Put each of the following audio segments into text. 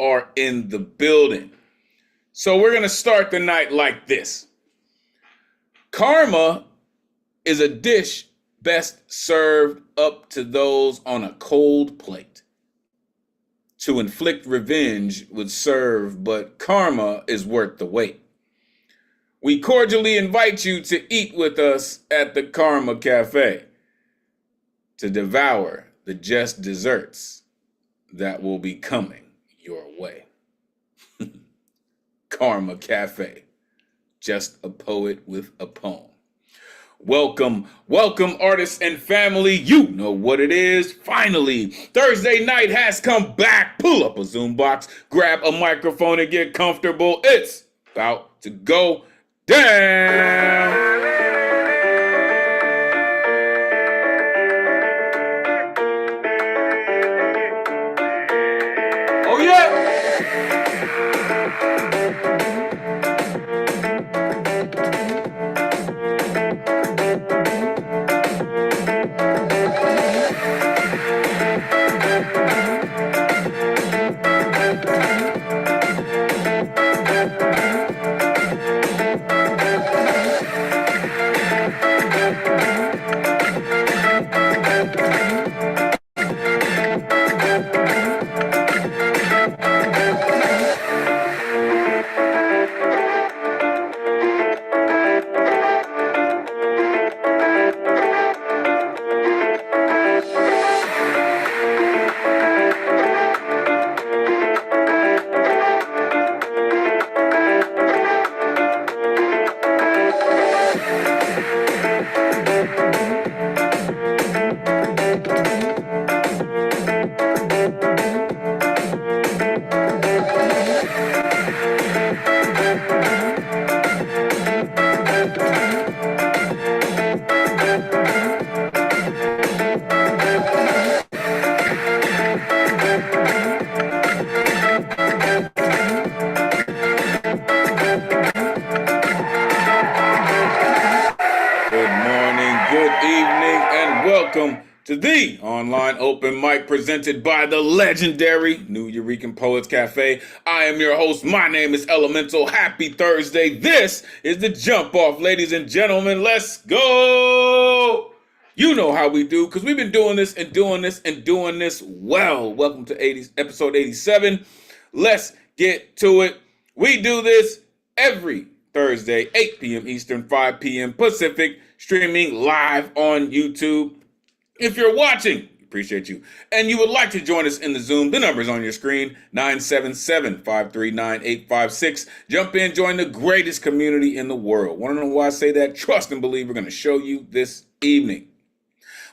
are in the building. So we're going to start the night like this. Karma is a dish best served up to those on a cold plate. To inflict revenge would serve, but karma is worth the wait. We cordially invite you to eat with us at the Karma Cafe to devour the just desserts that will be coming your way. Karma Cafe, just a poet with a poem. Welcome, welcome, artists and family. You know what it is. Finally, Thursday night has come back. Pull up a Zoom box, grab a microphone, and get comfortable. It's about to go down. Oh, yeah. To the online open mic presented by the legendary New Eurekan Poets Cafe. I am your host. My name is Elemen2al. Happy Thursday. This is the jump off, ladies and gentlemen. Let's go. You know how we do, because we've been doing this and doing this and doing this well. Welcome to episode 87. Let's get to it. We do this every Thursday, 8 p.m. Eastern, 5 p.m. Pacific, streaming live on YouTube. If you're watching, appreciate you, and you would like to join us in the Zoom, the number's on your screen, 977-539-856. Jump in, join the greatest community in the world. Want to know why I say that? Trust and believe we're going to show you this evening.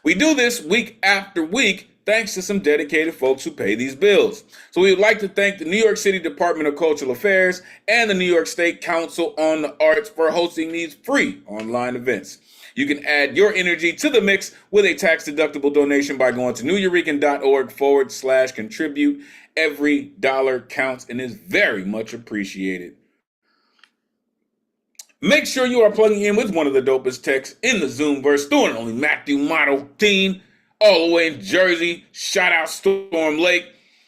We do this week after week, thanks to some dedicated folks who pay these bills. So we would like to thank the New York City Department of Cultural Affairs and the New York State Council on the Arts for hosting these free online events. You can add your energy to the mix with a tax-deductible donation by going to neweurekan.org/contribute. Every dollar counts and is very much appreciated. Make sure you are plugging in with one of the dopest techs in the Zoomverse, doing only Matthew Model Teen, all the way in Jersey. Shout out Storm Lake.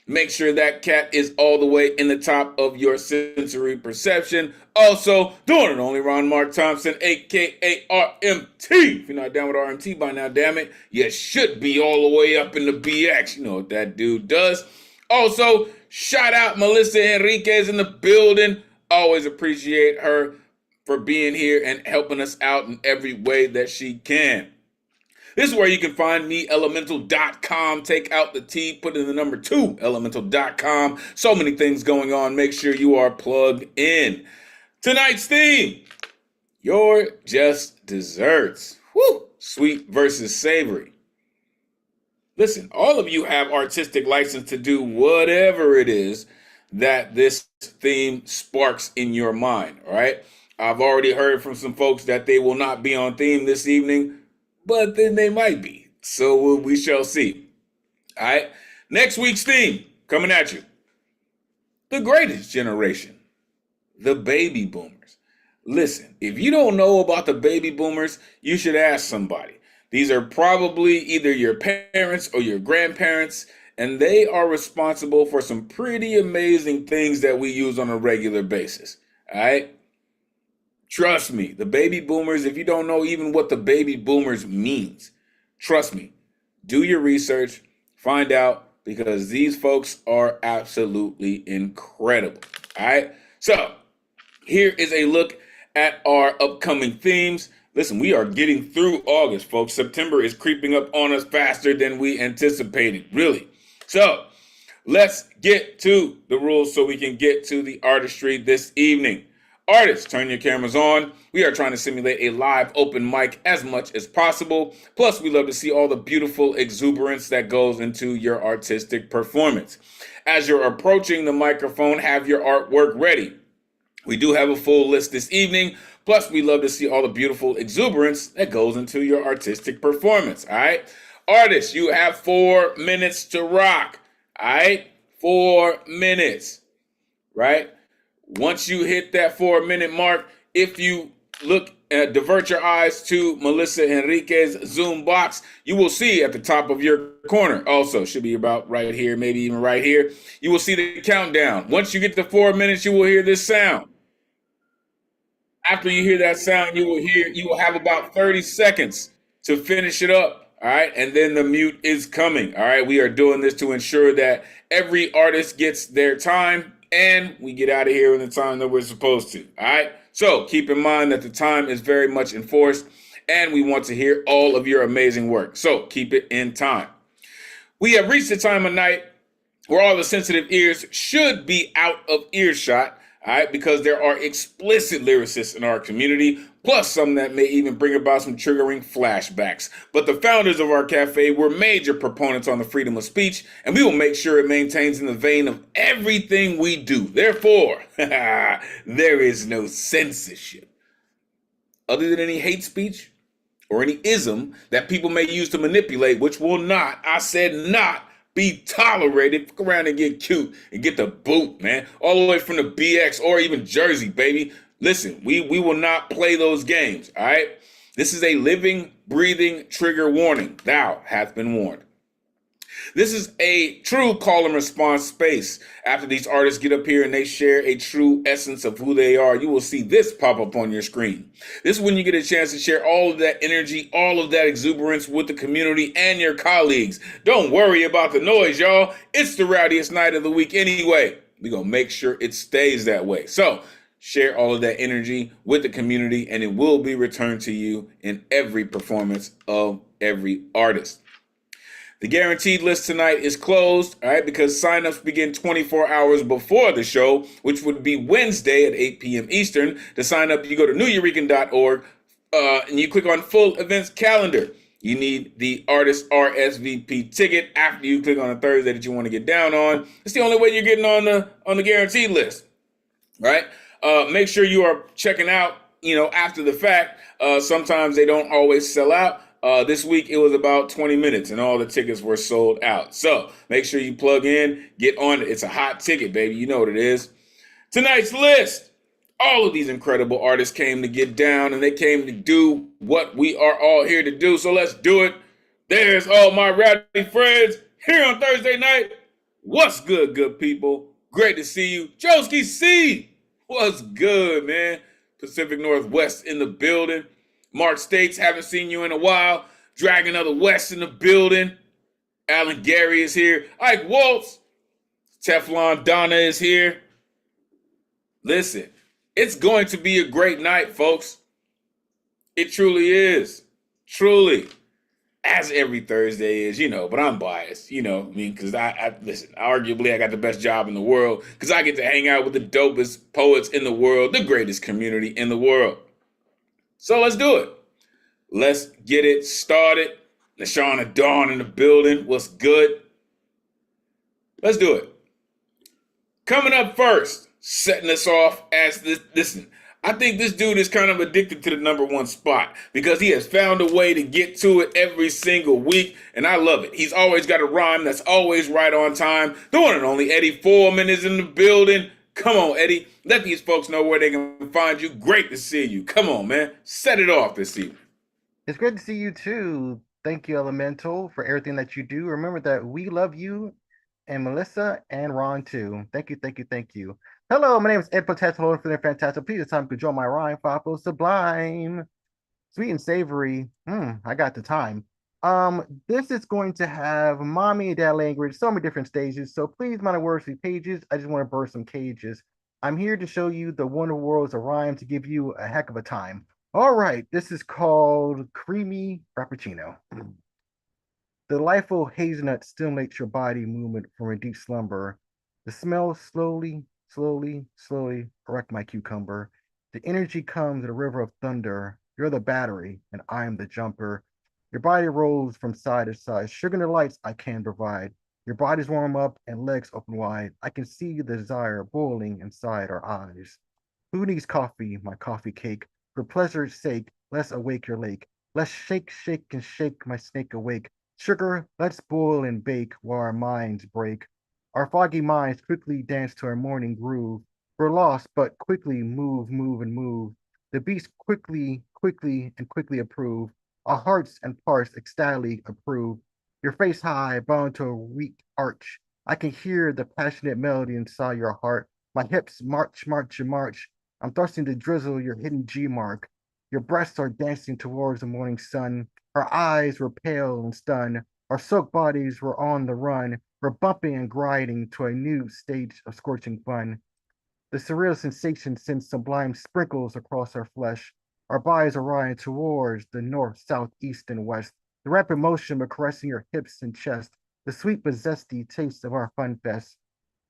Make sure that cat is all the way in the top of your sensory perception. Also, doing it only Ron Mark Thompson, a.k.a. RMT. If you're not down with RMT by now, damn it, you should be all the way up in the BX. You know what that dude does. Also, shout out Melissa Enriquez in the building. Always appreciate her for being here and helping us out in every way that she can. This is where you can find me, Elemen2al.com. Take out the T, put in the number 2, Elemen2al.com. So many things going on. Make sure you are plugged in. Tonight's theme, your just desserts. Woo! Sweet versus savory. Listen, all of you have artistic license to do whatever it is that this theme sparks in your mind, all right? I've already heard from some folks that they will not be on theme this evening, but then they might be. So we shall see. All right. Next week's theme coming at you. The greatest generation. The baby boomers. Listen, if you don't know about the baby boomers, you should ask somebody. These are probably either your parents or your grandparents, and they are responsible for some pretty amazing things that we use on a regular basis. All right. Trust me, the baby boomers, if you don't know even what the baby boomers means, trust me, do your research, find out, because these folks are absolutely incredible. All right. So here is a look at our upcoming themes. Listen, we are getting through August, folks. September is creeping up on us faster than we anticipated, really. So let's get to the rules so we can get to the artistry this evening. Artists, turn your cameras on. We are trying to simulate a live open mic as much as possible. Plus, we love to see all the beautiful exuberance that goes into your artistic performance. As you're approaching the microphone, have your artwork ready. We do have a full list this evening. Plus, we love to see all the beautiful exuberance that goes into your artistic performance. All right. Artists, you have 4 minutes to rock. All right. 4 minutes. Right. Once you hit that 4-minute mark, if you look divert your eyes to Melissa Enrique's Zoom box, you will see at the top of your corner, also should be about right here, maybe even right here, you will see the countdown. Once you get to 4 minutes, you will hear this sound. After you hear that sound, you will have about 30 seconds to finish it up. All right. And then the mute is coming. All right. We are doing this to ensure that every artist gets their time and we get out of here in the time that we're supposed to. All right. So keep in mind that the time is very much enforced and we want to hear all of your amazing work. So keep it in time. We have reached the time of night where all the sensitive ears should be out of earshot. All right, because there are explicit lyricists in our community, plus some that may even bring about some triggering flashbacks. But the founders of our cafe were major proponents on the freedom of speech, and we will make sure it maintains in the vein of everything we do. Therefore, there is no censorship. Other than any hate speech or any ism that people may use to manipulate, which will not, I said not, be tolerated. Fuck around and get cute and get the boot, man. All the way from the BX or even Jersey, baby. Listen, we will not play those games, all right? This is a living, breathing trigger warning. Thou hath been warned. This is a true call and response space. After these artists get up here and they share a true essence of who they are, you will see this pop up on your screen. This is when you get a chance to share all of that energy, all of that exuberance with the community and your colleagues. Don't worry about the noise, y'all. It's the rowdiest night of the week anyway. We're going to make sure it stays that way. So share all of that energy with the community and it will be returned to you in every performance of every artist. The guaranteed list tonight is closed, all right, because signups begin 24 hours before the show, which would be Wednesday at 8 p.m. Eastern. To sign up, you go to neweureka.org and you click on full events calendar. You need the artist RSVP ticket after you click on a Thursday that you want to get down on. It's the only way you're getting on the guaranteed list, right? Make sure you are checking out, after the fact. Sometimes they don't always sell out. This week it was about 20 minutes and all the tickets were sold out. So make sure you plug in, get on it. It's a hot ticket, baby. You know what it is. Tonight's list. All of these incredible artists came to get down and they came to do what we are all here to do. So let's do it. There's all my rowdy friends here on Thursday night. What's good, good people? Great to see you. Joski C. What's good, man? Pacific Northwest in the building. Mark States, haven't seen you in a while. Dragon of the West in the building. Alan Gary is here. Ike Waltz. Teflon Donna is here. Listen, it's going to be a great night, folks. It truly is. Truly. As every Thursday is, but I'm biased, because listen, arguably I got the best job in the world because I get to hang out with the dopest poets in the world, the greatest community in the world. So let's do it. Let's get it started. Nashana Dawn in the building. What's good? Let's do it. Coming up first, setting us off as this. Listen, I think this dude is kind of addicted to the number one spot because he has found a way to get to it every single week, and I love it. He's always got a rhyme that's always right on time. The one and only Eddie Foreman is in the building. Come on, Eddie. Let these folks know where they can find you. Great to see you. Come on, man. Set it off this evening. It's great to see you too. Thank you, Elemen2al, for everything that you do. Remember that we love you and Melissa and Ron too. Thank you, thank you, thank you. Hello, my name is Ed Potential for the Fantastic. Please, it's time to join my rhyme, Fafo Sublime. Sweet and savory. I got the time. This is going to have mommy and dad language, so many different stages. So please, mind the words, these pages. I just want to burst some cages. I'm here to show you the wonder worlds of rhyme to give you a heck of a time. All right, this is called Creamy Frappuccino. The delightful hazelnut stimulates your body movement from a deep slumber. The smell slowly, slowly, slowly correct my cucumber. The energy comes in a river of thunder. You're the battery, and I am the jumper. Your body rolls from side to side. Sugar and delights I can provide. Your body's warm up and legs open wide. I can see the desire boiling inside our eyes. Who needs coffee, my coffee cake? For pleasure's sake, let's awake your lake. Let's shake, shake, and shake my snake awake. Sugar, let's boil and bake while our minds break. Our foggy minds quickly dance to our morning groove. We're lost, but quickly move, move, and move. The beats quickly, quickly, and quickly approve. Our hearts and parts ecstatically approve. Your face high, bound to a weak arch. I can hear the passionate melody inside your heart. My hips march, march, and march. I'm thirsting to drizzle your hidden G mark. Your breasts are dancing towards the morning sun. Our eyes were pale and stunned. Our soaked bodies were on the run. We're bumping and grinding to a new stage of scorching fun. The surreal sensation sends sublime sprinkles across our flesh. Our bodies are riding towards the north, south, east, and west. The rapid motion of caressing your hips and chest. The sweet but zesty taste of our fun fest.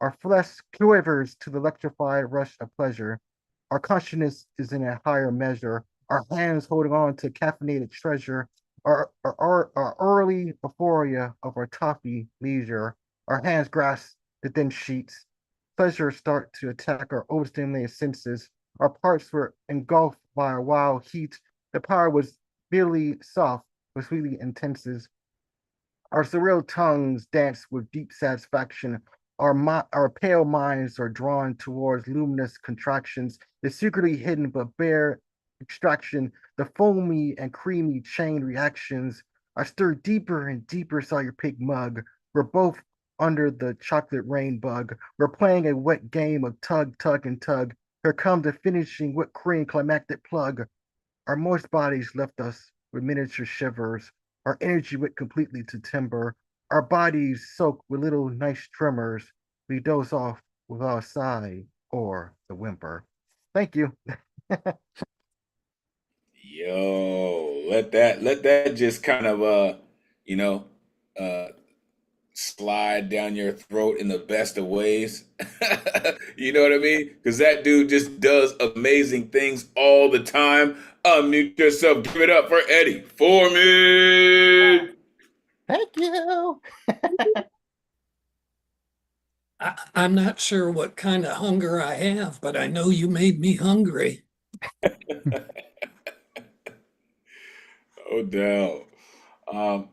Our flesh quivers to the electrified rush of pleasure. Our consciousness is in a higher measure. Our hands holding on to caffeinated treasure. Our early euphoria of our toffee leisure. Our hands grasp the thin sheets. Pleasure start to attack our overstimulated senses. Our parts were engulfed by a wild heat. The power was really soft, but sweetly intense. Our surreal tongues dance with deep satisfaction. Our pale minds are drawn towards luminous contractions, the secretly hidden but bare extraction, the foamy and creamy chain reactions. I stir deeper and deeper inside your pink mug. We're both under the chocolate rain bug. We're playing a wet game of tug, tug, and tug. Here comes the finishing whipped cream climactic plug. Our moist bodies left us with miniature shivers. Our energy went completely to timber. Our bodies soaked with little nice tremors. We doze off without a sigh or a whimper. Thank you. Yo, let that just kind of you know, uh slide down your throat in the best of ways. You know what I mean? Because that dude just does amazing things all the time. Unmute yourself. Give it up for Eddie Foreman. Thank you. I'm not sure what kind of hunger I have, but I know you made me hungry. Oh, down. Um,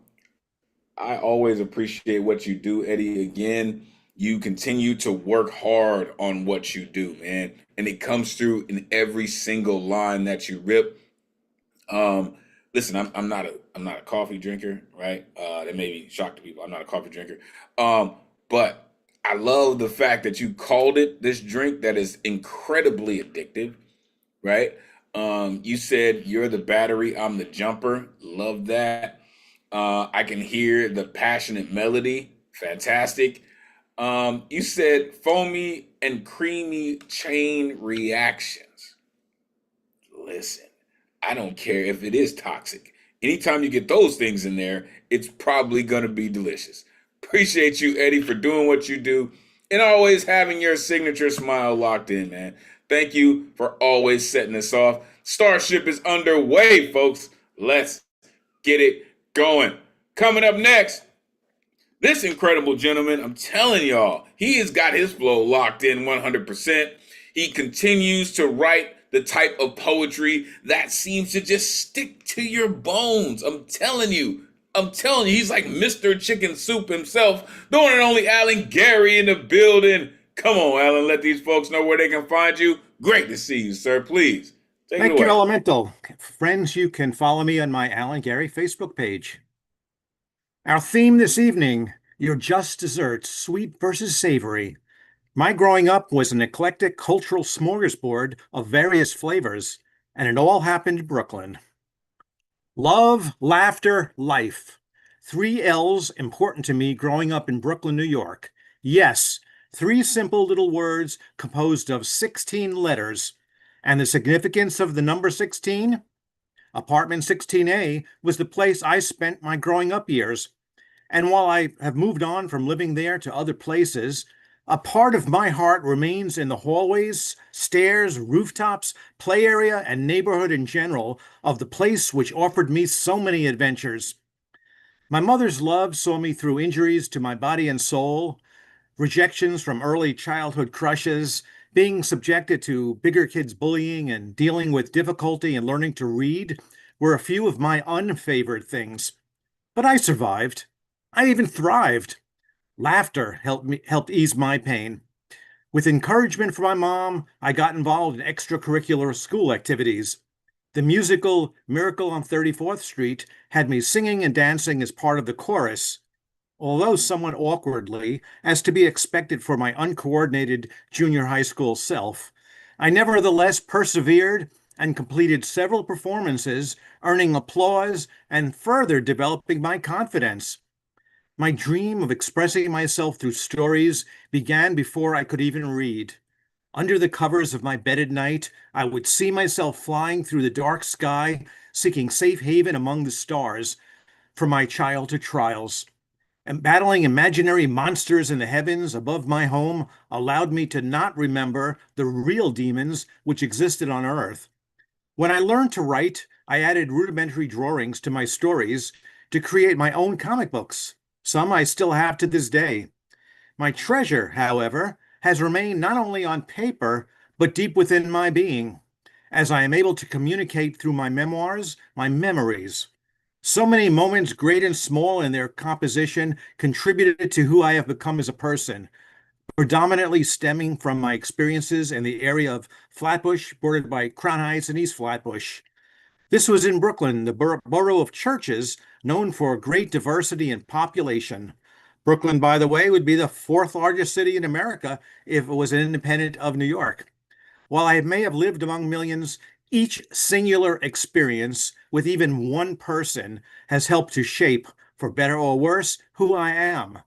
I always appreciate what you do, Eddie. Again, you continue to work hard on what you do, man. And it comes through in every single line that you rip. Um, Listen, I'm not a coffee drinker, right? That may be shock to people. I'm not a coffee drinker. But I love the fact that you called it this drink that is incredibly addictive, right? You said you're the battery, I'm the jumper. Love that. I can hear the passionate melody. Fantastic. You said foamy and creamy chain reactions. Listen, I don't care if it is toxic. Anytime you get those things in there, it's probably going to be delicious. Appreciate you, Eddie, for doing what you do and always having your signature smile locked in, man. Thank you for always setting us off. Starship is underway, folks. Let's get it going. Coming up next, this incredible gentleman, I'm telling y'all, he has got his flow locked in 100%. He continues to write the type of poetry that seems to just stick to your bones. I'm telling you. He's like Mr. Chicken Soup himself. The one and only Alan Gary in the building. Come on, Alan, let these folks know where they can find you. Great to see you, sir. Please take it Thank you, away. Elemental. Friends, you can follow me on my Alan Gary Facebook page. Our theme this evening, Your just desserts, sweet versus savory. My growing up was an eclectic cultural smorgasbord of various flavors, and it all happened in Brooklyn. Love, laughter, life. Three L's important to me growing up in Brooklyn, New York. Yes, three simple little words composed of 16 letters. And the significance of the number 16? Apartment 16A was the place I spent my growing up years. And while I have moved on from living there to other places, a part of my heart remains in the hallways, stairs, rooftops, play area, and neighborhood in general of the place which offered me so many adventures. My mother's love saw me through injuries to my body and soul, rejections from early childhood crushes, being subjected to bigger kids' bullying, and dealing with difficulty in learning to read were a few of my unfavored things. But I survived. I even thrived. Laughter helped ease my pain. With encouragement from my mom, I got involved in extracurricular school activities. The musical Miracle on 34th Street had me singing and dancing as part of the chorus, although somewhat awkwardly, as to be expected for my uncoordinated junior high school self. I nevertheless persevered and completed several performances, earning applause and further developing my confidence. My dream of expressing myself through stories began before I could even read. Under the covers of my bed at night, I would see myself flying through the dark sky, seeking safe haven among the stars from my childhood trials. And battling imaginary monsters in the heavens above my home allowed me to not remember the real demons which existed on Earth. When I learned to write, I added rudimentary drawings to my stories to create my own comic books. Some I still have to this day. My treasure, however, has remained not only on paper, but deep within my being, as I am able to communicate through my memoirs, my memories. So many moments, great and small in their composition, contributed to who I have become as a person, predominantly stemming from my experiences in the area of Flatbush, bordered by Crown Heights and East Flatbush. This was in Brooklyn, the borough of Churches, known for great diversity and population. Brooklyn, by the way, would be the fourth largest city in America if it was an independent of New York. While I may have lived among millions, each singular experience with even one person has helped to shape, for better or worse, who I am.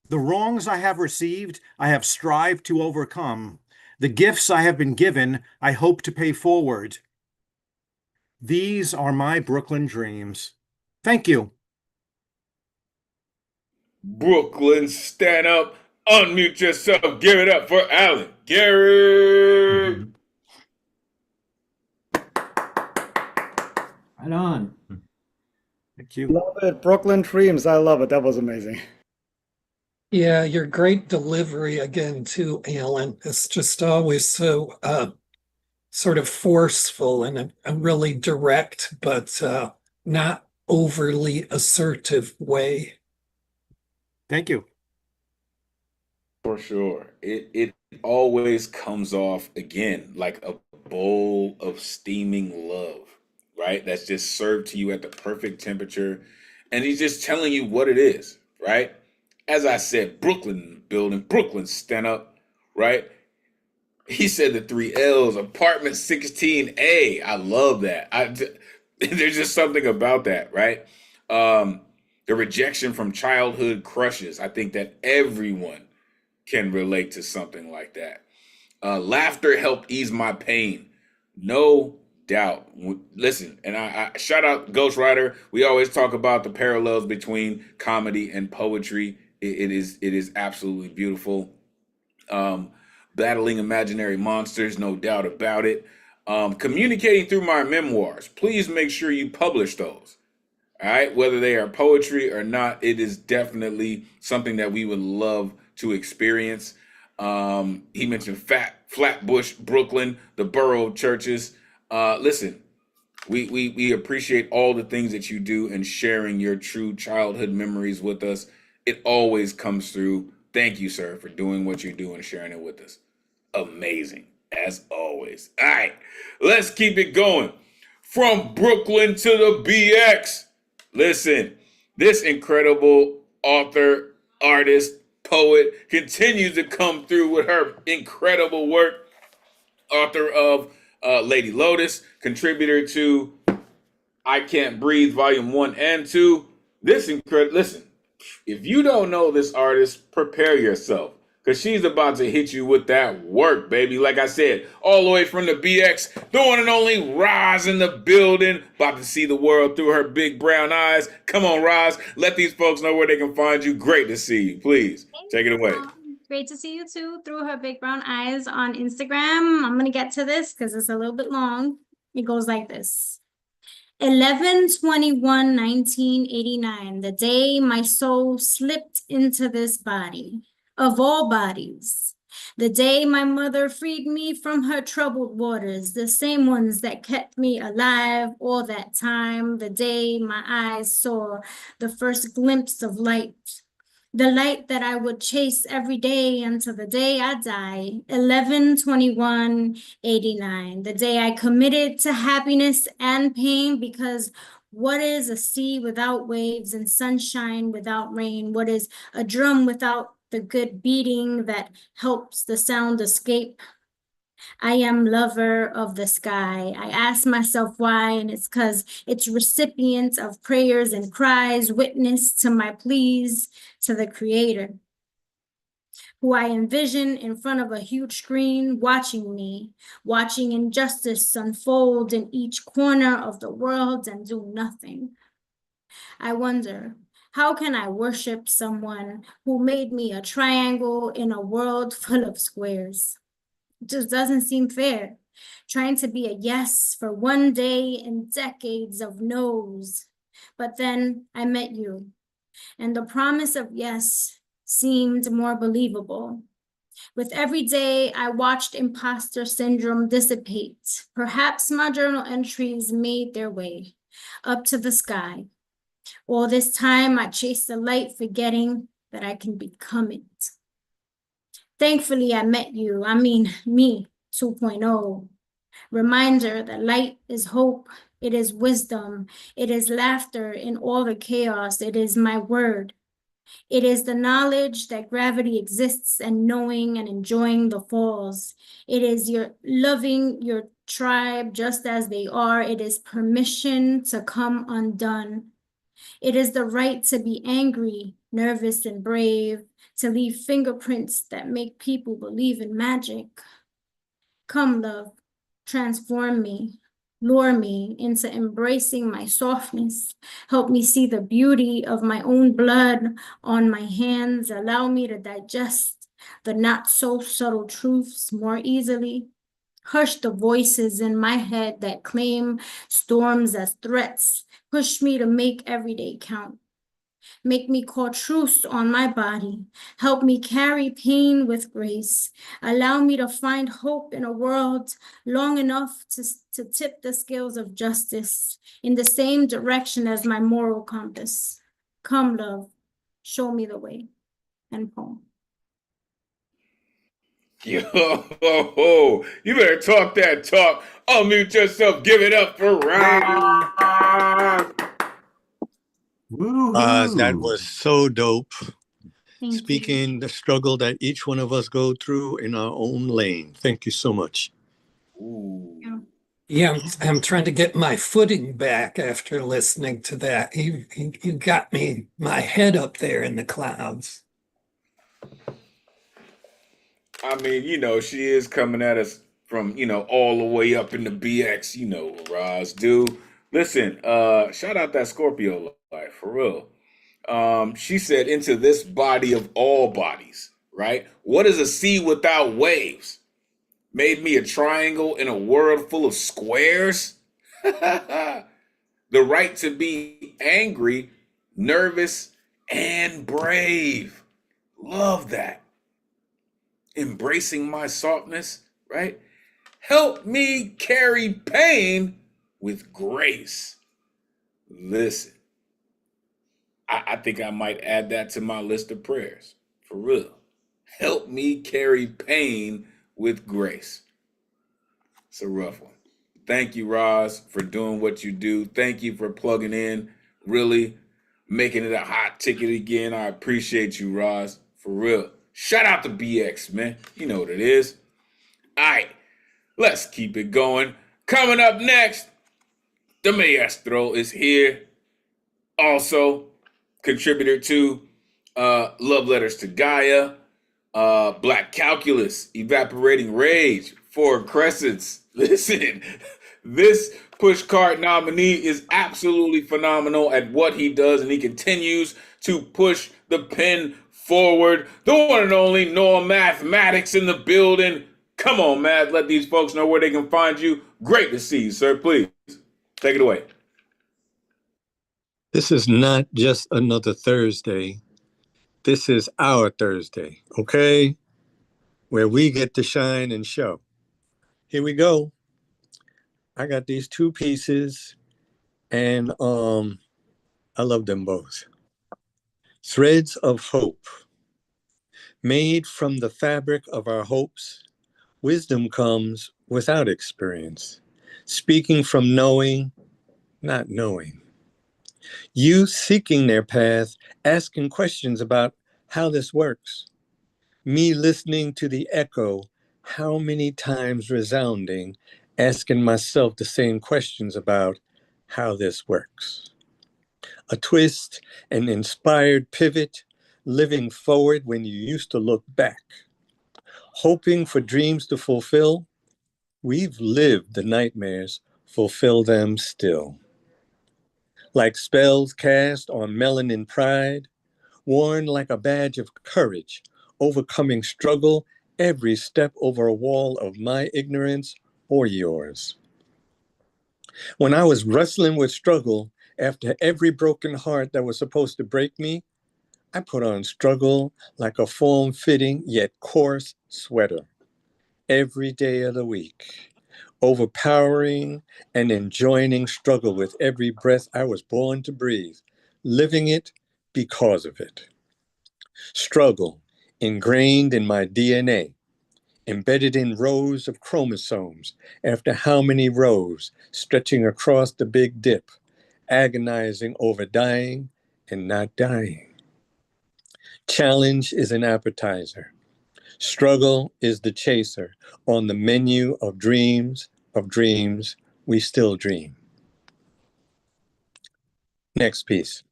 The wrongs I have received, I have strived to overcome. The gifts I have been given, I hope to pay forward. These are my Brooklyn dreams. Thank you. Brooklyn, stand up, unmute yourself, give it up for Alan Gary. Right on. Thank you. Love it. Brooklyn Dreams. I love it. That was amazing. Yeah, your great delivery again too, Alan. It's just always so sort of forceful and a really direct, but not overly assertive way. Thank you. For sure. It always comes off again like a bowl of steaming love, right? That's just served to you at the perfect temperature. And he's just telling you what it is, right? As I said, Brooklyn building, Brooklyn stand up, right? He said the three L's, apartment 16A. I love that. There's just something about that, right? The rejection from childhood crushes. I think that everyone can relate to something like that. Laughter helped ease my pain. No doubt. Listen, and I shout out Ghost Rider. We always talk about the parallels between comedy and poetry. It is absolutely beautiful. Battling imaginary monsters, no doubt about it. Communicating through my memoirs. Please make sure you publish those. All right, whether they are poetry or not, it is definitely something that we would love to experience. He mentioned Flatbush, Brooklyn, the borough of Churches. Listen, we appreciate all the things that you do and sharing your true childhood memories with us. It always comes through. Thank you, sir, for doing what you do and sharing it with us. Amazing, as always. All right, let's keep it going. From Brooklyn to the BX. Listen, this incredible author artist, poet, continues to come through with her incredible work. Author of Lady Lotus, contributor to I Can't Breathe Volume 1 and 2. Listen, if you don't know this artist, prepare yourself. Because she's about to hit you with that work, baby. Like I said, all the way from the BX, the one and only Roz in the building. About to see the world through her big brown eyes. Come on, Roz. Let these folks know where they can find you. Great to see you. Please, take it away. Great to see you too through her big brown eyes on Instagram. I'm going to get to this because it's a little bit long. It goes like this. 11/21/1989, the day my soul slipped into this body, of all bodies. The day my mother freed me from her troubled waters, the same ones that kept me alive all that time. The day my eyes saw the first glimpse of light. The light that I would chase every day until the day I die, 11/21/89, the day I committed to happiness and pain, because what is a sea without waves and sunshine without rain? What is a drum without the good beating that helps the sound escape? I am lover of the sky. I ask myself why, and it's because it's recipient of prayers and cries, witness to my pleas to the Creator, who I envision in front of a huge screen, watching me, watching injustice unfold in each corner of the world and do nothing. I wonder, how can I worship someone who made me a triangle in a world full of squares? It just doesn't seem fair. Trying to be a yes for one day and decades of no's. But then I met you, and the promise of yes seemed more believable. With every day, I watched imposter syndrome dissipate. Perhaps my journal entries made their way up to the sky. All this time, I chased the light, forgetting that I can become it. Thankfully, I met you, me, 2.0. Reminder that light is hope, it is wisdom, it is laughter in all the chaos, it is my word. It is the knowledge that gravity exists and knowing and enjoying the falls. It is your loving your tribe just as they are. It is permission to come undone. It is the right to be angry, nervous, and brave, to leave fingerprints that make people believe in magic. Come, love, transform me, lure me into embracing my softness. Help me see the beauty of my own blood on my hands. Allow me to digest the not so subtle truths more easily. Hush the voices in my head that claim storms as threats. Push me to make every day count. Make me call truce on my body. Help me carry pain with grace. Allow me to find hope in a world long enough to tip the scales of justice in the same direction as my moral compass. Come, love, show me the way. And poem. Yo, you better talk that talk. Unmute yourself. Give it up for Ryan. That was so dope. Thank Speaking the struggle that each one of us go through in our own lane. Thank you so much. Ooh. Yeah, I'm trying to get my footing back after listening to that. You got me, my head up there in the clouds. I mean, she is coming at us from, all the way up in the BX, Roz do. Listen, shout out that Scorpio life, for real. She said, into this body of all bodies, right? What is a sea without waves? Made me a triangle in a world full of squares? The right to be angry, nervous, and brave. Love that. Embracing my softness, right? Help me carry pain with grace. Listen, I think I might add that to my list of prayers, for real. Help me carry pain with grace. It's a rough one. Thank you, Roz, for doing what you do. Thank you for plugging in. Really making it a hot ticket again. I appreciate you, Roz, for real. Shout out to BX, man. You know what it is. All right, let's keep it going. Coming up next, the Maestro is here. Also, contributor to Love Letters to Gaia, Black Calculus, Evaporating Rage, Four Crescents. Listen, this push card nominee is absolutely phenomenal at what he does, and he continues to push the pen forward. The one and only Noah Mathematics in the building. Come on, Matt, let these folks know where they can find you. Great to see you, sir. Please, take it away. This is not just another Thursday. This is our Thursday, okay? Where we get to shine and show. Here we go. I got these two pieces, and I love them both. Threads of Hope. Made from the fabric of our hopes, wisdom comes without experience, speaking from knowing, not knowing. Youth seeking their path, asking questions about how this works. Me listening to the echo, how many times resounding, asking myself the same questions about how this works. A twist, an inspired pivot, living forward when you used to look back. Hoping for dreams to fulfill, we've lived the nightmares, fulfill them still. Like spells cast on melanin pride, worn like a badge of courage, overcoming struggle, every step over a wall of my ignorance or yours. When I was wrestling with struggle, after every broken heart that was supposed to break me, I put on struggle like a form-fitting yet coarse sweater every day of the week. Overpowering and enjoying struggle with every breath I was born to breathe, living it because of it. Struggle, ingrained in my DNA, embedded in rows of chromosomes, after how many rows, stretching across the big dip, agonizing over dying and not dying. Challenge is an appetizer. Struggle is the chaser on the menu of dreams, we still dream. Next piece.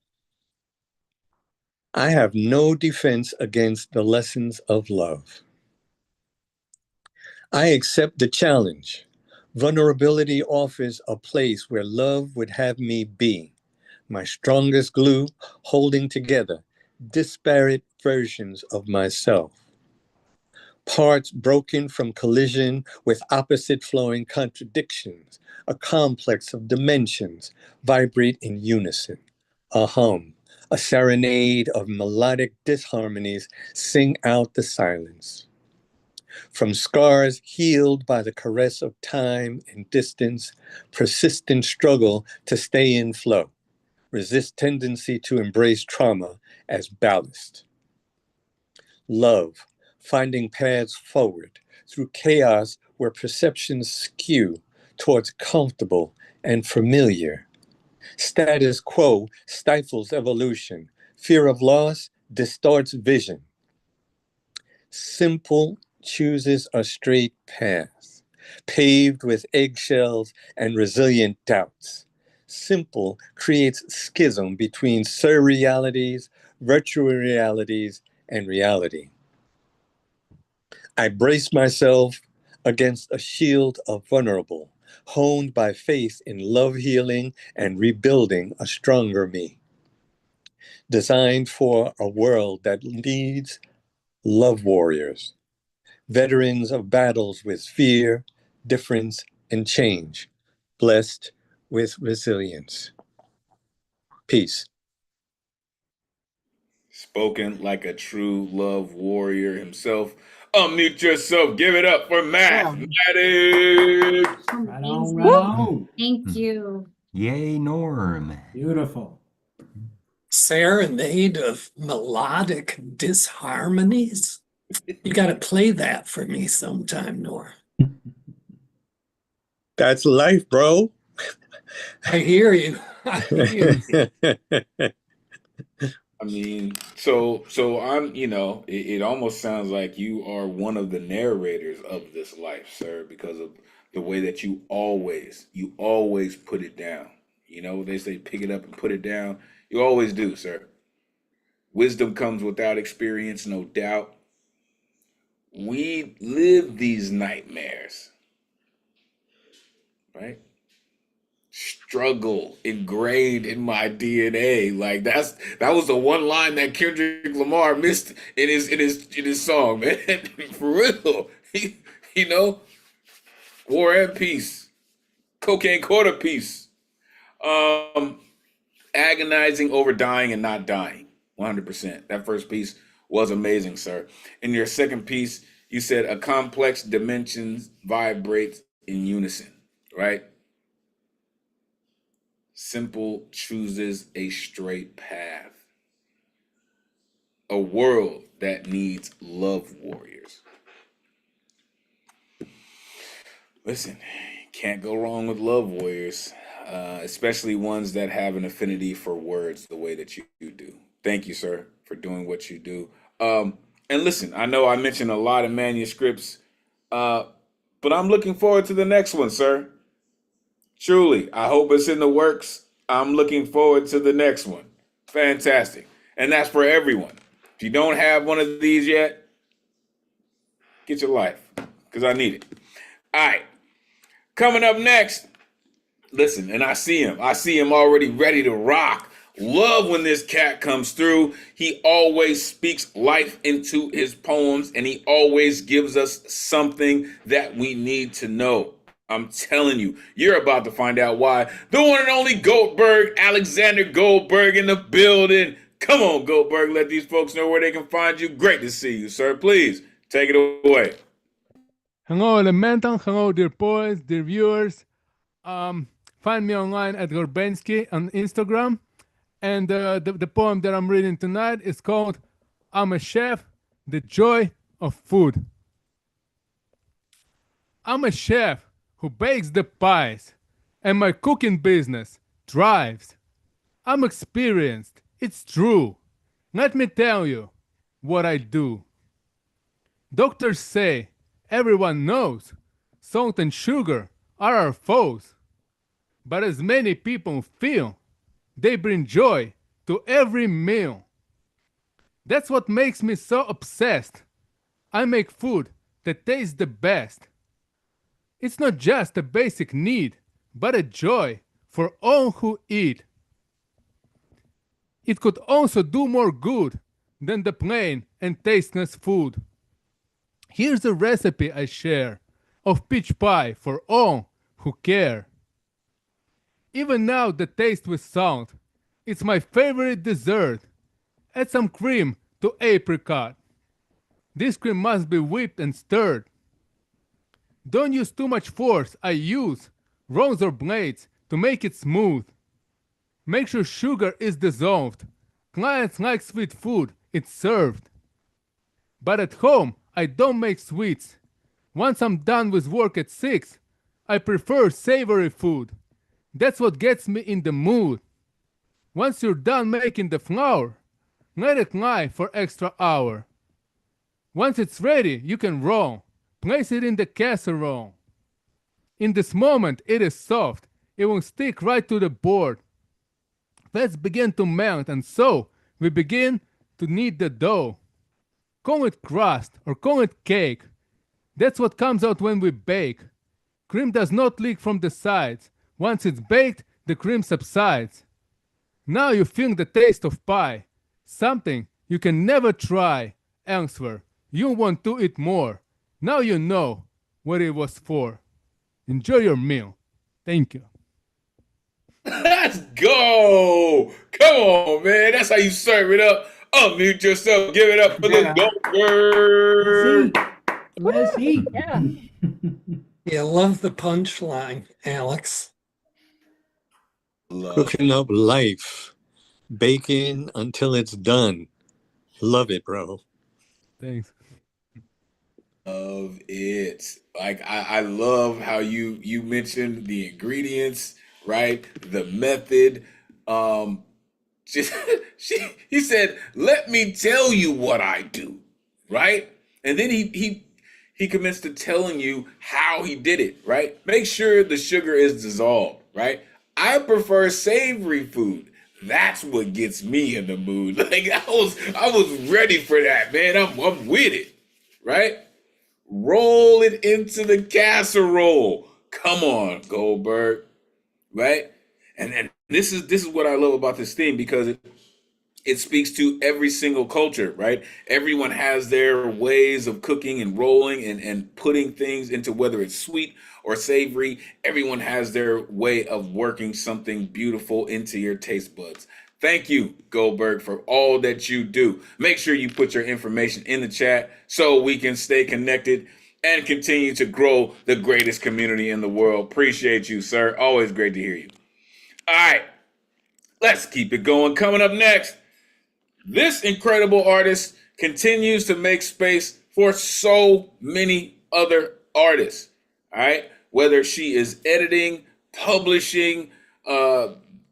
I have no defense against the lessons of love. I accept the challenge. Vulnerability offers a place where love would have me be, my strongest glue holding together disparate versions of myself. Parts broken from collision with opposite flowing contradictions, a complex of dimensions vibrate in unison. A hum, a serenade of melodic disharmonies sing out the silence. From scars healed by the caress of time and distance, persistent struggle to stay in flow, resist tendency to embrace trauma as ballast. Love, finding paths forward through chaos where perceptions skew towards comfortable and familiar. Status quo stifles evolution. Fear of loss distorts vision. Simple chooses a straight path, paved with eggshells and resilient doubts. Simple creates schism between surrealities, virtual realities, and reality. I brace myself against a shield of vulnerable, honed by faith in love healing and rebuilding a stronger me. Designed for a world that needs love warriors, veterans of battles with fear, difference, and change, blessed with resilience. Peace. Spoken like a true love warrior himself. Unmute yourself. Give it up for Mathematics. Right on, right on. Thank you. Yay, Norm. Beautiful. Serenade of melodic disharmonies. You got to play that for me sometime, Nora. That's life, bro. I hear you. I hear you. I mean, so I'm, it almost sounds like you are one of the narrators of this life, sir, because of the way that you always put it down. They say pick it up and put it down. You always do, sir. Wisdom comes without experience, no doubt. We live these nightmares, right? Struggle ingrained in my DNA. Like that was the one line that Kendrick Lamar missed in his song, man. For real. You know, War and Peace, Cocaine Quarter Piece. Agonizing over dying and not dying. 100%. That first piece was amazing, sir. In your second piece, you said a complex dimensions vibrates in unison, right? Simple chooses a straight path. A world that needs love warriors. Listen, can't go wrong with love warriors, especially ones that have an affinity for words the way that you do. Thank you, sir, for doing what you do. And listen, I know I mentioned a lot of manuscripts, but I'm looking forward to the next one, sir. Truly, I hope it's in the works. I'm looking forward to the next one. Fantastic. And that's for everyone. If you don't have one of these yet, get your life, because I need it. All right. Coming up next, listen, and I see him. I see him already ready to rock. Love when this cat comes through. He always speaks life into his poems, and he always gives us something that we need to know. I'm telling you, you're about to find out why. The one and only Goldberg, Alexander Goldberg in the building. Come on, Goldberg, let these folks know where they can find you. Great to see you, sir. Please take it away. Hello, Elemen2al. Hello, dear poets, dear viewers. Find me online at Gorbensky on Instagram. And the poem that I'm reading tonight is called I'm a Chef, The Joy of Food. I'm a chef who bakes the pies, and my cooking business thrives. I'm experienced, it's true. Let me tell you what I do. Doctors say, everyone knows, salt and sugar are our foes. But as many people feel, they bring joy to every meal. That's what makes me so obsessed. I make food that tastes the best. It's not just a basic need, but a joy for all who eat. It could also do more good than the plain and tasteless food. Here's a recipe I share of peach pie for all who care. Even now the taste with salt, it's my favorite dessert. Add some cream to apricot. This cream must be whipped and stirred. Don't use too much force, I use razor blades to make it smooth. Make sure sugar is dissolved. Clients like sweet food, it's served. But at home, I don't make sweets. Once I'm done with work at 6, I prefer savory food. That's what gets me in the mood. Once you're done making the flour, let it lie for extra hour. Once it's ready, you can roll. Place it in the casserole. In this moment, it is soft. It will stick right to the board. Let's begin to melt, and so we begin to knead the dough. Call it crust or call it cake. That's what comes out when we bake. Cream does not leak from the sides. Once it's baked, the cream subsides. Now you feel the taste of pie, something you can never try elsewhere. You want to eat more. Now you know what it was for. Enjoy your meal. Thank you. Let's go. Come on, man. That's how you serve it up. Unmute yourself. Give it up for the Goldberg. Let's eat. Yeah. Yeah, love the punchline, Alex. Cooking up life, baking until it's done. Love it, bro. Thanks. Love it. Like I love how you mentioned the ingredients, right? The method. He said, "Let me tell you what I do," right? And then he commits to telling you how he did it, right? Make sure the sugar is dissolved, right? I prefer savory food. That's what gets me in the mood. Like I was ready for that, man. I'm with it, right? Roll it into the casserole. Come on, Goldberg, right? And this is what I love about this theme, because it speaks to every single culture, right? Everyone has their ways of cooking and rolling and putting things into, whether it's sweet or savory. Everyone has their way of working something beautiful into your taste buds. Thank you, Goldberg, for all that you do. Make sure you put your information in the chat so we can stay connected and continue to grow the greatest community in the world. Appreciate you, sir. Always great to hear you. All right, let's keep it going. Coming up next, this incredible artist continues to make space for so many other artists, all right? Whether she is editing, publishing,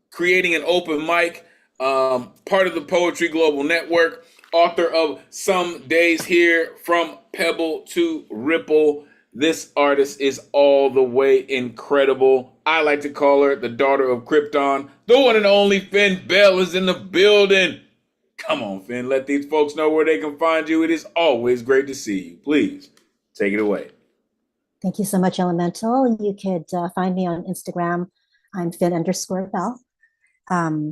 creating an open mic, part of the Poetry Global Network, author of Some Days Here, From Pebble to Ripple. This artist is all the way incredible. I like to call her the daughter of Krypton. The one and only Finn Bell is in the building. Come on, Finn, let these folks know where they can find you. It is always great to see you. Please, take it away. Thank you so much, Elemental. You could find me on Instagram. I'm Finn_Bell.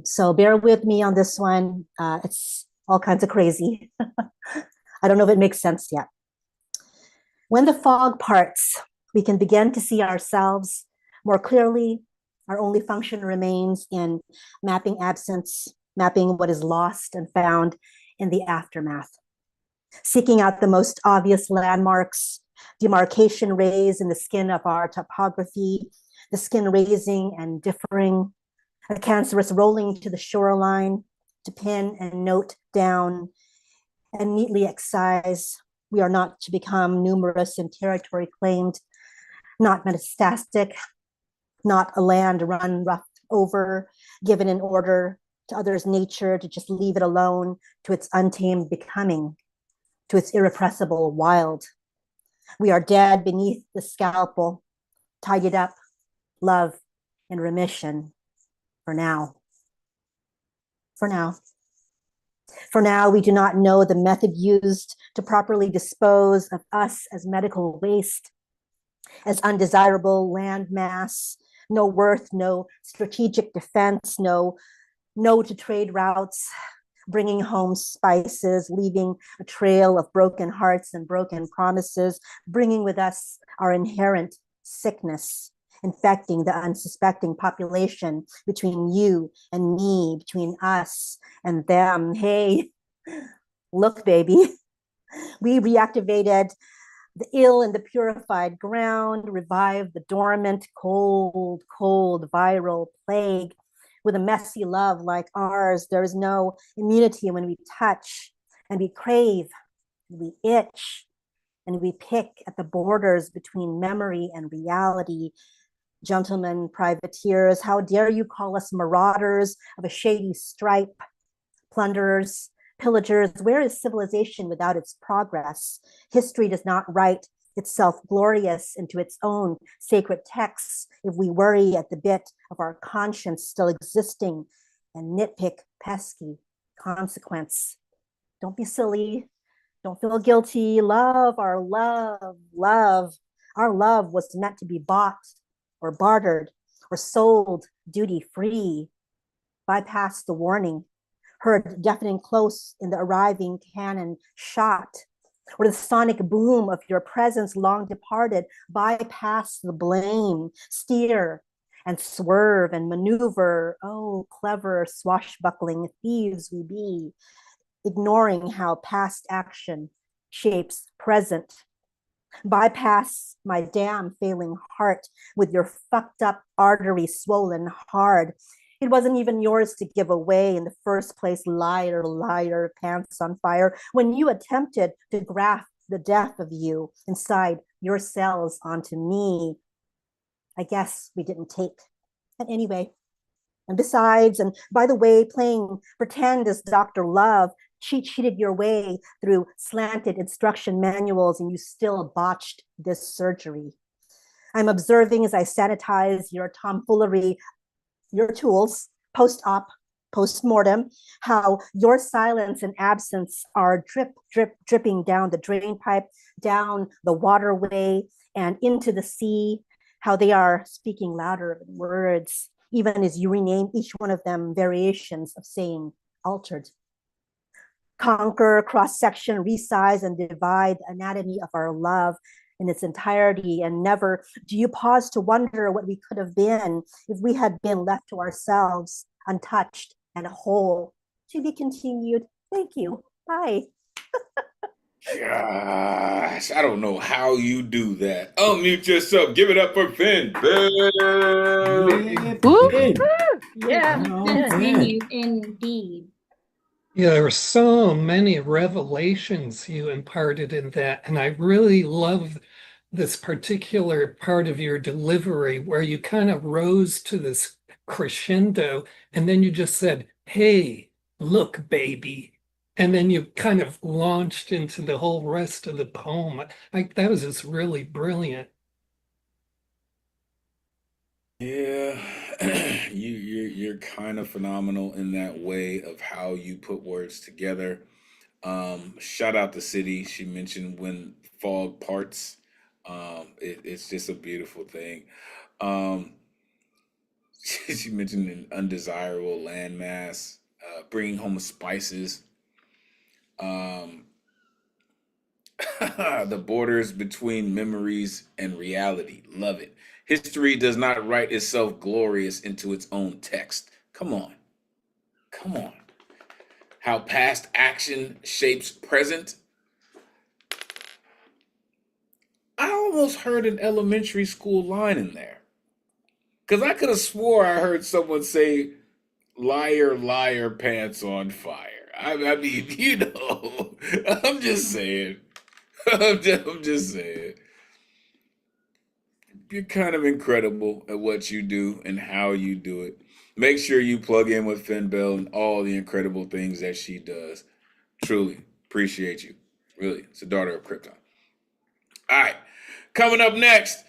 So bear with me on this one. It's all kinds of crazy. I don't know if it makes sense yet. When the fog parts, we can begin to see ourselves more clearly. Our only function remains in mapping absence, mapping what is lost and found in the aftermath. Seeking out the most obvious landmarks, demarcation rays in the skin of our topography, the skin raising and differing, a cancerous rolling to the shoreline, to pin and note down and neatly excise. We are not to become numerous in territory claimed, not metastatic, not a land run rough over, given in order to others' nature to just leave it alone, to its untamed becoming, to its irrepressible wild. We are dead beneath the scalpel, tidied up, love in remission, for now. For now. For now, we do not know the method used to properly dispose of us as medical waste, as undesirable land mass, no worth, no strategic defense, no to trade routes, bringing home spices, leaving a trail of broken hearts and broken promises, bringing with us our inherent sickness, infecting the unsuspecting population between you and me, between us and them. Hey, look, baby, we reactivated the ill in the purified ground, revived the dormant, cold viral plague. With a messy love like ours, there is no immunity when we touch and we crave, and we itch, and we pick at the borders between memory and reality. Gentlemen, privateers, how dare you call us marauders of a shady stripe, plunderers, pillagers? Where is civilization without its progress? History does not write itself glorious into its own sacred texts if we worry at the bit of our conscience still existing and nitpick pesky consequence. Don't be silly. Don't feel guilty. Love, our love, love. Our love was meant to be bought or bartered or sold duty free. Bypass the warning, heard deafening close in the arriving cannon shot, or the sonic boom of your presence long departed. Bypass the blame, steer and swerve and maneuver. Oh, clever swashbuckling thieves we be, ignoring how past action shapes present. Bypass my damn failing heart with your fucked up artery swollen hard. It wasn't even yours to give away in the first place, liar, pants on fire, when you attempted to graft the death of you inside your cells onto me. I guess we didn't take. And anyway, And besides, and by the way, playing pretend as Dr. Love cheated your way through slanted instruction manuals and you still botched this surgery. I'm observing as I sanitize your tomfoolery, your tools, post-op, post-mortem, how your silence and absence are dripping down the drain pipe, down the waterway, and into the sea, how they are speaking louder than words, even as you rename each one of them variations of saying altered. Conquer, cross-section, resize, and divide the anatomy of our love in its entirety, and never do you pause to wonder what we could have been if we had been left to ourselves, untouched and whole. To be continued. Thank you. Bye. Gosh, I don't know how you do that. Unmute yourself. Give it up for Finn. Yeah, Finn. indeed. Yeah, there were so many revelations you imparted in that, and I really love this particular part of your delivery where you kind of rose to this crescendo, and then you just said, "Hey, look, baby," and then you kind of launched into the whole rest of the poem. That was just really brilliant. Yeah, you're kind of phenomenal in that way of how you put words together. Shout out to City. She mentioned when fog parts. It's just a beautiful thing. Um, she mentioned an undesirable landmass, bringing home spices. Um, the borders between memories and reality. Love it. History does not write itself glorious into its own text. Come on. Come on. How past action shapes present. I almost heard an elementary school line in there. Because I could have swore I heard someone say, liar, liar, pants on fire. I mean, I'm just saying. I'm just saying. You're kind of incredible at what you do and how you do it. Make sure you plug in with Finn Bell and all the incredible things that she does. Truly appreciate you. Really, it's the daughter of Krypton. All right, coming up next,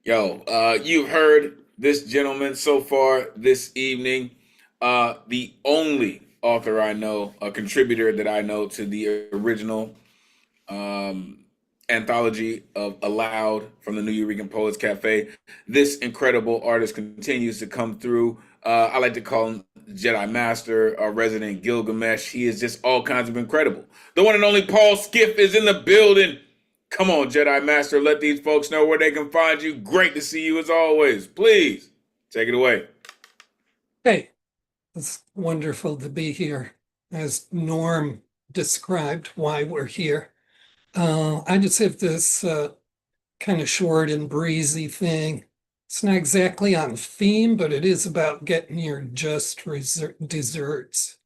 you've heard this gentleman so far this evening. The only author I know, a contributor that I know to the original anthology of Aloud from the New Eureka Poets Cafe. This incredible artist continues to come through. I like to call him Jedi Master, our resident Gilgamesh. He is just all kinds of incredible. The one and only Paul Skiff is in the building. Come on, Jedi Master, let these folks know where they can find you. Great to see you as always. Please, take it away. Hey, it's wonderful to be here. As Norm described why we're here. I just have this kind of short and breezy thing. It's not exactly on theme, but it is about getting your just desserts.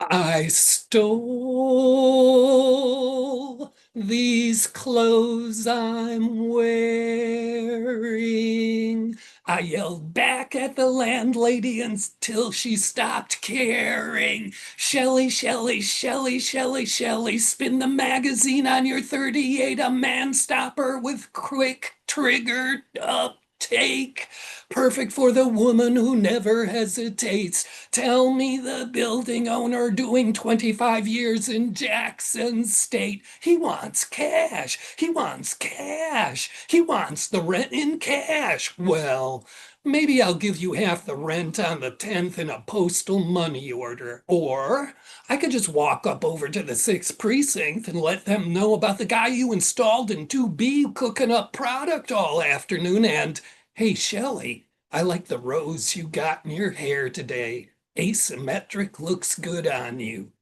I stole these clothes I'm wearing. I yelled back at the landlady until she stopped caring. Shelley, Shelley, Shelley, Shelley, Shelley, spin the magazine on your 38, a man stopper with quick trigger uptake. Perfect for the woman who never hesitates. Tell me the building owner doing 25 years in Jackson State. He wants cash. He wants cash. He wants the rent in cash. Well, maybe I'll give you half the rent on the 10th in a postal money order. Or I could just walk up over to the 6th precinct and let them know about the guy you installed in 2B cooking up product all afternoon. And hey, Shelley, I like the rose you got in your hair today. Asymmetric looks good on you.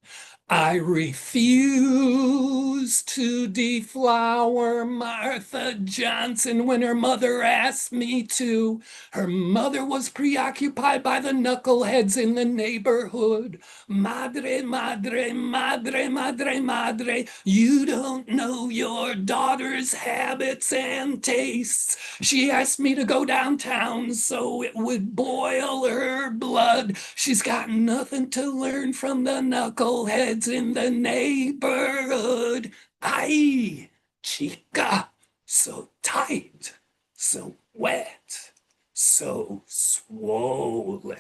I refuse to deflower Martha Johnson when her mother asked me to. Her mother was preoccupied by the knuckleheads in the neighborhood. Madre, madre, madre, madre, madre, you don't know your daughter's habits and tastes. She asked me to go downtown so it would boil her blood. She's got nothing to learn from the knuckleheads in the neighborhood. Ay, chica, so tight, so wet, so swollen.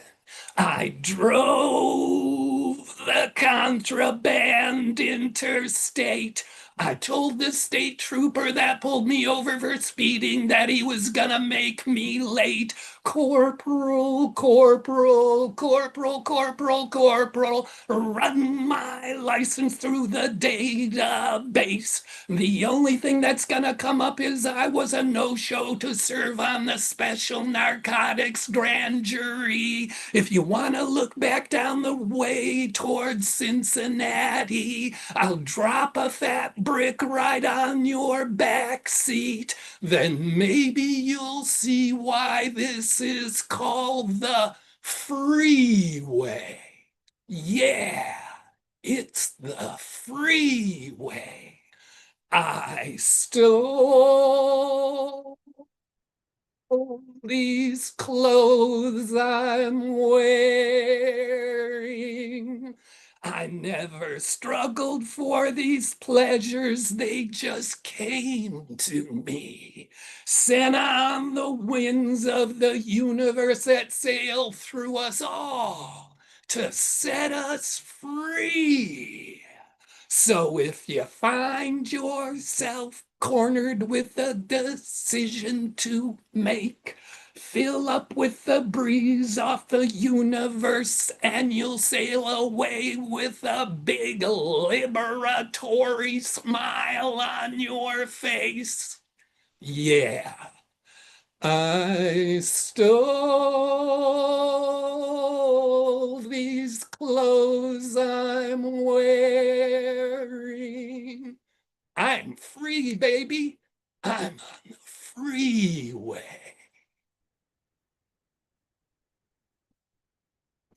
I drove the contraband interstate. I told the state trooper that pulled me over for speeding that he was gonna make me late. Corporal, corporal, corporal, corporal, corporal, run my license through the database. The only thing that's gonna come up is I was a no-show to serve on the special narcotics grand jury. If you wanna look back down the way towards Cincinnati, I'll drop a fat brick right on your back seat. Then maybe you'll see why this is called the freeway. Yeah, it's the freeway. I stole these clothes I'm wearing. I never struggled for these pleasures, they just came to me. Sent on the winds of the universe that sail through us all to set us free. So if you find yourself cornered with a decision to make, fill up with the breeze off the universe and you'll sail away with a big liberatory smile on your face. Yeah, I stole these clothes I'm wearing. I'm free, baby. I'm on the freeway.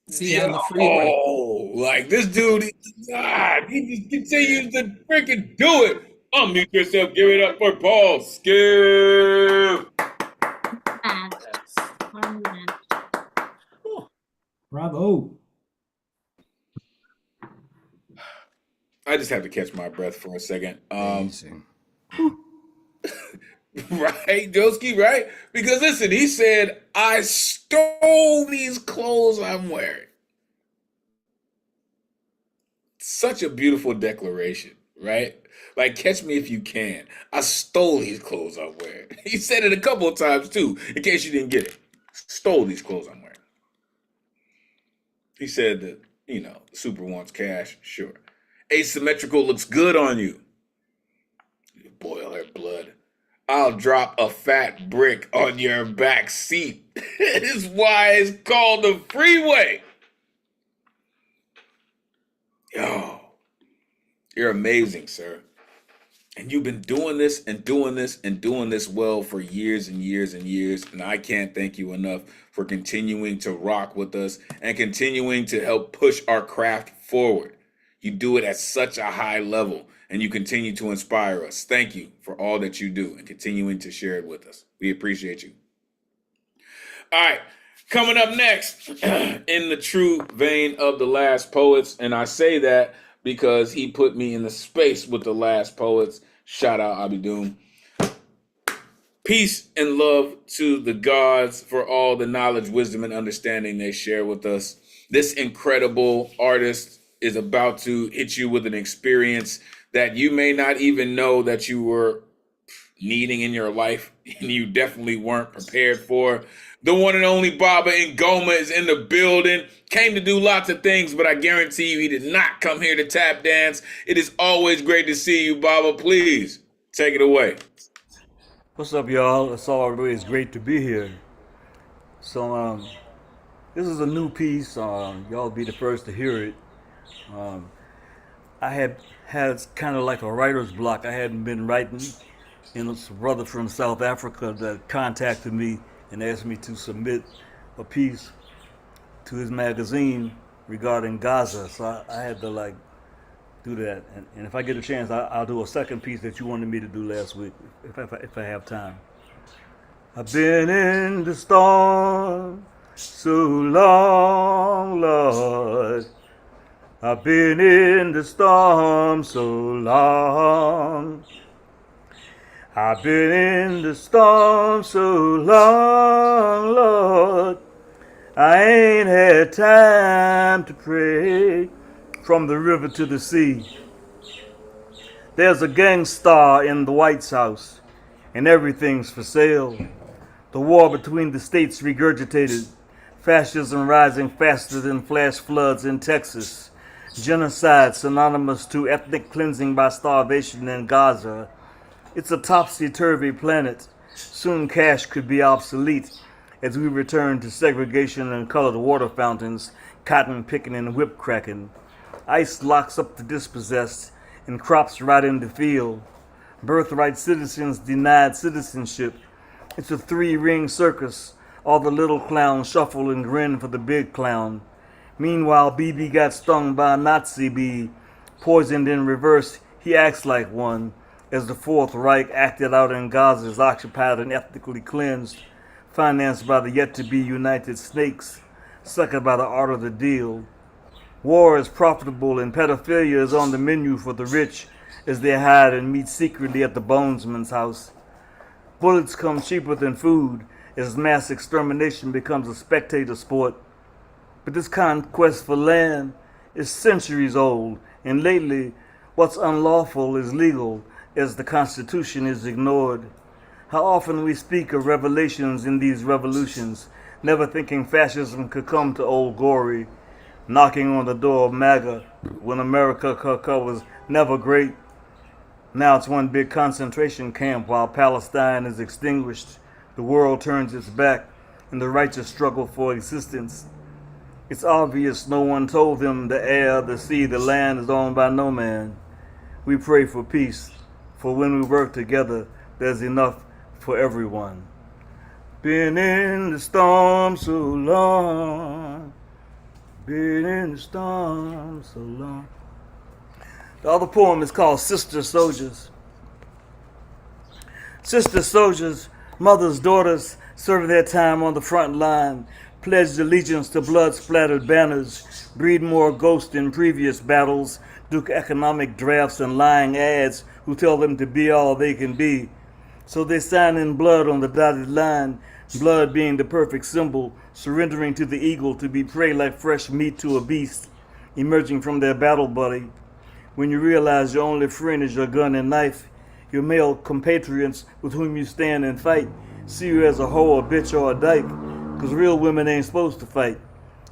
See you on the freeway. Oh, like this dude, God, he just continues to freaking do it. Unmute yourself, give it up for Paul Skip. Bravo. I just have to catch my breath for a second. Amazing. Right, Joski, right? Because listen, he said, I stole these clothes I'm wearing. Such a beautiful declaration, right? Like, catch me if you can. I stole these clothes I'm wearing. He said it a couple of times too, in case you didn't get it. Stole these clothes I'm wearing. He said that, the super wants cash, sure. Asymmetrical looks good on you. You boil her blood. I'll drop a fat brick on your back seat. This is why it's called the freeway. Yo, you're amazing, sir. And you've been doing this and doing this and doing this well for years and years and years. And I can't thank you enough for continuing to rock with us and continuing to help push our craft forward. You do it at such a high level and you continue to inspire us. Thank you for all that you do and continuing to share it with us. We appreciate you. All right, coming up next, in the true vein of the last poets, and I say that because he put me in the space with the last poets. Shout out Abidoom. Peace and love to the gods for all the knowledge, wisdom, and understanding they share with us. This incredible artist is about to hit you with an experience that you may not even know that you were needing in your life, and you definitely weren't prepared for. The one and only Baba Ngoma is in the building. Came to do lots of things, but I guarantee you he did not come here to tap dance. It is always great to see you, Baba. Please take it away. What's up, y'all? It's always great to be here. So, this is a new piece. Y'all be the first to hear it. I had kind of like a writer's block. I hadn't been writing, and it's a brother from South Africa that contacted me and asked me to submit a piece to his magazine regarding Gaza. So I had to like do that. And if I get a chance, I'll do a second piece that you wanted me to do last week if I have time. I've been in the storm so long, Lord. I've been in the storm so long. I've been in the storm so long, Lord. I ain't had time to pray. From the river to the sea, there's a gang star in the White House, and everything's for sale. The war between the states regurgitated, fascism rising faster than flash floods in Texas, genocide synonymous to ethnic cleansing by starvation in Gaza. It's a topsy-turvy planet. Soon cash could be obsolete as we return to segregation and colored water fountains, cotton picking and whip cracking. ICE locks up the dispossessed and crops right in the field. Birthright citizens denied citizenship. It's a three-ring circus. All the little clowns shuffle and grin for the big clown. Meanwhile, BB got stung by a Nazi bee. Poisoned in reverse, he acts like one, as the Fourth Reich acted out in Gaza is occupied and ethnically cleansed, financed by the yet-to-be united snakes, suckered by the art of the deal. War is profitable and pedophilia is on the menu for the rich as they hide and meet secretly at the bonesman's house. Bullets come cheaper than food as mass extermination becomes a spectator sport. But this conquest for land is centuries old, and lately what's unlawful is legal as the Constitution is ignored. How often we speak of revelations in these revolutions, never thinking fascism could come to Old Glory, knocking on the door of MAGA when America was never great. Now it's one big concentration camp while Palestine is extinguished, the world turns its back, and the righteous struggle for existence. It's obvious no one told them the air, the sea, the land is owned by no man. We pray for peace, for when we work together, there's enough for everyone. Been in the storm so long. Been in the storm so long. The other poem is called Sister Soldiers. Sister soldiers, mothers, daughters, serve their time on the front line, pledged allegiance to blood-splattered banners, breed more ghosts than previous battles, duke economic drafts and lying ads who tell them to be all they can be. So they sign in blood on the dotted line, blood being the perfect symbol, surrendering to the eagle to be prey like fresh meat to a beast, emerging from their battle buddy. When you realize your only friend is your gun and knife, your male compatriots with whom you stand and fight see you as a hoe, a bitch, or a dyke, because real women ain't supposed to fight.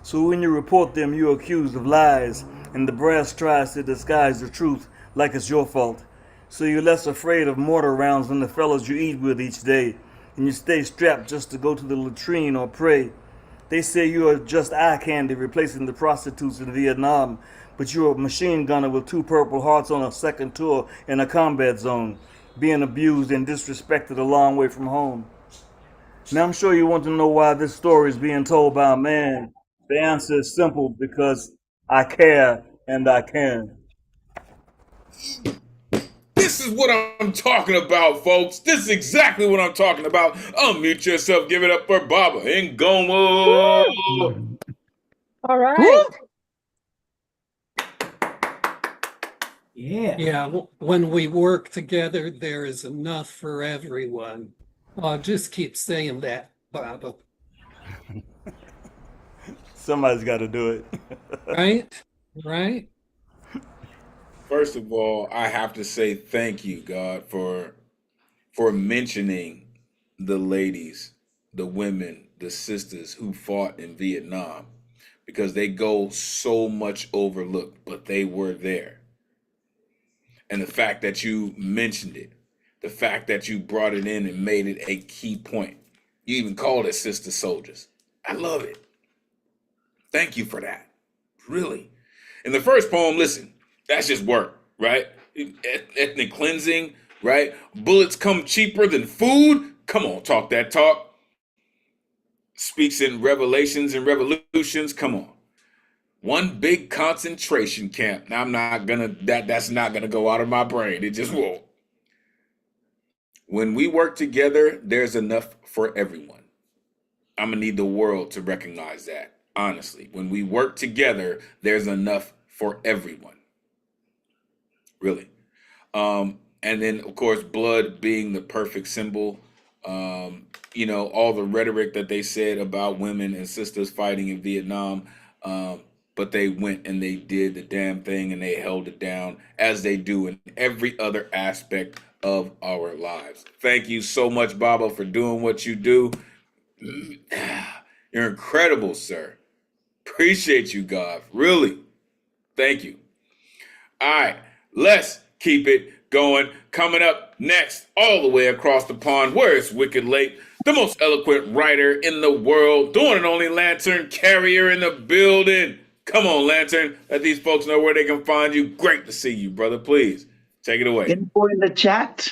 So when you report them, you're accused of lies, and the brass tries to disguise the truth like it's your fault. So you're less afraid of mortar rounds than the fellas you eat with each day, and you stay strapped just to go to the latrine or pray. They say you are just eye candy replacing the prostitutes in Vietnam, but you're a machine gunner with 2 Purple Hearts on a second tour in a combat zone, being abused and disrespected a long way from home. Now I'm sure you want to know why this story is being told by a man. The answer is simple: because I care and I can. This is what I'm talking about, folks. This is exactly what I'm talking about. Unmute yourself. Give it up for Baba Ngoma. All right. Yeah. Yeah, when we work together, there is enough for everyone. Just keep saying that, Baba. Somebody's got to do it. Right? Right? First of all, I have to say thank you, God, for mentioning the ladies, the women, the sisters who fought in Vietnam, because they go so much overlooked, but they were there. And the fact that you mentioned it, the fact that you brought it in and made it a key point. You even called it Sister Soldiers. I love it. Thank you for that. Really. In the first poem, listen, That's just work, right? Ethnic cleansing, right? Bullets come cheaper than food. Come on, talk that talk. Speaks in Revelations and Revolutions. Come on. One big concentration camp. Now I'm not gonna that's not gonna go out of my brain. It just won't. When we work together, there's enough for everyone. I'm gonna need the world to recognize that. Honestly, when we work together, there's enough for everyone. Really. And then, of course, blood being the perfect symbol. All the rhetoric that they said about women and sisters fighting in Vietnam, but they went and they did the damn thing and they held it down as they do in every other aspect of our lives. Thank you so much, Baba, for doing what you do. You're incredible, sir. Appreciate you, God. Really. Thank you. All right, let's keep it going. Coming up next, all the way across the pond, where it's wicked late, the most eloquent writer in the world, the one and only Lantern Carrier in the building. Come on, Lantern. Let these folks know where they can find you. Great to see you, brother. Please, take it away. Info in the chat.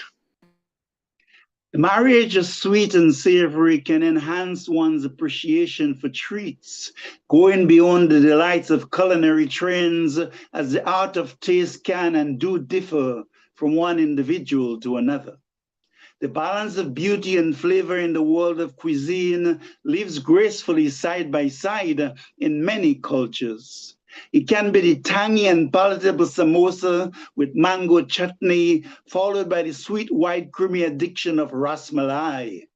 Marriage is sweet and savory, can enhance one's appreciation for treats, going beyond the delights of culinary trends, as the art of taste can and do differ from one individual to another. The balance of beauty and flavor in the world of cuisine lives gracefully side by side in many cultures. It can be the tangy and palatable samosa with mango chutney, followed by the sweet white creamy addiction of ras malai.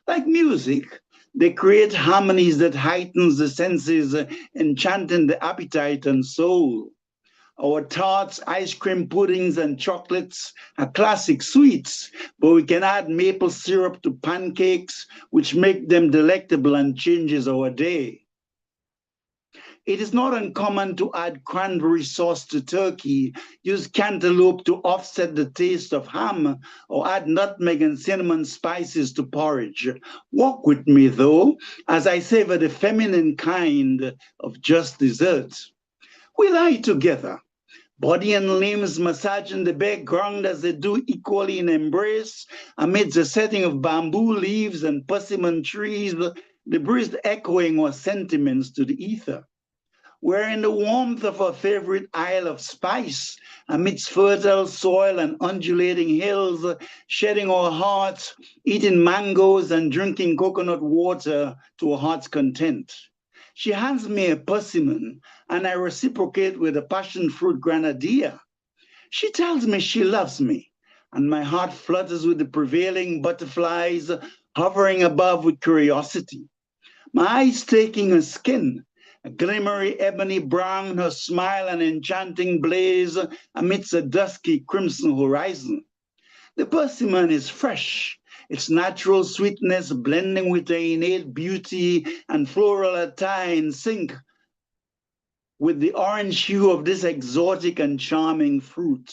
Like music, they create harmonies that heightens the senses, enchanting the appetite and soul. Our tarts, ice cream puddings, and chocolates are classic sweets, but we can add maple syrup to pancakes, which make them delectable and changes our day. It is not uncommon to add cranberry sauce to turkey, use cantaloupe to offset the taste of ham, or add nutmeg and cinnamon spices to porridge. Walk with me, though, as I savor the feminine kind of just dessert. We lie together, body and limbs massaging the background as they do equally in embrace, amidst a setting of bamboo leaves and persimmon trees, the breeze echoing our sentiments to the ether. We're in the warmth of our favorite Isle of Spice, amidst fertile soil and undulating hills, shedding our hearts, eating mangoes and drinking coconut water to our heart's content. She hands me a persimmon, and I reciprocate with a passion fruit grenadier. She tells me she loves me, and my heart flutters with the prevailing butterflies hovering above with curiosity. My eyes taking her skin, a glimmery ebony brown, her smile an enchanting blaze amidst a dusky crimson horizon. The persimmon is fresh, its natural sweetness blending with the innate beauty and floral attire in sync with the orange hue of this exotic and charming fruit.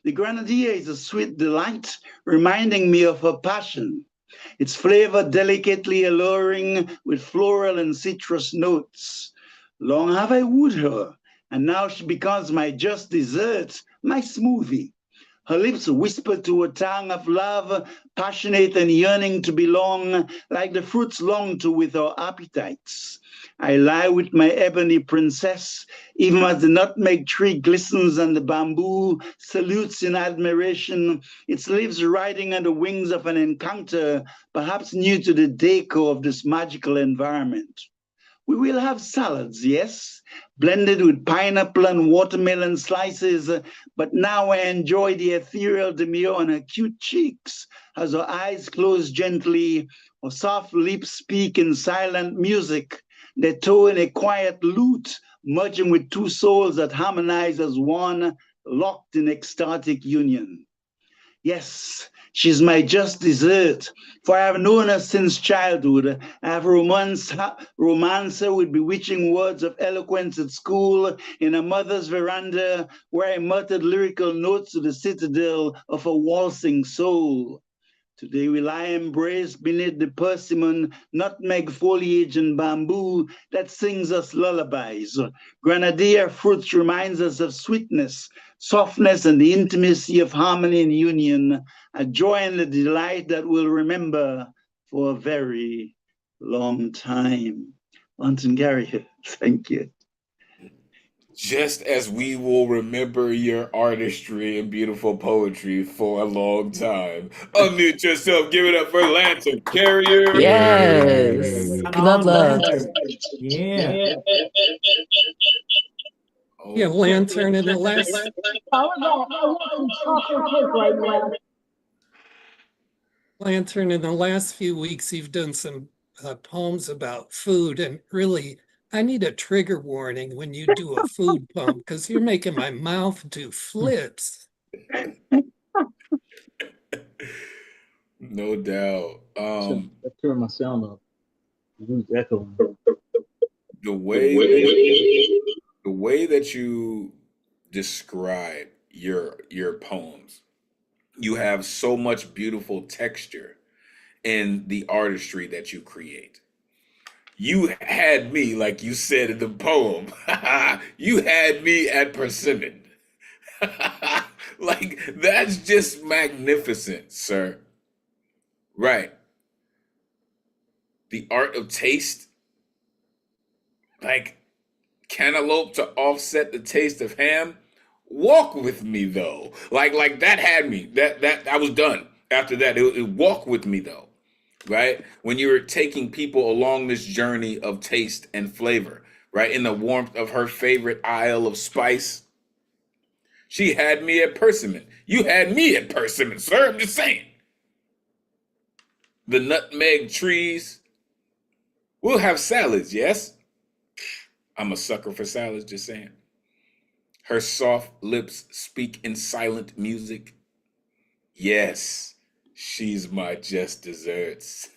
The grenadier is a sweet delight, reminding me of her passion. Its flavor delicately alluring with floral and citrus notes. Long have I wooed her, and now she becomes my just dessert, my smoothie. Her lips whisper to a tongue of love, passionate and yearning to belong, like the fruits long to with our appetites. I lie with my ebony princess, even as the nutmeg tree glistens and the bamboo salutes in admiration, its leaves riding on the wings of an encounter, perhaps new to the decor of this magical environment. We will have salads, yes, blended with pineapple and watermelon slices, but now I enjoy the ethereal demure on her cute cheeks as her eyes close gently, her soft lips speak in silent music, their toe in a quiet lute, merging with two souls that harmonize as one, locked in ecstatic union. Yes, she's my just dessert, for I have known her since childhood. I have romanced her with bewitching words of eloquence at school, in a mother's veranda, where I muttered lyrical notes to the citadel of a waltzing soul. Today we lie embraced beneath the persimmon, nutmeg, foliage, and bamboo that sings us lullabies. Grenadier fruit reminds us of sweetness, softness, and the intimacy of harmony and union, a joy and a delight that we'll remember for a very long time. Anton Gary, thank you. Just as we will remember your artistry and beautiful poetry for a long time. Unmute yourself. Give it up for Lantern Carrier. Yes. Love, love. Yeah. Yeah, Lantern in the last Lantern, in the last few weeks, you've done some poems about food, and really, I need a trigger warning when you do a food poem because you're making my mouth do flips. No doubt. Let's turn my sound up. Who's echoing? The way that you describe your poems, you have so much beautiful texture in the artistry that you create. You had me, like you said in the poem, you had me at persimmon. Like, that's just magnificent, sir. Right. The art of taste, like cantaloupe to offset the taste of ham. Walk with me though. Like that had me. That I was done. After that, it walk with me though. Right? When you're taking people along this journey of taste and flavor, right? In the warmth of her favorite aisle of spice. She had me at persimmon. You had me at persimmon, sir. I'm just saying. The nutmeg trees. We'll have salads, yes? I'm a sucker for salads, just saying. Her soft lips speak in silent music. Yes, she's my just desserts.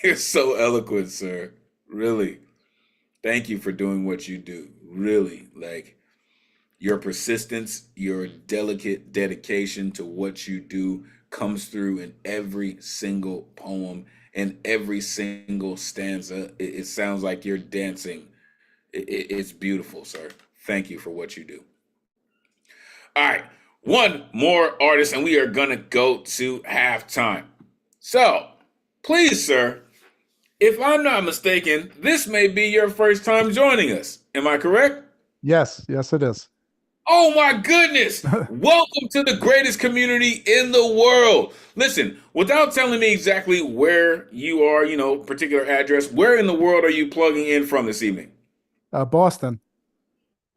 You're so eloquent, sir. Really. Thank you for doing what you do. Really, like your persistence, your delicate dedication to what you do comes through in every single poem and every single stanza. It sounds like you're dancing. It's beautiful, sir. Thank you for what you do. All right, one more artist, and we are gonna go to halftime. So, please, sir, if I'm not mistaken, this may be your first time joining us. Am I correct? Yes, it is. Oh my goodness! Welcome to the greatest community in the world. Listen, without telling me exactly where you are, particular address, where in the world are you plugging in from this evening? Boston.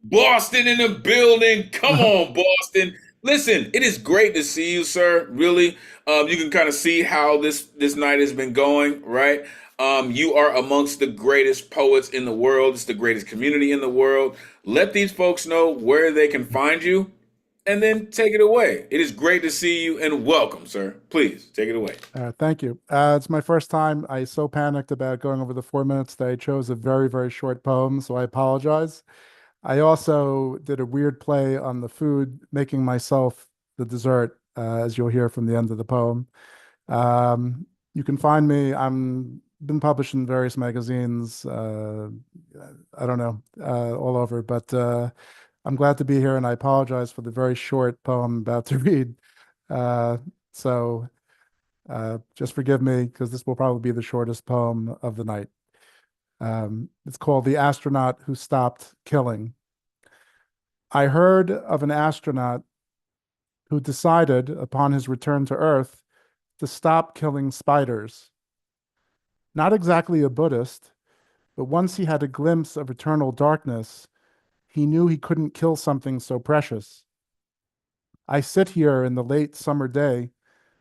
Boston in the building. Come on, Boston. Listen, it is great to see you, sir. Really, you can kind of see how this night has been going, right? You are amongst the greatest poets in the world. It's the greatest community in the world. Let these folks know where they can find you, and then take it away. It is great to see you, and welcome, sir. Please take it away. Thank you. It's my first time. I so panicked about going over the 4 minutes that I chose a very, very short poem, so I apologize. I also did a weird play on the food, making myself the dessert, as you'll hear from the end of the poem. You can find me. I'm been published in various magazines. I don't know, all over, but I'm glad to be here, and I apologize for the very short poem I'm about to read. So just forgive me, because this will probably be the shortest poem of the night. It's called The Astronaut Who Stopped Killing. I heard of an astronaut who decided, upon his return to Earth, to stop killing spiders. Not exactly a Buddhist, but once he had a glimpse of eternal darkness, he knew he couldn't kill something so precious. I sit here in the late summer day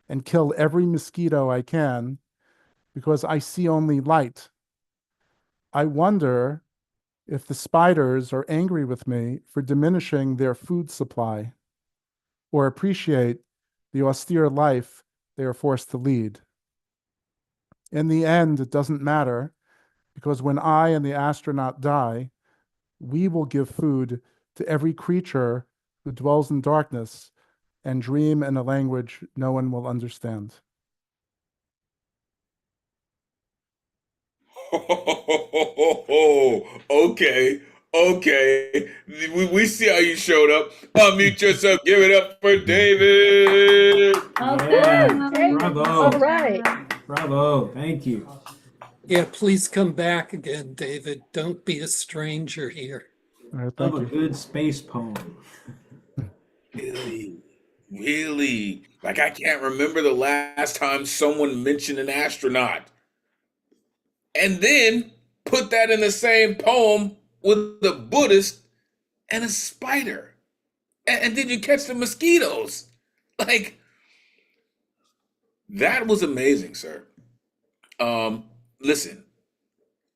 and kill every mosquito I can because I see only light. I wonder if the spiders are angry with me for diminishing their food supply, or appreciate the austere life they are forced to lead. In the end, it doesn't matter, because when I and the astronaut die, we will give food to every creature who dwells in darkness and dream in a language no one will understand. Okay. We see how you showed up. Unmute yourself. Give it up for David. Yeah. Bravo. All right. Bravo. Thank you. Yeah, please come back again, David. Don't be a stranger here. All right, Love thank a you. good space poem. Really? Like, I can't remember the last time someone mentioned an astronaut. And then put that in the same poem with a Buddhist and a spider. And did you catch the mosquitoes? Like, that was amazing, sir. Listen,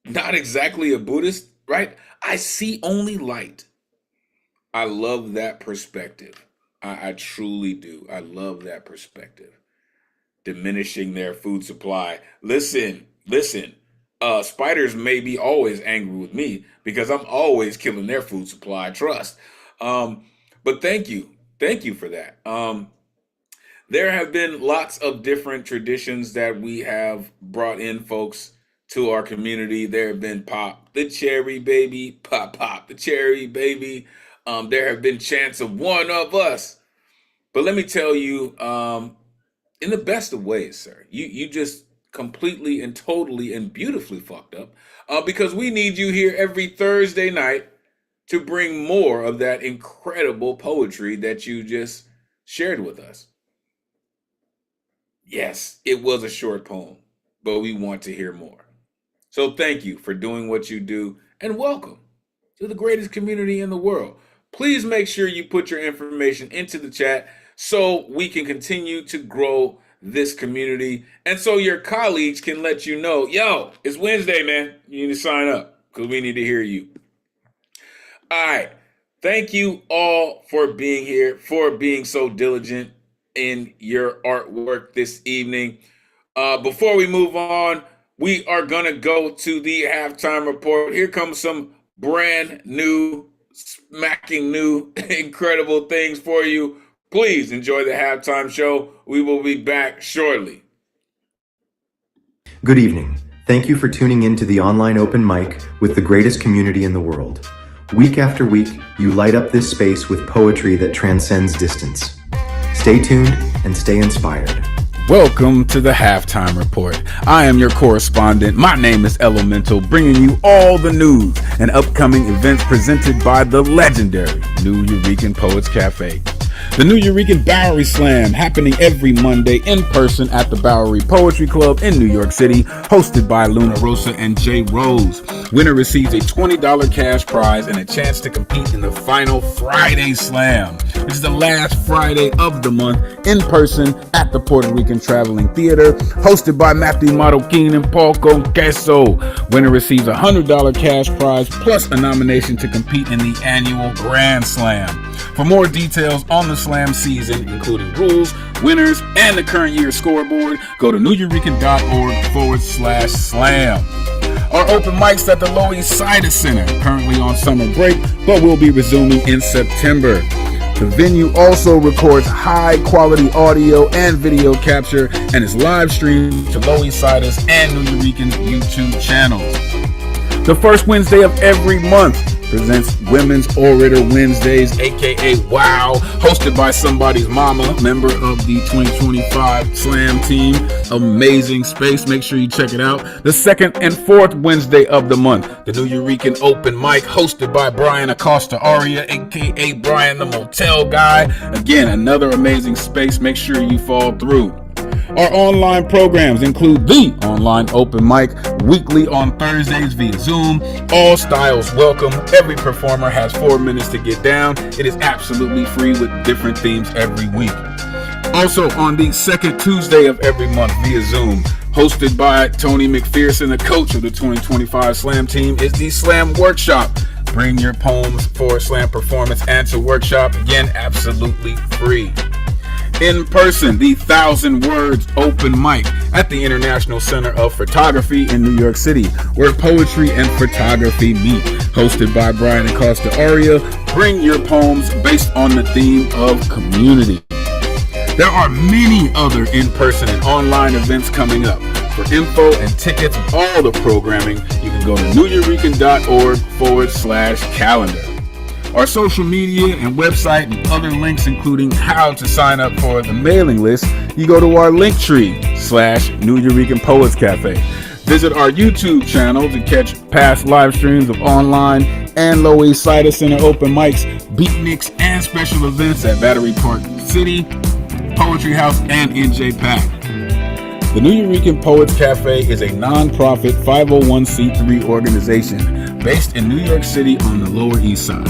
not exactly a Buddhist, right? I see only light. I love that perspective. I truly do. I love that perspective. Diminishing their food supply. Listen. Spiders may be always angry with me because I'm always killing their food supply. Trust. But thank you for that. There have been lots of different traditions that we have brought in, folks, to our community. There have been pop the cherry baby, pop the cherry baby. There have been chants of one of us. But let me tell you, in the best of ways, sir, you just completely and totally and beautifully fucked up because we need you here every Thursday night to bring more of that incredible poetry that you just shared with us. Yes, it was a short poem, but we want to hear more. So thank you for doing what you do, and welcome to the greatest community in the world. Please make sure you put your information into the chat so we can continue to grow this community and so your colleagues can let you know, yo, it's Wednesday, man. You need to sign up because we need to hear you. All right. Thank you all for being here, for being so diligent in your artwork this evening. Before we move on, we are going to go to the halftime report. Here comes some brand new, smacking new, incredible things for you. Please enjoy the halftime show. We will be back shortly. Good evening. Thank you for tuning in to the online open mic with the greatest community in the world. Week after week, you light up this space with poetry that transcends distance. Stay tuned and stay inspired. Welcome to the Halftime Report. I am your correspondent. My name is Elemen2al, bringing you all the news and upcoming events presented by the legendary New Eurekan Poets Cafe. The New Eurekan Bowery Slam, happening every Monday in person at the Bowery Poetry Club in New York City, hosted by Luna Rosa and Jay Rose. Winner receives a $20 cash prize and a chance to compete in the final Friday Slam. This is the last Friday of the month, in person at the Puerto Rican Traveling Theater, hosted by Matthew Marroquin and Paul Conqueso. Winner receives a $100 cash prize plus a nomination to compete in the annual Grand Slam. For more details on the Slam season, including rules, winners, and the current year scoreboard, go to neweurekan.org/slam. Our open mics at the Lower East Side Center, currently on summer break, but will be resuming in September. The venue also records high-quality audio and video capture and is live streamed to Lower East Siders and New Eurekan's YouTube channels. The first Wednesday of every month presents Women's Orator Wednesdays, aka WOW, hosted by somebody's mama, member of the 2025 Slam team. Amazing space. Make sure you check it out. The second and fourth Wednesday of the month, the New Eurekan Open Mic, hosted by Brian Acosta Aria, aka Brian the Motel Guy. Again, another amazing space. Make sure you fall through. Our online programs include the online open mic, weekly on Thursdays via Zoom. All styles welcome. Every performer has 4 minutes to get down. It is absolutely free with different themes every week. Also on the second Tuesday of every month via Zoom, hosted by Tony McPherson, the coach of the 2025 Slam team, is the Slam Workshop. Bring your poems for a slam performance and to workshop. Again, absolutely free. In person, the 1,000 Words Open Mic at the International Center of Photography in New York City, where poetry and photography meet. Hosted by Brian Acosta Aria, bring your poems based on the theme of community. There are many other in-person and online events coming up. For info and tickets of all the programming, you can go to newyoricans.org/calendar. Our social media and website and other links, including how to sign up for the mailing list, you go to our Linktree/New Eureka Poets Cafe. Visit our YouTube channel to catch past live streams of online and Lower East Side Center open mics, beatniks, and special events at Battery Park City, Poetry House, and NJ Pack. The New Eureka Poets Cafe is a non-profit 501c3 organization based in New York City on the Lower East Side.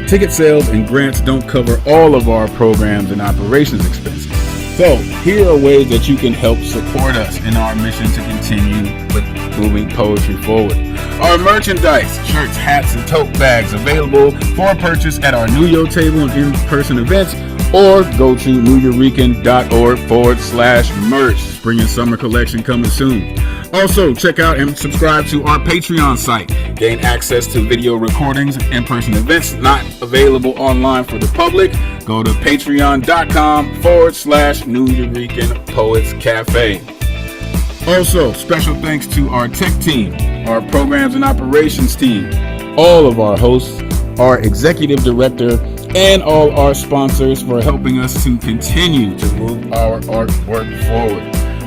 Ticket sales and grants don't cover all of our programs and operations expenses. So here are ways that you can help support us in our mission to continue with moving poetry forward. Our merchandise, shirts, hats, and tote bags available for purchase at our New Yo table and in-person events, or go to newyoricans.org/merch. Spring and summer collection coming soon. Also, check out and subscribe to our Patreon site. Gain access to video recordings of in-person events not available online for the public. Go to patreon.com/New Eurekan Poets Cafe. Also, special thanks to our tech team, our programs and operations team, all of our hosts, our executive director, and all our sponsors for helping us to continue to move our artwork forward.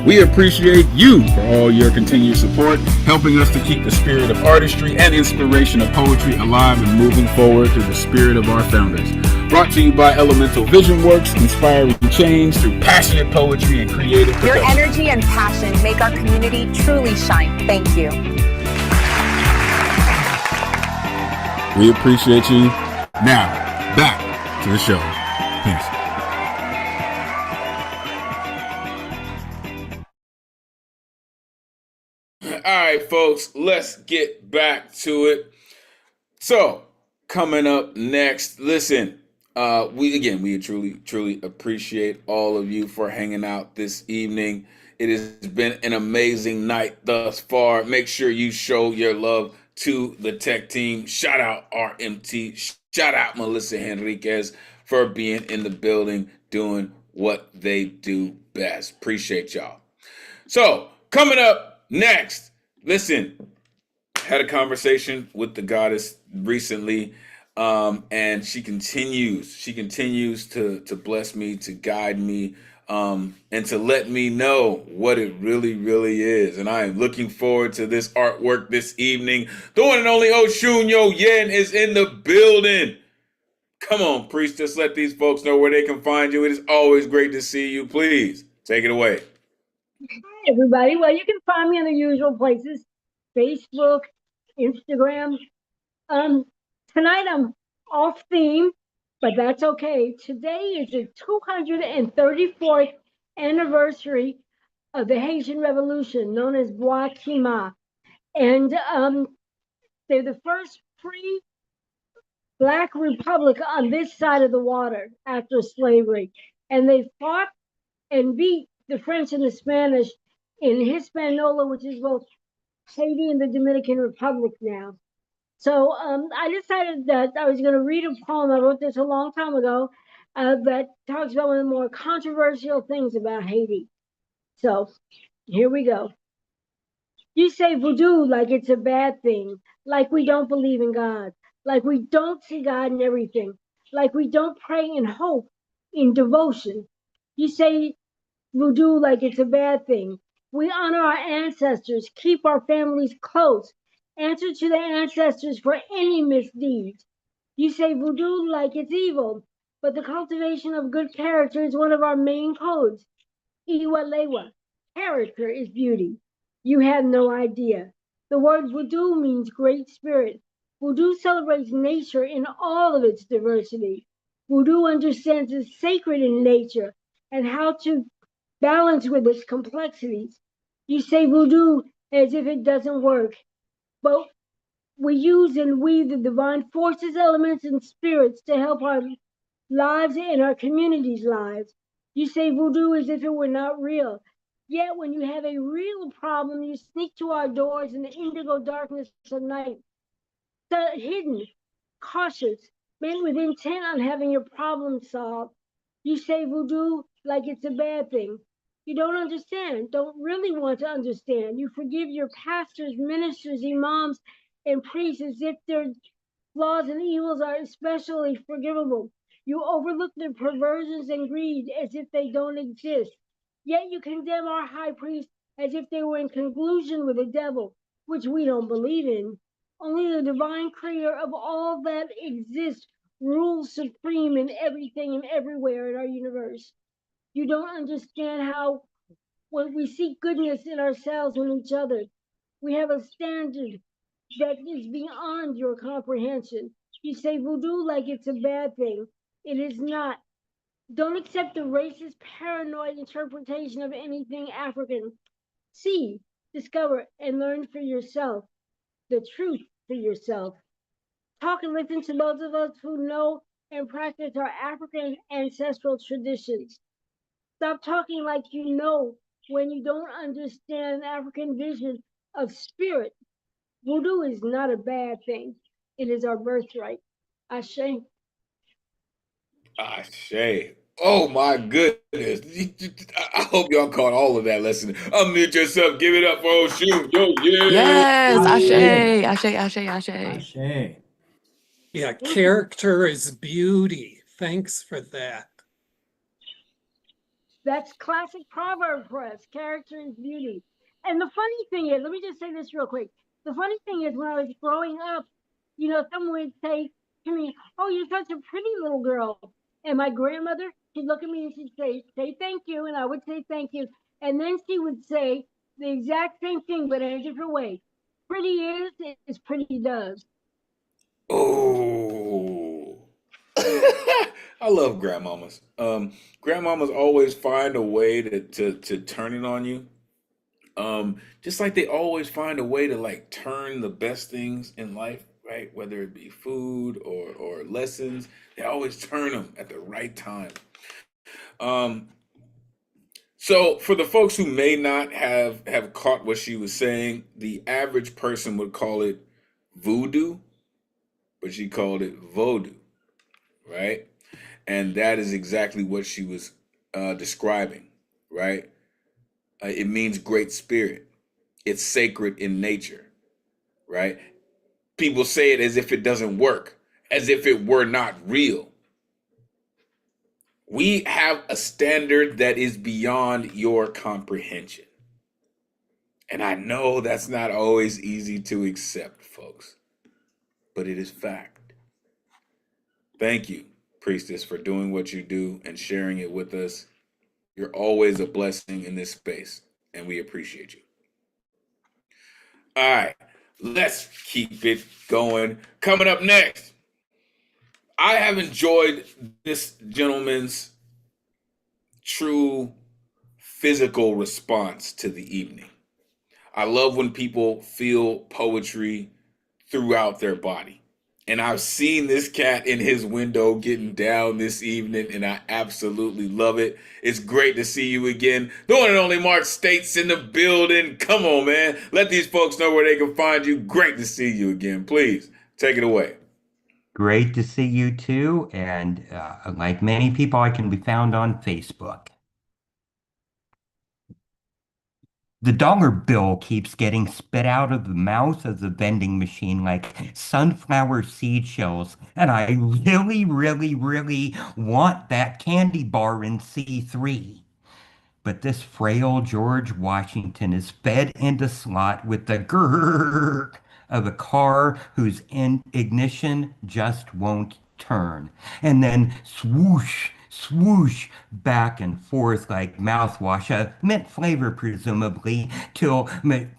We appreciate you for all your continued support, helping us to keep the spirit of artistry and inspiration of poetry alive and moving forward through the spirit of our founders. Brought to you by Elemen2al Vision Works, inspiring change through passionate poetry and creative Your production. energy and passion make our community truly shine. Thank you. We appreciate you. Now, back to the show. Peace. All right, folks, let's get back to it. So, coming up next, listen, we truly appreciate all of you for hanging out this evening. It has been an amazing night thus far. Make sure you show your love to the tech team. Shout out RMT. Shout out Melissa Henriquez for being in the building, doing what they do best. Appreciate y'all. So, coming up next, listen, had a conversation with the goddess recently, and she continues to bless me, to guide me, and to let me know what it really is. And I am looking forward to this artwork this evening. The one and only Oshunyo Yen is in the building. Come on, priest, just let these folks know where they can find you. It is always great to see you. Please take it away. Hi, everybody. Well, you can find me in the usual places, Facebook, Instagram. Tonight I'm off theme, but that's okay. Today is the 234th anniversary of the Haitian Revolution, known as Bois Kima. And they're the first free Black republic on this side of the water after slavery. And they fought and beat the French and the Spanish in Hispaniola, which is both Haiti and the Dominican Republic now. So I decided that I was going to read a poem. I wrote this a long time ago that talks about one of the more controversial things about Haiti. So here we go. You say voodoo like it's a bad thing, like we don't believe in God, like we don't see God in everything, like we don't pray in hope, in devotion. You say voodoo like it's a bad thing. We honor our ancestors, keep our families close, answer to the ancestors for any misdeeds. You say voodoo like it's evil, but the cultivation of good character is one of our main codes. Iwa lewa, character is beauty. You have no idea. The word voodoo means great spirit. Voodoo celebrates nature in all of its diversity. Voodoo understands the sacred in nature and how to balance with its complexities. You say voodoo as if it doesn't work, but we use and weave the divine forces, elements, and spirits to help our lives and our communities' lives. You say voodoo as if it were not real. Yet when you have a real problem, you sneak to our doors in the indigo darkness of night, hidden, cautious, men with intent on having your problem solved. You say voodoo like it's a bad thing. You don't understand, don't really want to understand. You forgive your pastors, ministers, imams, and priests as if their flaws and evils are especially forgivable. You overlook their perversions and greed as if they don't exist. Yet you condemn our high priests as if they were in collusion with the devil, which we don't believe in. Only the divine creator of all that exists rules supreme in everything and everywhere in our universe. You don't understand how when we seek goodness in ourselves and each other, we have a standard that is beyond your comprehension. You say voodoo like it's a bad thing. It is not. Don't accept the racist, paranoid interpretation of anything African. See, discover, and learn for yourself the truth for yourself. Talk and listen to those of us who know and practice our African ancestral traditions. Stop talking like you know when you don't understand an African vision of spirit. Voodoo is not a bad thing. It is our birthright. Ashe. Ashe. Oh my goodness. I hope y'all caught all of that lesson. Unmute yourself. Give it up for old shoe. Yo, yeah. Yes, Ashe. Ashe, Ashe, Ashe, Ashe. Ashe. Yeah, character is beauty. Thanks for that. That's classic proverb for us. Character is beauty. And the funny thing is, let me just say this real quick. The funny thing is, when I was growing up, someone would say to me, "Oh, you're such a pretty little girl." And my grandmother, she'd look at me and she'd say thank you. And I would say thank you. And then she would say the exact same thing, but in a different way. Pretty is pretty does. Oh. I love grandmamas. Grandmamas always find a way to turn it on you. Just like they always find a way to like turn the best things in life, right? Whether it be food or lessons, they always turn them at the right time. So for the folks who may not have caught what she was saying, the average person would call it voodoo, but she called it vodou, right? And that is exactly what she was describing, right? It means great spirit. It's sacred in nature, right? People say it as if it doesn't work, as if it were not real. We have a standard that is beyond your comprehension. And I know that's not always easy to accept, folks, but it is fact. Thank you, Priestess, for doing what you do and sharing it with us. You're always a blessing in this space, and we appreciate you. All right, let's keep it going. Coming up next, I have enjoyed this gentleman's true physical response to the evening. I love when people feel poetry throughout their body. And I've seen this cat in his window getting down this evening, and I absolutely love it. It's great to see you again. The one and only Mark States in the building. Come on, man. Let these folks know where they can find you. Great to see you again. Please, take it away. Great to see you too. And like many people, I can be found on Facebook. The dollar bill keeps getting spit out of the mouth of the vending machine like sunflower seed shells. And I really, really, really want that candy bar in C3. But this frail George Washington is fed into slot with the grrr of a car whose ignition just won't turn. And then swoosh, swoosh, back and forth like mouthwash, a mint flavor presumably, till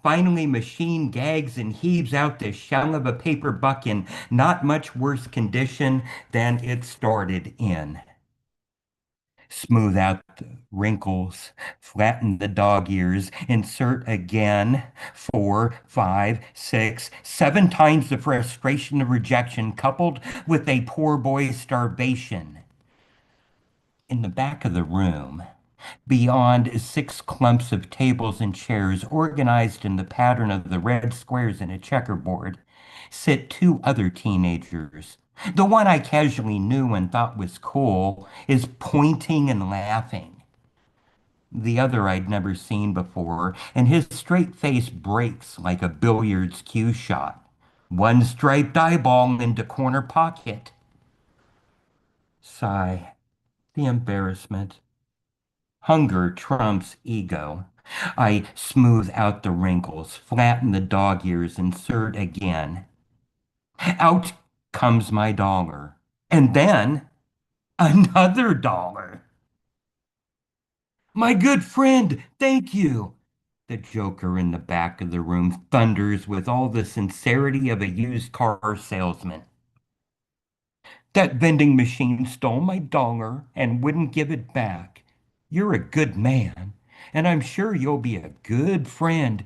finally machine gags and heaves out the shell of a paper buck in not much worse condition than it started in. Smooth out the wrinkles, flatten the dog ears, insert again, 4, 5, 6, 7 times the frustration of rejection coupled with a poor boy's starvation. In the back of the room, beyond 6 clumps of tables and chairs organized in the pattern of the red squares in a checkerboard, sit 2 other teenagers. The one I casually knew and thought was cool is pointing and laughing. the other I'd never seen before, and his straight face breaks like a billiards cue shot. One striped eyeball into corner pocket. Sigh. The embarrassment. Hunger trumps ego. I smooth out the wrinkles, flatten the dog ears, insert again. Out comes my dollar. And then another dollar. My good friend, thank you. The joker in the back of the room thunders with all the sincerity of a used car salesman. That vending machine stole my dollar and wouldn't give it back. You're a good man, and I'm sure you'll be a good friend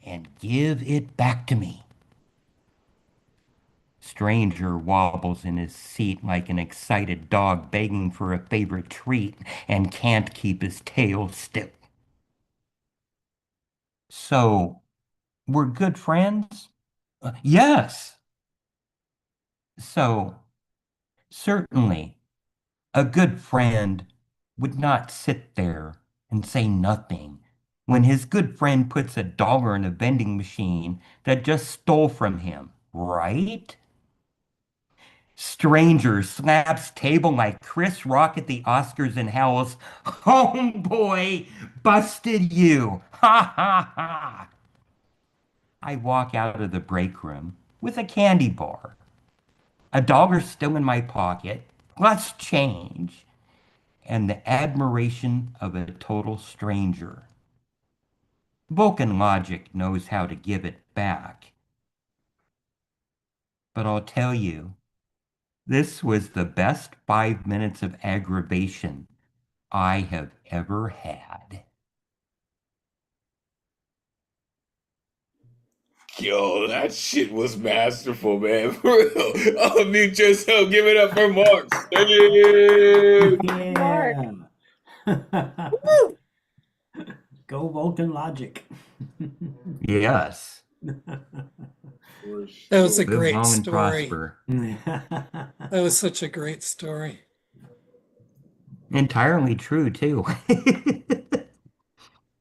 and give it back to me. Stranger wobbles in his seat like an excited dog begging for a favorite treat and can't keep his tail still. So, we're good friends? Yes. So, certainly, a good friend would not sit there and say nothing when his good friend puts a dollar in a vending machine that just stole from him, right? Stranger slaps table like Chris Rock at the Oscars and howls, "Homeboy, busted you! Ha ha ha!" I walk out of the break room with a candy bar, a dollar still in my pocket, plus change, and the admiration of a total stranger. Vulcan logic knows how to give it back. But I'll tell you, this was the best 5 minutes of aggravation I have ever had. Yo, that shit was masterful, man. For real. Unmute yourself. Give it up for Mark. Yeah. Go Vulcan logic. Yes. That was a Live great long and story. prosper. That was such a great story. Entirely true, too.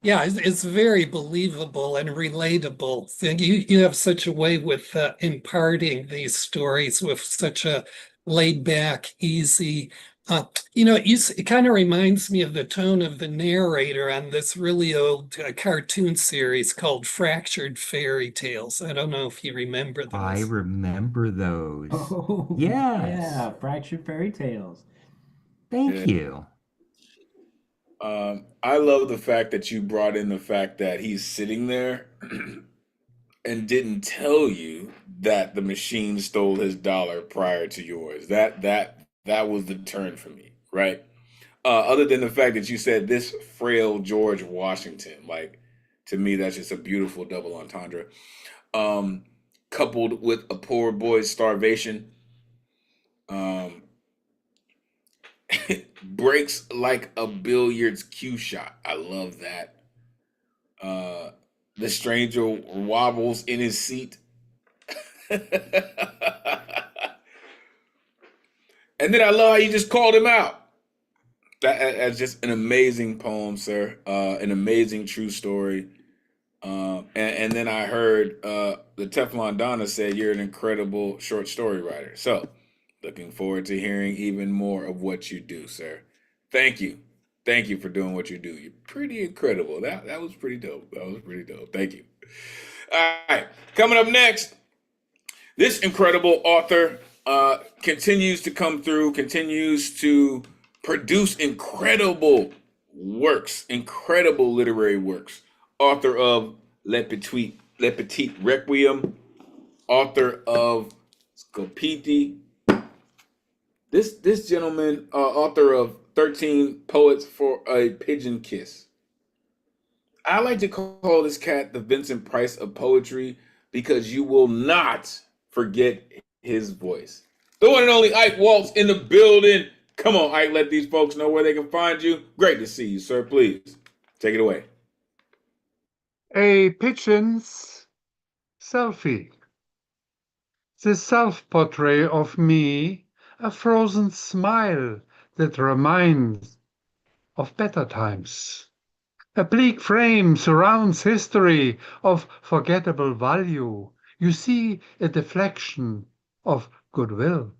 Yeah, it's very believable and relatable. And you have such a way with imparting these stories with such a laid back, easy. It kind of reminds me of the tone of the narrator on this really old cartoon series called Fractured Fairy Tales. I don't know if you remember those. I remember those. Oh, Yes. yeah, Fractured Fairy Tales. Thank you. I love the fact that you brought in the fact that he's sitting there and didn't tell you that the machine stole his dollar prior to yours. That was the turn for me, right? Other than the fact that you said this frail George Washington, like to me, that's just a beautiful double entendre. Coupled with a poor boy's starvation, breaks like a billiards cue shot. I love that. The stranger wobbles in his seat. And then I love how you just called him out. That's just an amazing poem, sir. An amazing true story. And then I heard the Teflon Donna said you're an incredible short story writer. So looking forward to hearing even more of what you do, sir. Thank you. Thank you for doing what you do. You're pretty incredible. That was pretty dope. That was pretty dope. Thank you. All right. Coming up next, this incredible author continues to come through, continues to produce incredible works, incredible literary works. Author of Le Petit Requiem, author of Scopiti. This gentleman, author of 13 Poets for a Pigeon Kiss. I like to call this cat the Vincent Price of poetry because you will not forget his voice. The one and only Ike Waltz in the building. Come on, Ike, let these folks know where they can find you. Great to see you, sir. Please take it away. A pigeon's selfie. The self-portrait of me, a frozen smile that reminds of better times. A bleak frame surrounds history of forgettable value. You see a deflection of goodwill.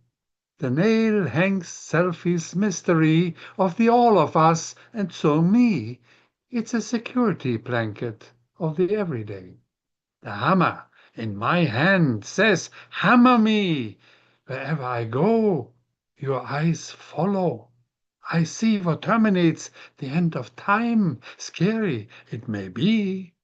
The nail hangs selfie's mystery of the all of us and so me. It's a security blanket of the everyday. The hammer in my hand says, hammer me. Wherever I go, your eyes follow. I see what terminates the end of time. Scary it may be.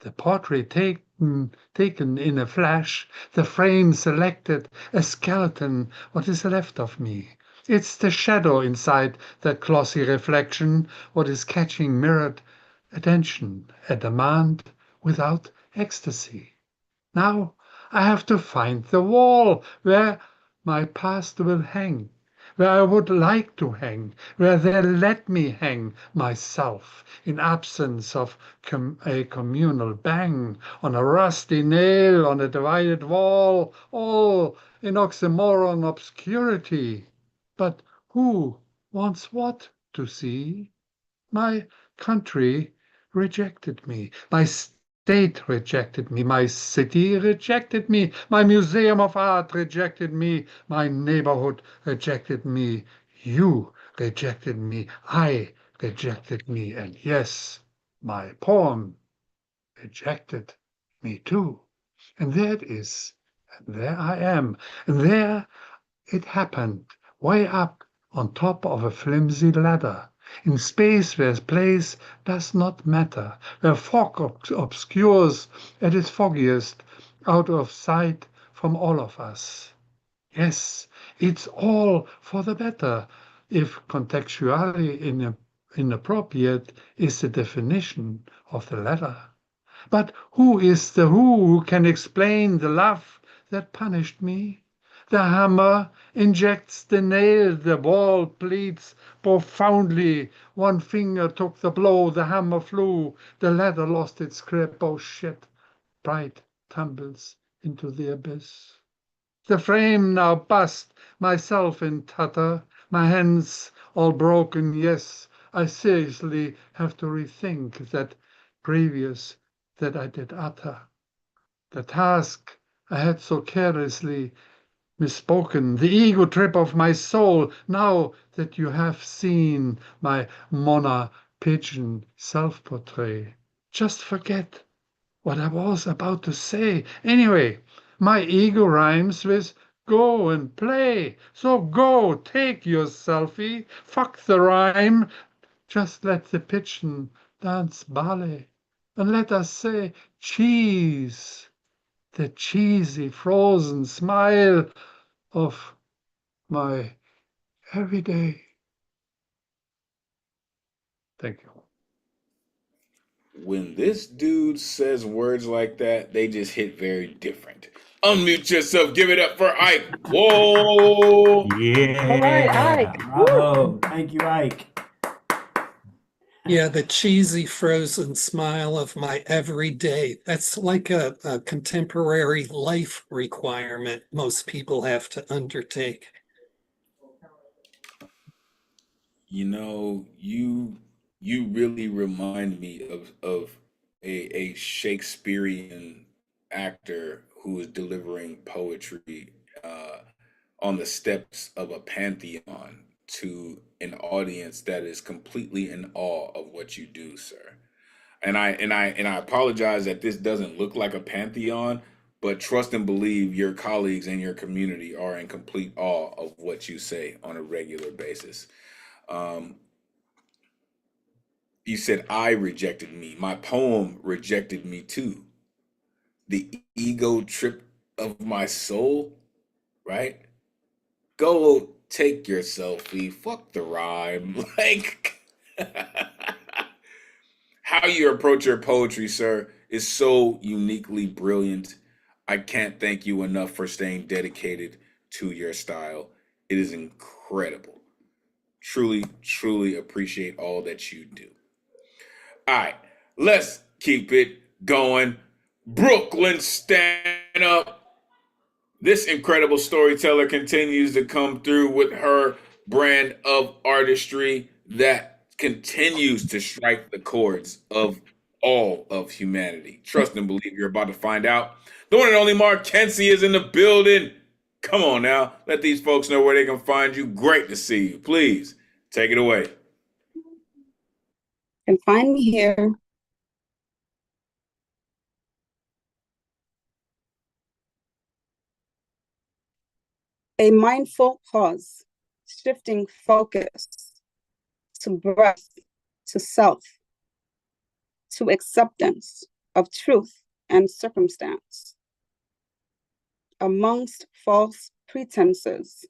The portrait taken in a flash, the frame selected, a skeleton, what is left of me. It's the shadow inside that glossy reflection, what is catching mirrored attention, a demand without ecstasy. Now I have to find the wall where my past will hang, where I would like to hang, where they let me hang myself in absence of a communal bang on a rusty nail on a divided wall, all in oxymoron obscurity. But who wants what to see? My country rejected me. My state rejected me. My city rejected me. My museum of art rejected me. My neighborhood rejected me. You rejected me. I rejected me. And yes, my poem rejected me too. And there it is. And there I am. And there it happened, way up on top of a flimsy ladder, in space where place does not matter, where fog obscures at its foggiest, out of sight from all of us. Yes, it's all for the better, if contextually inappropriate is the definition of the latter. But who is the who can explain the love that punished me? The hammer injects the nail, the wall bleeds profoundly. One finger took the blow, the hammer flew, the ladder lost its grip. Oh shit, pride tumbles into the abyss. The frame now bust, myself in tatter, my hands all broken. Yes, I seriously have to rethink that previous that I did utter. The task I had so carelessly misspoken, the ego trip of my soul, now that you have seen my Mona pigeon self-portrait. Just forget what I was about to say. Anyway, my ego rhymes with go and play. So go, take your selfie, fuck the rhyme, just let the pigeon dance ballet. And let us say cheese, the cheesy frozen smile of my everyday. Thank you. When this dude says words like that, they just hit very different. Unmute yourself. Give it up for Ike. Whoa. All right, Ike. Bravo. Thank you, Ike. Yeah, the cheesy frozen smile of my everyday. That's like a contemporary life requirement most people have to undertake. You know, you really remind me of a Shakespearean actor who is delivering poetry on the steps of a pantheon to an audience that is completely in awe of what you do, sir. And I apologize that this doesn't look like a pantheon, but trust and believe your colleagues and your community are in complete awe of what you say on a regular basis. Um, you said I rejected me. My poem rejected me too. The ego trip of my soul, right? Go take your selfie. Fuck the rhyme. Like how you approach your poetry, sir, is so uniquely brilliant. I can't thank you enough for staying dedicated to your style. It is incredible. Truly, truly appreciate all that you do. All right, let's keep it going. Brooklyn, stand up. This incredible storyteller continues to come through with her brand of artistry that continues to strike the chords of all of humanity. Trust and believe, you're about to find out. The one and only Markensi is in the building. Come on now, let these folks know where they can find you. Great to see you. Please take it away. You can find me here. A mindful pause, shifting focus to breath, to self, to acceptance of truth and circumstance. Amongst false pretenses,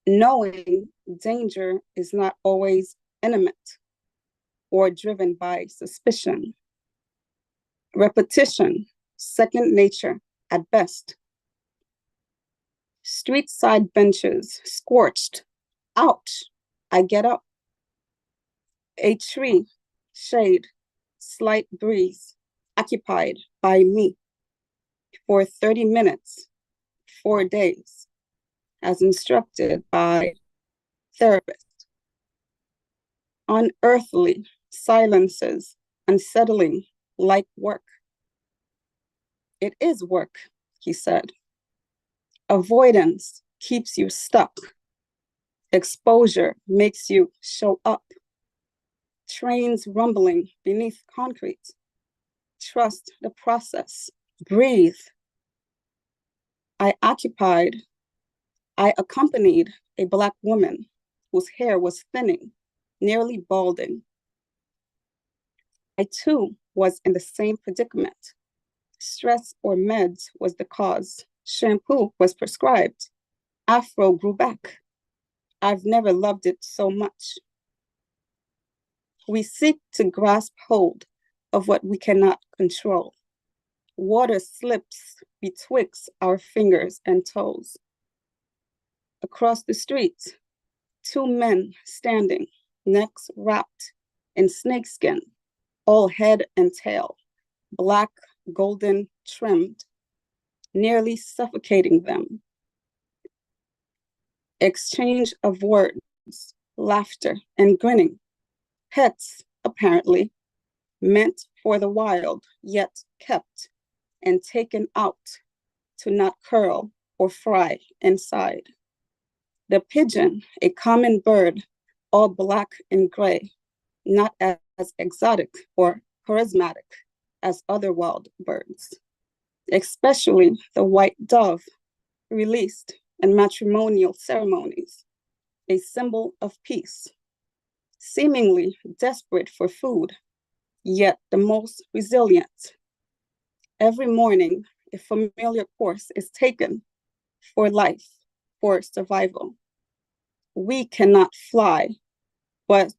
knowing danger is not always intimate or driven by suspicion. Repetition, second nature at best. Street side benches, scorched. Ouch, I get up. A tree, shade, slight breeze, occupied by me for 30 minutes, 4 days, as instructed by therapist. Unearthly silences, unsettling, like work. It is work, he said. Avoidance keeps you stuck. Exposure makes you show up. Trains rumbling beneath concrete. Trust the process. Breathe. I accompanied a Black woman whose hair was thinning, nearly balding. I too was in the same predicament. Stress or meds was the cause. Shampoo was prescribed. Afro grew back. I've never loved it so much. We seek to grasp hold of what we cannot control. Water slips betwixt our fingers and toes. Across the street, 2 men standing, necks wrapped in snakeskin, all head and tail, black, golden trimmed, nearly suffocating them. Exchange of words, laughter, and grinning. Pets, apparently, meant for the wild, yet kept and taken out to not curl or fry inside. The pigeon, a common bird, all black and gray, not as exotic or charismatic as other wild birds, especially the white dove, released in matrimonial ceremonies, a symbol of peace, seemingly desperate for food, yet the most resilient. Every morning, a familiar course is taken for life, for survival. We cannot fly, but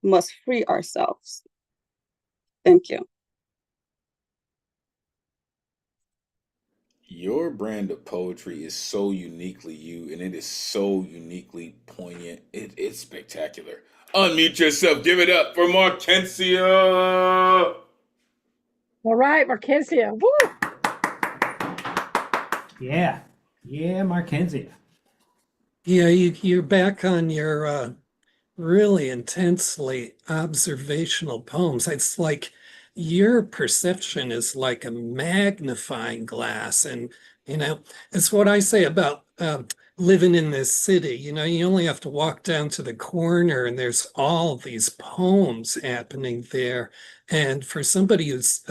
must free ourselves. Thank you. Your brand of poetry is so uniquely you, and it is so uniquely poignant. It's spectacular. Unmute yourself. Give it up for Markensia. All right, Markensia. Woo! Yeah. Yeah, Markensia. Yeah, you're back on your really intensely observational poems. It's like your perception is like a magnifying glass. And, it's what I say about living in this city. You only have to walk down to the corner and there's all these poems happening there. And for somebody who's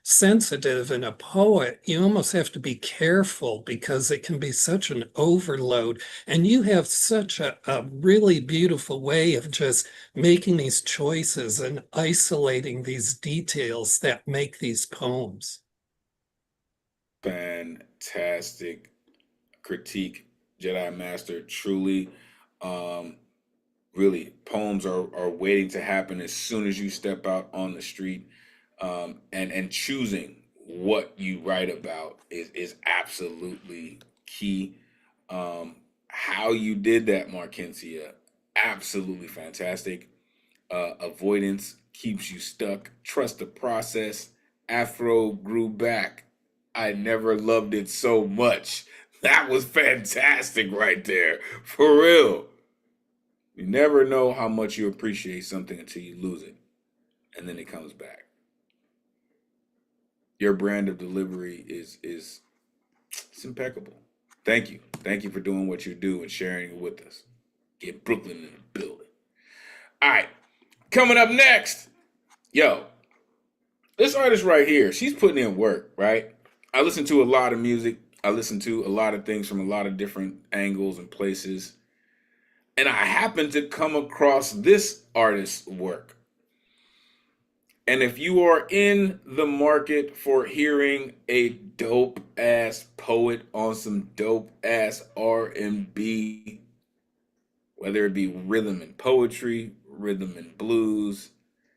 sensitive and a poet, you almost have to be careful because it can be such an overload. And you have such a really beautiful way of just making these choices and isolating these details that make these poems. Fantastic critique, Jedi Master. Truly, really, poems are waiting to happen as soon as you step out on the street. And choosing what you write about is absolutely key. How you did that, Markensia, absolutely fantastic. Avoidance keeps you stuck. Trust the process. Afro grew back. I never loved it so much. That was fantastic right there. For real. You never know how much you appreciate something until you lose it, and then it comes back. Your brand of delivery is it's impeccable. Thank you. Thank you for doing what you do and sharing it with us. Get Brooklyn in the building. All right. Coming up next, yo, this artist right here, she's putting in work, right? I listen to a lot of music. I listen to a lot of things from a lot of different angles and places. And I happened to come across this artist's work. And if you are in the market for hearing a dope ass poet on some dope ass R&B, whether it be rhythm and poetry, rhythm and blues,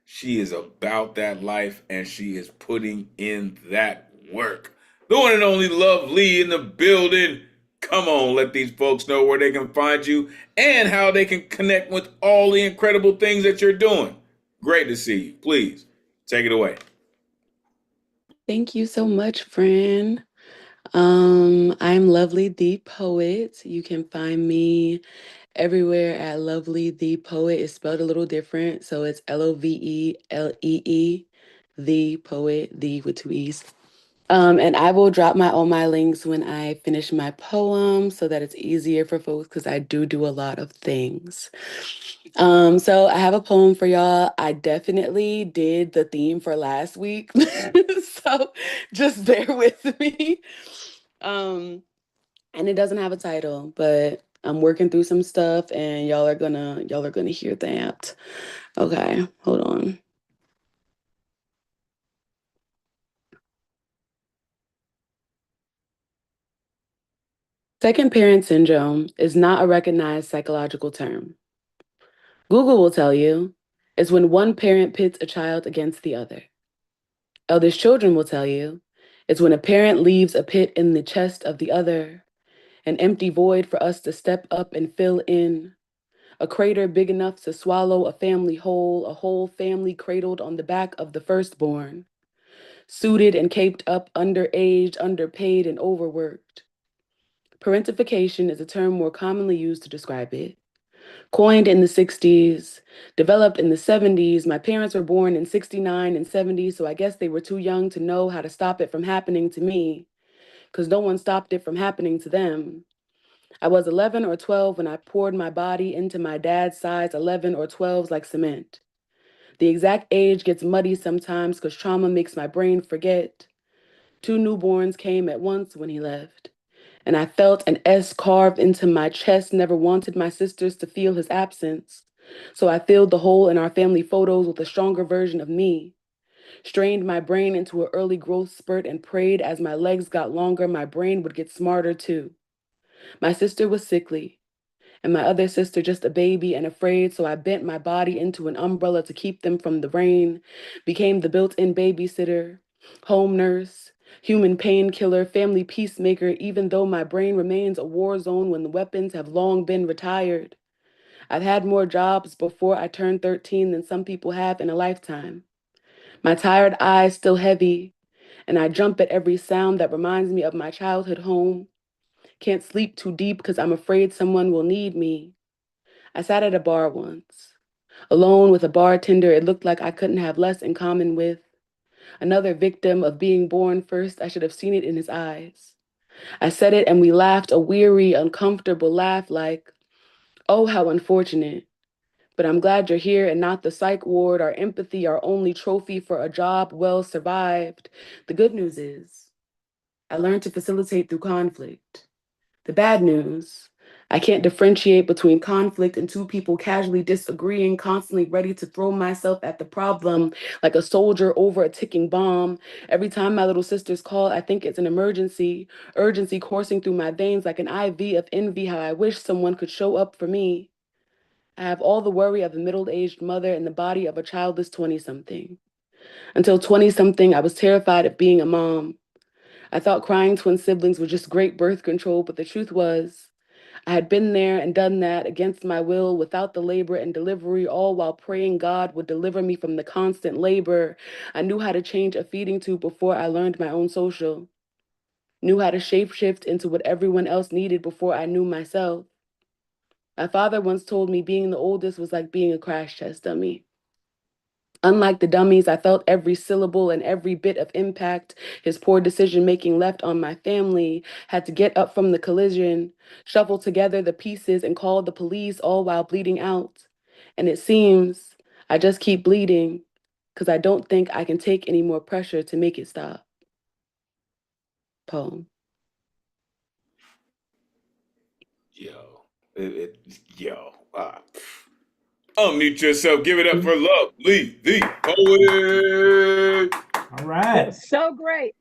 she is about that life and she is putting in that work. The one and only Lovely in the building. Come on, let these folks know where they can find you and how they can connect with all the incredible things that you're doing. Great to see you. Please take it away. Thank you so much, Fran. I'm Lovely the Poet. You can find me everywhere at Lovely the Poet. It's spelled a little different, so it's Lovelee, the Poet, the with two E's. And I will drop all my links when I finish my poem so that it's easier for folks because I do a lot of things. So I have a poem for y'all. I definitely did the theme for last week. So just bear with me. And it doesn't have a title, but I'm working through some stuff and y'all are gonna hear that. Okay, hold on. Second parent syndrome is not a recognized psychological term. Google will tell you it's when one parent pits a child against the other. Eldest children will tell you it's when a parent leaves a pit in the chest of the other, an empty void for us to step up and fill in, a crater big enough to swallow a whole family cradled on the back of the firstborn, suited and caped up, underaged, underpaid, and overworked. Parentification is a term more commonly used to describe it. Coined in the 60s, developed in the 70s, my parents were born in 69 and 70, so I guess they were too young to know how to stop it from happening to me, because no one stopped it from happening to them. I was 11 or 12 when I poured my body into my dad's size 11 or 12s like cement. The exact age gets muddy sometimes because trauma makes my brain forget. 2 newborns came at once when he left, and I felt an S carved into my chest, never wanted my sisters to feel his absence. So I filled the hole in our family photos with a stronger version of me, strained my brain into an early growth spurt and prayed as my legs got longer, my brain would get smarter too. My sister was sickly, and my other sister just a baby and afraid, so I bent my body into an umbrella to keep them from the rain, became the built-in babysitter, home nurse, human painkiller, family peacemaker, even though my brain remains a war zone when the weapons have long been retired. I've had more jobs before I turned 13 than some people have in a lifetime. My tired eyes still heavy, and I jump at every sound that reminds me of my childhood home. Can't sleep too deep because I'm afraid someone will need me. I sat at a bar once, alone with a bartender it looked like I couldn't have less in common with. Another victim of being born first, I should have seen it in his eyes. I said it and we laughed, a weary, uncomfortable laugh like, oh, how unfortunate. But I'm glad you're here and not the psych ward, our empathy, our only trophy for a job well survived. The good news is, I learned to facilitate through conflict. The bad news, I can't differentiate between conflict and two people casually disagreeing, constantly ready to throw myself at the problem like a soldier over a ticking bomb. Every time my little sisters call, I think it's an emergency, urgency coursing through my veins like an IV of envy, how I wish someone could show up for me. I have all the worry of a middle-aged mother in the body of a childless 20-something. Until 20-something, I was terrified of being a mom. I thought crying twin siblings were just great birth control, but the truth was, I had been there and done that against my will, without the labor and delivery, all while praying God would deliver me from the constant labor. I knew how to change a feeding tube before I learned my own social. Knew how to shapeshift into what everyone else needed before I knew myself. My father once told me being the oldest was like being a crash test dummy. Unlike the dummies, I felt every syllable and every bit of impact his poor decision-making left on my family, had to get up from the collision, shovel together the pieces, and call the police, all while bleeding out. And it seems I just keep bleeding because I don't think I can take any more pressure to make it stop. Poem. Yo. Unmute yourself. Give it up for Lovely, the poet. All right. So great.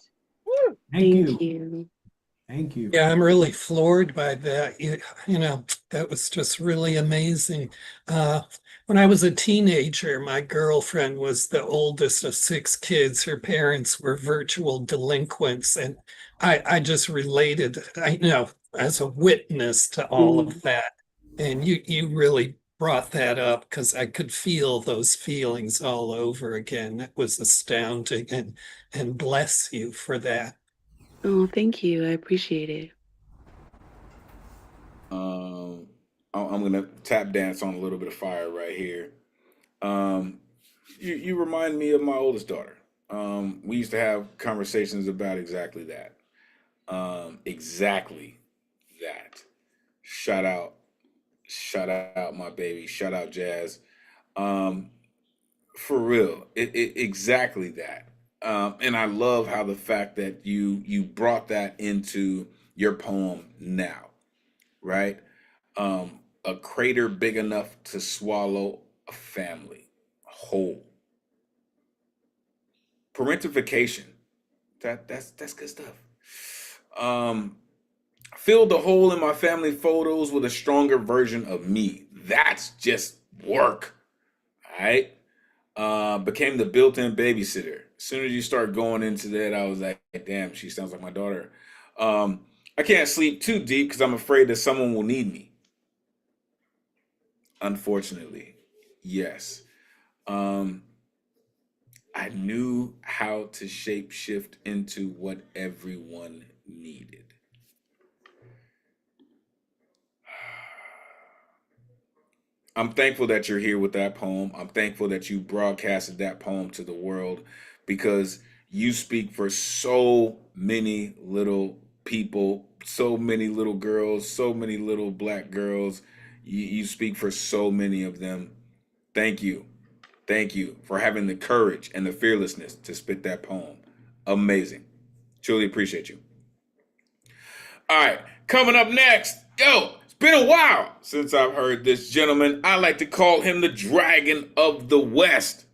Woo. Thank you. you. Thank you. Yeah, I'm really floored by that. You know, that was just really amazing. When I was a teenager, my girlfriend was the oldest of 6 kids. Her parents were virtual delinquents, and I just related, as a witness to all of that. And you really brought that up because I could feel those feelings all over again. That was astounding, and bless you for that. Oh, thank you. I appreciate it. I'm gonna tap dance on a little bit of fire right here. You remind me of my oldest daughter. We used to have conversations about exactly that. Exactly that. Shout out my baby. Shout out Jazz. For real, exactly that. And I love how the fact that you brought that into your poem now, right? A crater big enough to swallow a family whole. Parentification, that's good stuff. Filled the hole in my family photos with a stronger version of me. That's just work, all right? Became the built-in babysitter. As soon as you start going into that, I was like, damn, she sounds like my daughter. I can't sleep too deep because I'm afraid that someone will need me. Unfortunately, yes. I knew how to shapeshift into what everyone needed. I'm thankful that you're here with that poem. I'm thankful that you broadcasted that poem to the world because you speak for so many little people, so many little girls, so many little Black girls. You speak for so many of them. Thank you. Thank you for having the courage and the fearlessness to spit that poem. Amazing. Truly appreciate you. All right, coming up next. It's been a while since I've heard this gentleman. I like to call him the Dragon of the West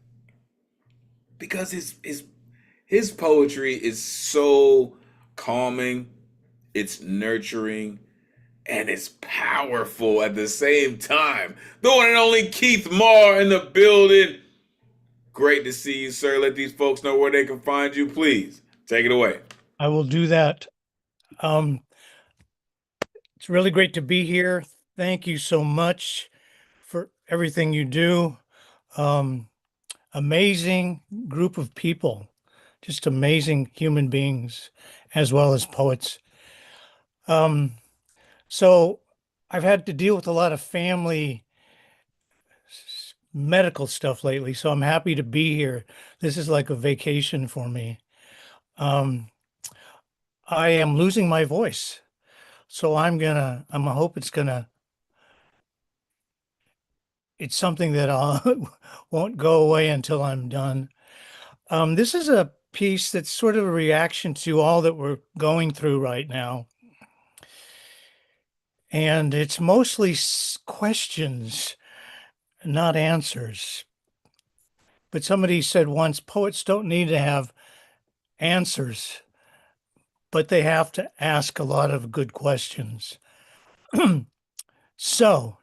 because his poetry is so calming, it's nurturing, and it's powerful at the same time. The one and only Keith Marr in the building. Great to see you, sir. Let these folks know where they can find you, please. Take it away. I will do that. It's really great to be here. Thank you so much for everything you do. Amazing group of people, just amazing human beings, as well as poets. So I've had to deal with a lot of family medical stuff lately, so I'm happy to be here. This is like a vacation for me. I am losing my voice, so I hope it's something that won't go away until I'm done. This is a piece that's sort of a reaction to all that we're going through right now. And it's mostly questions, not answers. But somebody said once, poets don't need to have answers, but they have to ask a lot of good questions. So,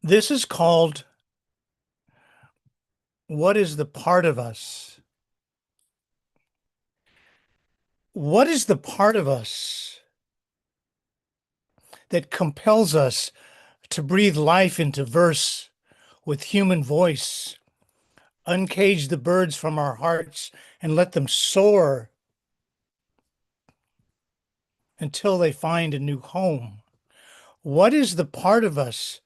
this is called, What is the Part of Us? What is the part of us that compels us to breathe life into verse with human voice, uncage the birds from our hearts and let them soar until they find a new home? What is the part of us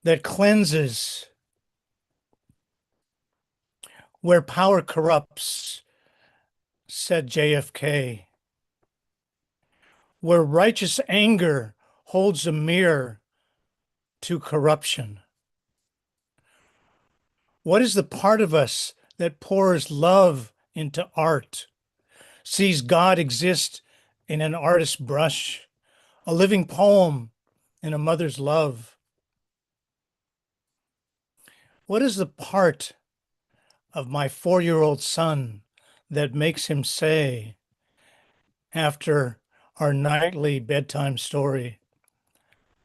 that cleanses where power corrupts, said JFK, where righteous anger holds a mirror to corruption? What is the part of us that pours love into art, sees God exist in an artist's brush, a living poem in a mother's love? What is the part of my 4-year-old son that makes him say, after our nightly bedtime story,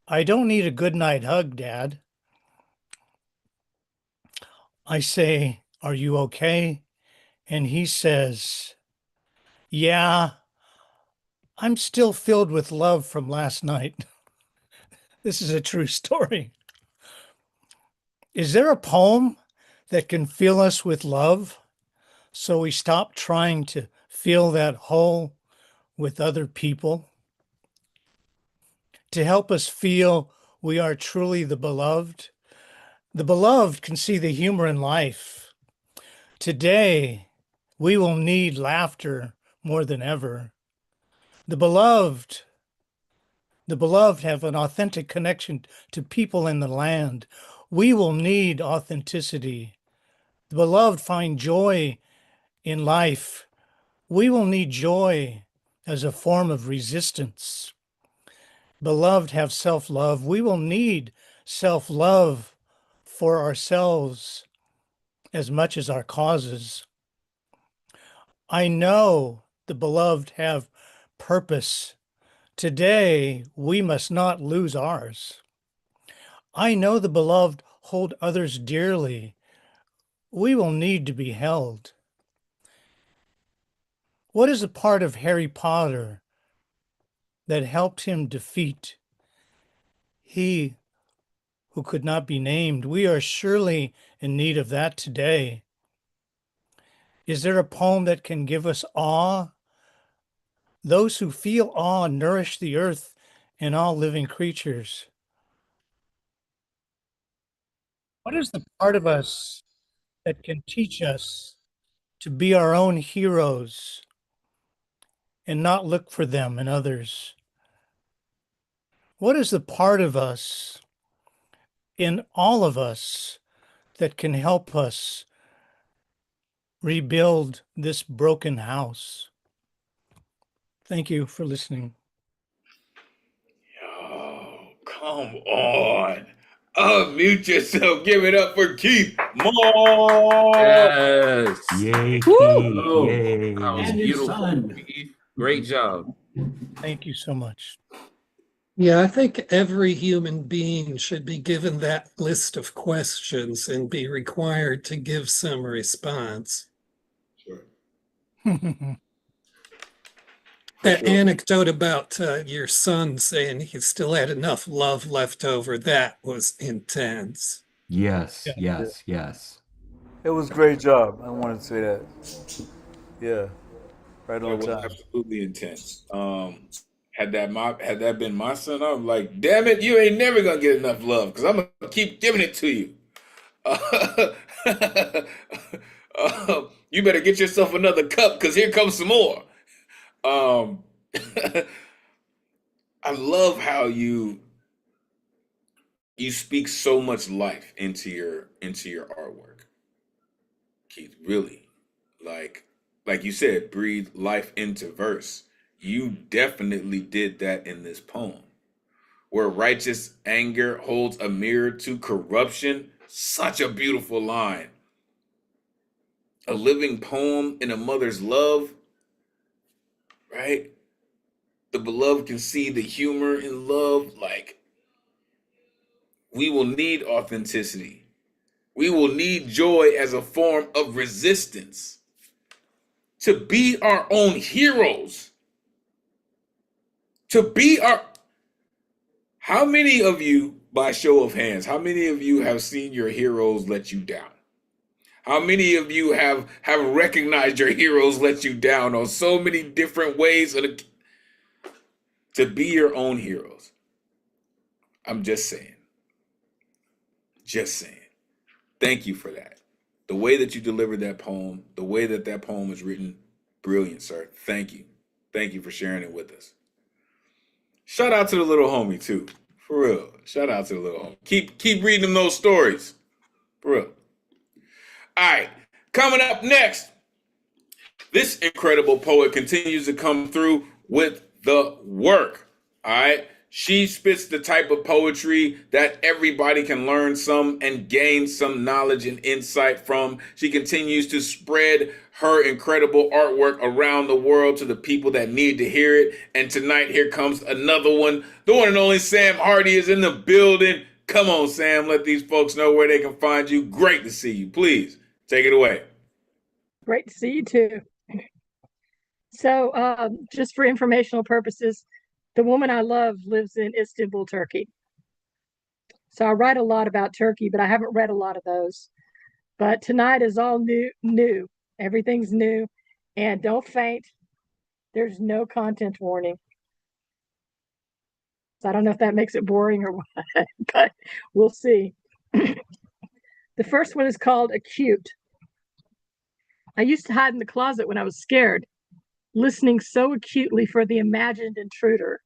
"I don't need a good night hug, Dad"? I say, "Are you okay?" And he says, "Yeah, I'm still filled with love from last night." This is a true story. Is there a poem that can fill us with love so we stop trying to fill that hole with other people? To help us feel we are truly the beloved? The beloved can see the humor in life. Today, we will need laughter more than ever. The beloved have an authentic connection to people in the land. We will need authenticity. The beloved find joy in life. We will need joy as a form of resistance. Beloved have self-love. We will need self-love for ourselves as much as our causes. I know the beloved have purpose. Today, we must not lose ours. I know the beloved hold others dearly. We will need to be held. What is a part of Harry Potter that helped him defeat he who could not be named? We are surely in need of that today. Is there a poem that can give us awe? Those who feel awe nourish the earth and all living creatures. What is the part of us that can teach us to be our own heroes and not look for them in others? What is the part of us, in all of us, that can help us rebuild this broken house? Thank you for listening. Oh, come on. Unmute yourself. Give it up for Keith Moore. Yes. Yay, Woo! Keith, Oh, yay. that was And his beautiful. son. Keith. Great job. Thank you so much. Yeah, I think every human being should be given that list of questions and be required to give some response. Sure. That anecdote about your son saying he still had enough love left over, that was intense. Yes, yes, yes. It was a great job. I wanted to say that. Yeah, right That on was time. absolutely intense. Had that been my son, I'm like, damn it, you ain't never gonna get enough love because I'm gonna keep giving it to you. You better get yourself another cup because here comes some more. Um, I love how you speak so much life into your artwork, Keith. Really, like you said, breathe life into verse. You definitely did that in this poem. Where righteous anger holds a mirror to corruption. Such a beautiful line. A living poem in a mother's love, right? The beloved can see the humor in love. Like, we will need authenticity. We will need joy as a form of resistance. To be our own heroes. To be our... How many of you, by show of hands, how many of you have seen your heroes let you down? How many of you have recognized your heroes let you down on so many different ways? to be your own heroes. I'm just saying. Just saying. Thank you for that. The way that you delivered that poem, the way that that poem is written, brilliant, sir. Thank you. Thank you for sharing it with us. Shout out to the little homie, too. For real. Shout out to the little homie. Keep reading them those stories. For real. All right. Coming up next, this incredible poet continues to come through with the work. All right. She spits the type of poetry that everybody can learn some and gain some knowledge and insight from. She continues to spread her incredible artwork around the world to the people that need to hear it. And tonight, here comes another one. The one and only Sam Hardy is in the building. Come on, Sam. Let these folks know where they can find you. Great to see you. Please take it away. Great to see you too. So just for informational purposes, the woman I love lives in Istanbul, Turkey. So I write a lot about Turkey, but I haven't read a lot of those. But tonight is all new. Everything's new. And don't faint. There's no content warning. So I don't know if that makes it boring or what, but we'll see. The first one is called Acute. I used to hide in the closet when I was scared, listening so acutely for the imagined intruder.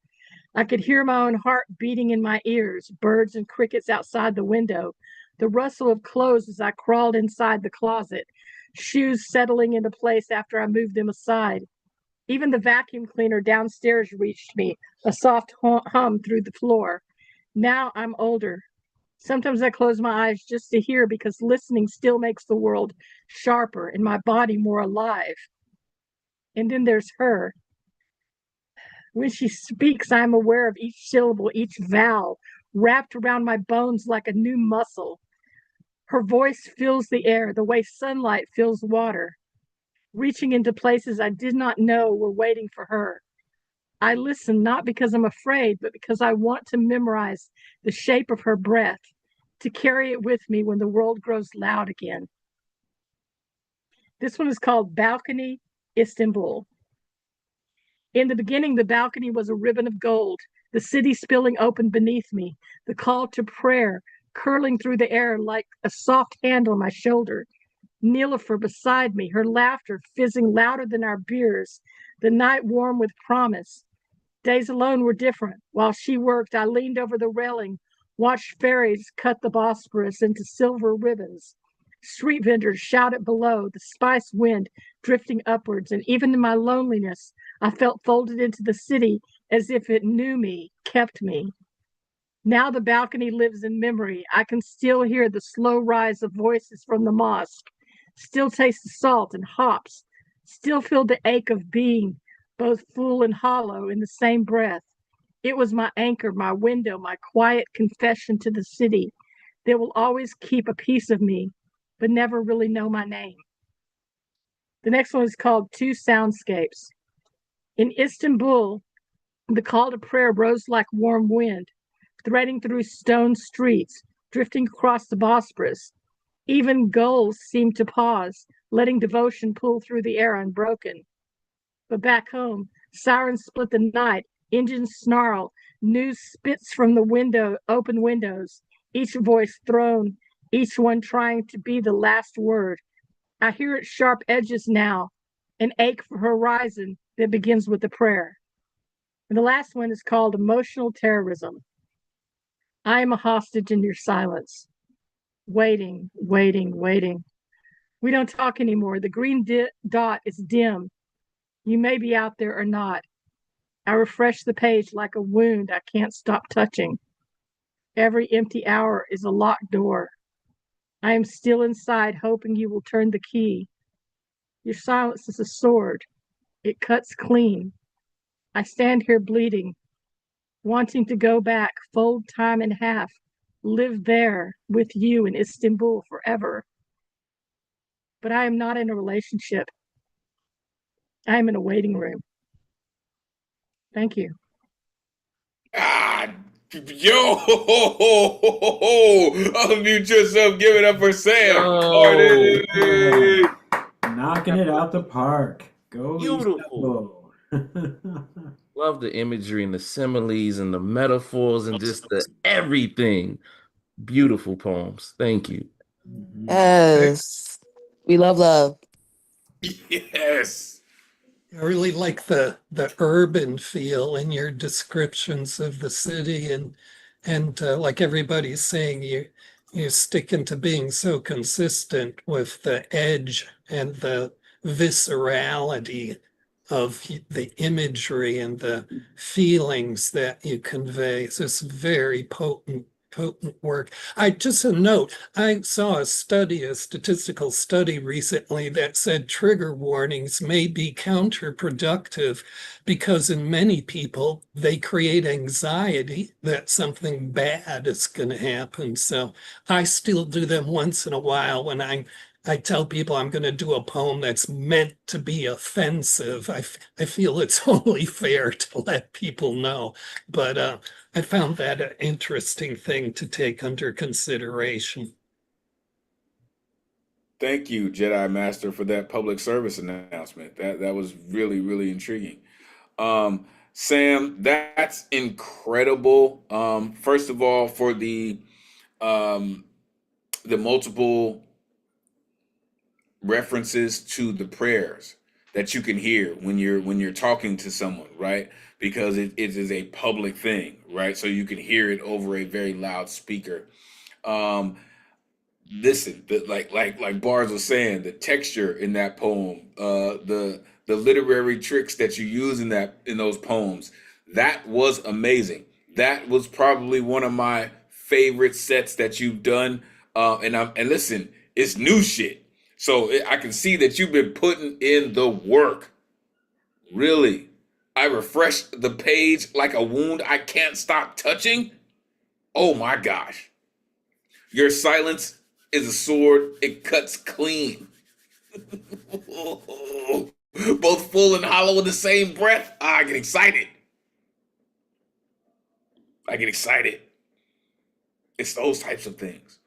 I could hear my own heart beating in my ears, birds and crickets outside the window, the rustle of clothes as I crawled inside the closet, shoes settling into place after I moved them aside. Even the vacuum cleaner downstairs reached me, a soft hum through the floor. Now I'm older. Sometimes I close my eyes just to hear because listening still makes the world sharper and my body more alive. And then there's her. When she speaks, I'm aware of each syllable, each vowel, wrapped around my bones like a new muscle. Her voice fills the air the way sunlight fills water, reaching into places I did not know were waiting for her. I listen not because I'm afraid, but because I want to memorize the shape of her breath, to carry it with me when the world grows loud again. This one is called Balcony, Istanbul. In the beginning, the balcony was a ribbon of gold, the city spilling open beneath me, the call to prayer curling through the air like a soft hand on my shoulder. Nilofer beside me, her laughter fizzing louder than our beers, the night warm with promise. Days alone were different. While she worked, I leaned over the railing, watched ferries cut the Bosporus into silver ribbons. Street vendors shouted below, the spice wind drifting upwards, and even in my loneliness, I felt folded into the city as if it knew me, kept me. Now the balcony lives in memory. I can still hear the slow rise of voices from the mosque, still taste the salt and hops, still feel the ache of being both full and hollow in the same breath. It was my anchor, my window, my quiet confession to the city that will always keep a piece of me, but never really know my name. The next one is called Two Soundscapes. In Istanbul, the call to prayer rose like warm wind, threading through stone streets, drifting across the Bosporus. Even gulls seemed to pause, letting devotion pull through the air unbroken. But back home, sirens split the night, engines snarl, news spits from the open windows, each voice thrown, each one trying to be the last word. I hear its sharp edges now, an ache for horizon that begins with a prayer. And the last one is called Emotional Terrorism. I am a hostage in your silence, waiting, waiting, waiting. We don't talk anymore. The green dot is dim. You may be out there or not. I refresh the page like a wound I can't stop touching. Every empty hour is a locked door. I am still inside, hoping you will turn the key. Your silence is a sword. It cuts clean. I stand here bleeding, wanting to go back, fold time in half, live there with you in Istanbul forever. But I am not in a relationship. I am in a waiting room. Thank you. Yo, unmute yourself. Give it up for Sam Yo. Hardy. Knocking it out the park. Go Beautiful. Istanbul. Love the imagery and the similes and the metaphors and just the everything. Beautiful poems. Thank you. Yes. We love love. Yes. I really like the urban feel in your descriptions of the city, and like everybody's saying, you're sticking to being so consistent with the edge and the viscerality of the imagery and the feelings that you convey. It's just very potent work. Just a note, I saw a study, a statistical study recently that said trigger warnings may be counterproductive because in many people, they create anxiety that something bad is going to happen. So I still do them once in a while when I tell people I'm going to do a poem that's meant to be offensive. I feel it's only fair to let people know. But I found that an interesting thing to take under consideration. Thank you, Jedi Master, for that public service announcement. That was really, really intriguing. Sam, that's incredible. First of all, for the multiple references to the prayers that you can hear when you're talking to someone, right? Because it is a public thing, right? So you can hear it over a very loud speaker. Listen, like Bars was saying, the texture in that poem, the literary tricks that you use in those poems, that was amazing. That was probably one of my favorite sets that you've done. And listen, it's new shit. So I can see that you've been putting in the work. Really. I refreshed the page like a wound I can't stop touching. Oh my gosh. Your silence is a sword. It cuts clean. Both full and hollow in the same breath. I get excited. It's those types of things.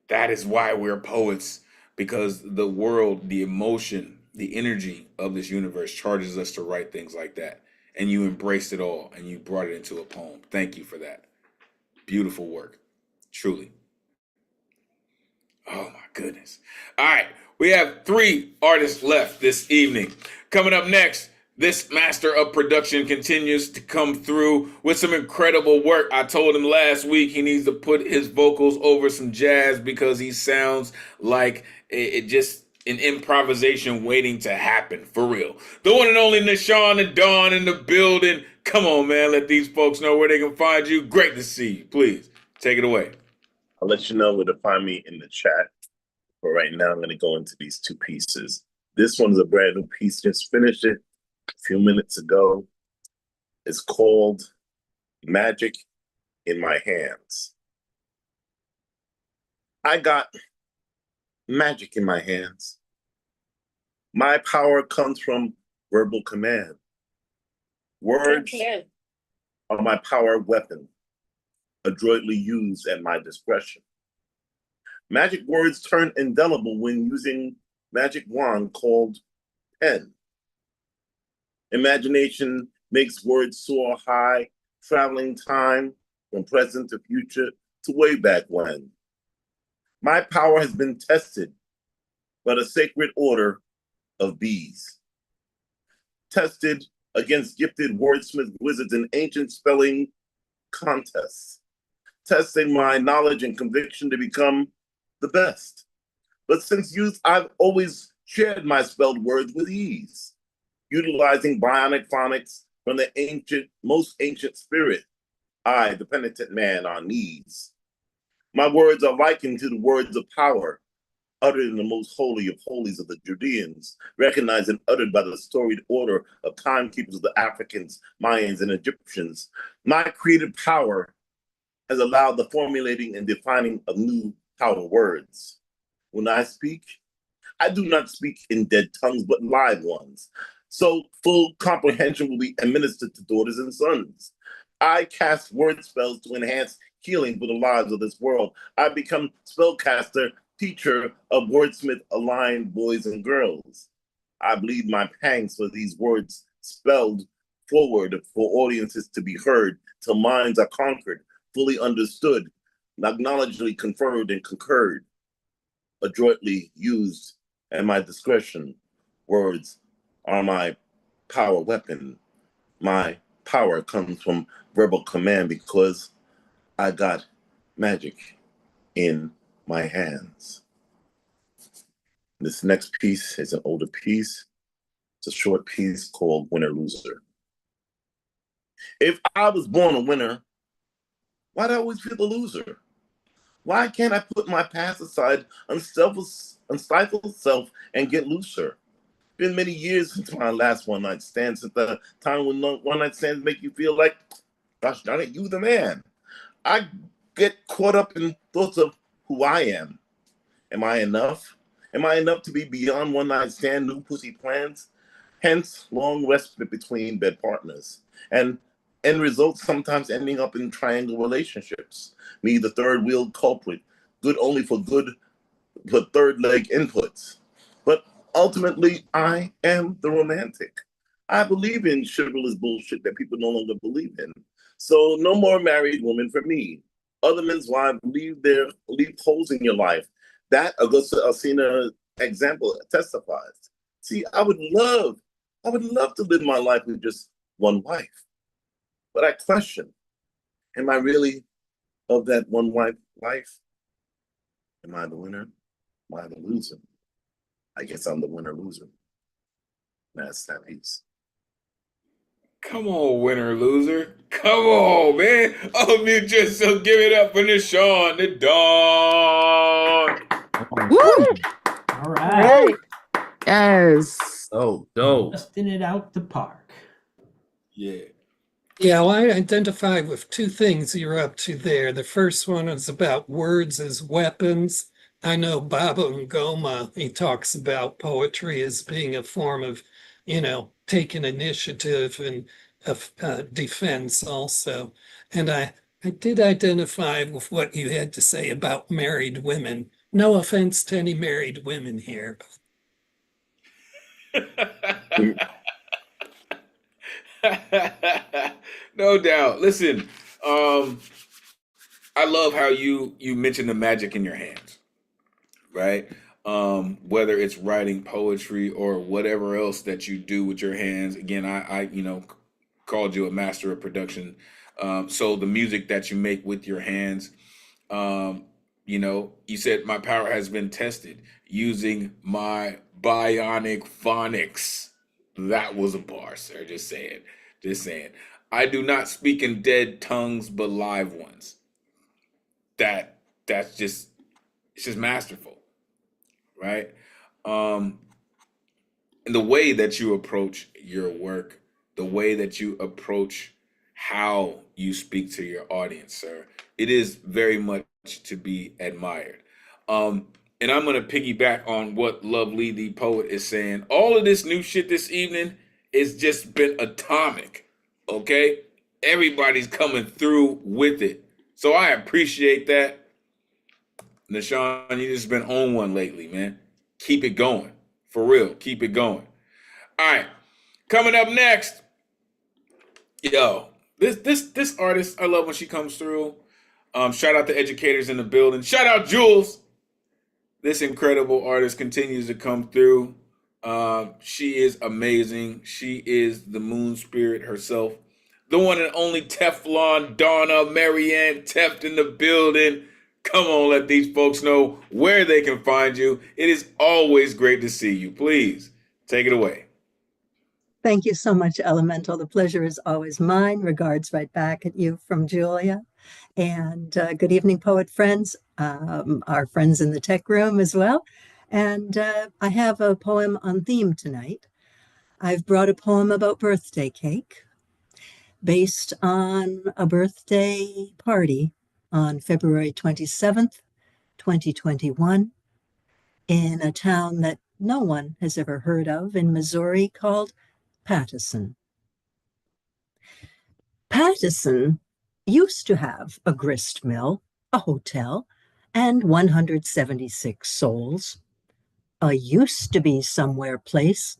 That is why we're poets, because the world, the emotion, the energy of this universe charges us to write things like that. And you embraced it all and you brought it into a poem. Thank you for that. Beautiful work. Truly. Oh my goodness. All right. We have 3 artists left this evening. Coming up next, this master of production continues to come through with some incredible work. I told him last week he needs to put his vocals over some jazz because he sounds like it just an improvisation waiting to happen, for real. The one and only Nishan and Dawn in the building. Come on, man. Let these folks know where they can find you. Great to see you. Please, take it away. I'll let you know where to find me in the chat. But right now, I'm going to go into these 2 pieces. This one's a brand new piece. Just finished it a few minutes ago. It's called Magic in My Hands. I got magic in my hands. My power comes from verbal command. Words are my power weapon, adroitly used at my discretion. Magic words turn indelible when using magic wand called pen. Imagination makes words soar high, traveling time from present to future to way back when. My power has been tested by the sacred order of bees. Tested against gifted wordsmith wizards in ancient spelling contests. Testing my knowledge and conviction to become the best. But since youth, I've always shared my spelled words with ease, utilizing bionic phonics from the most ancient spirit, I, the penitent man on knees. My words are likened to the words of power, uttered in the most holy of holies of the Judeans, recognized and uttered by the storied order of timekeepers of the Africans, Mayans, and Egyptians. My creative power has allowed the formulating and defining of new power words. When I speak, I do not speak in dead tongues, but live ones. So full comprehension will be administered to daughters and sons. I cast word spells to enhance healing for the lives of this world. I become spellcaster, teacher of wordsmith aligned boys and girls. I bleed my pangs for these words spelled forward for audiences to be heard till minds are conquered, fully understood, acknowledgedly conferred and concurred, adroitly used at my discretion. Words are my power weapon. My power comes from verbal command because I got magic in my hands. This next piece is an older piece. It's a short piece called Winner Loser. If I was born a winner, why'd I always feel the loser? Why can't I put my past aside, unstifle self, and get looser? Been many years since my last one night stand, since the time when one night stands make you feel like, gosh darn it, you the man. I get caught up in thoughts of who I am. Am I enough? Am I enough to be beyond one night stand, new pussy plans? Hence, long respite between bed partners. And end results sometimes ending up in triangle relationships. Me, the third wheel culprit, good only for third leg inputs. But ultimately, I am the romantic. I believe in chivalrous bullshit that people no longer believe in. So no more married women for me. Other men's wives leave holes in your life. That Agustina example testifies. See, I would love to live my life with just one wife. But I question, am I really of that one wife life? Am I the winner? Am I the loser? I guess I'm the winner loser. That's that piece. Come on, winner loser. Come on, man. Unmute yourself. Give it up for Nishawn the Dawn. Woo! All right. Yes. Oh, dope. Busting it out the park. Yeah. Yeah, well, I identify with two things you're up to there. The first one is about words as weapons. I know Baba Ngoma, he talks about poetry as being a form of, taking initiative and of defense also. And I did identify with what you had to say about married women. No offense to any married women here. No doubt. Listen, I love how you mentioned the magic in your hands, right? Whether it's writing poetry or whatever else that you do with your hands. Again, I called you a master of production. So the music that you make with your hands, you said my power has been tested using my bionic phonics. That was a bar, sir. Just saying. Just saying. I do not speak in dead tongues, but live ones. That's just, it's just masterful, right? And the way that you approach your work, the way that you approach how you speak to your audience, sir, it is very much to be admired. And I'm gonna piggyback on what Lovely the poet is saying. All of this new shit this evening has just been atomic. Okay? Everybody's coming through with it. So I appreciate that. Nishawn, you just been on one lately, man. Keep it going. For real. Keep it going. All right. Coming up next. Yo, this artist, I love when she comes through. Shout out to educators in the building. Shout out Jules. This incredible artist continues to come through. She is amazing. She is the moon spirit herself. The one and only Teflon Donna Marianne Teft in the building. Come on, let these folks know where they can find you. It is always great to see you. Please take it away. Thank you so much, Elemental. The pleasure is always mine. Regards right back at you from Julia. And good evening, poet friends, our friends in the tech room as well. And I have a poem on theme tonight. I've brought a poem about birthday cake based on a birthday party on February 27th, 2021, in a town that no one has ever heard of in Missouri called Pattison. Pattison used to have a grist mill, a hotel, and 176 souls. A used to be somewhere place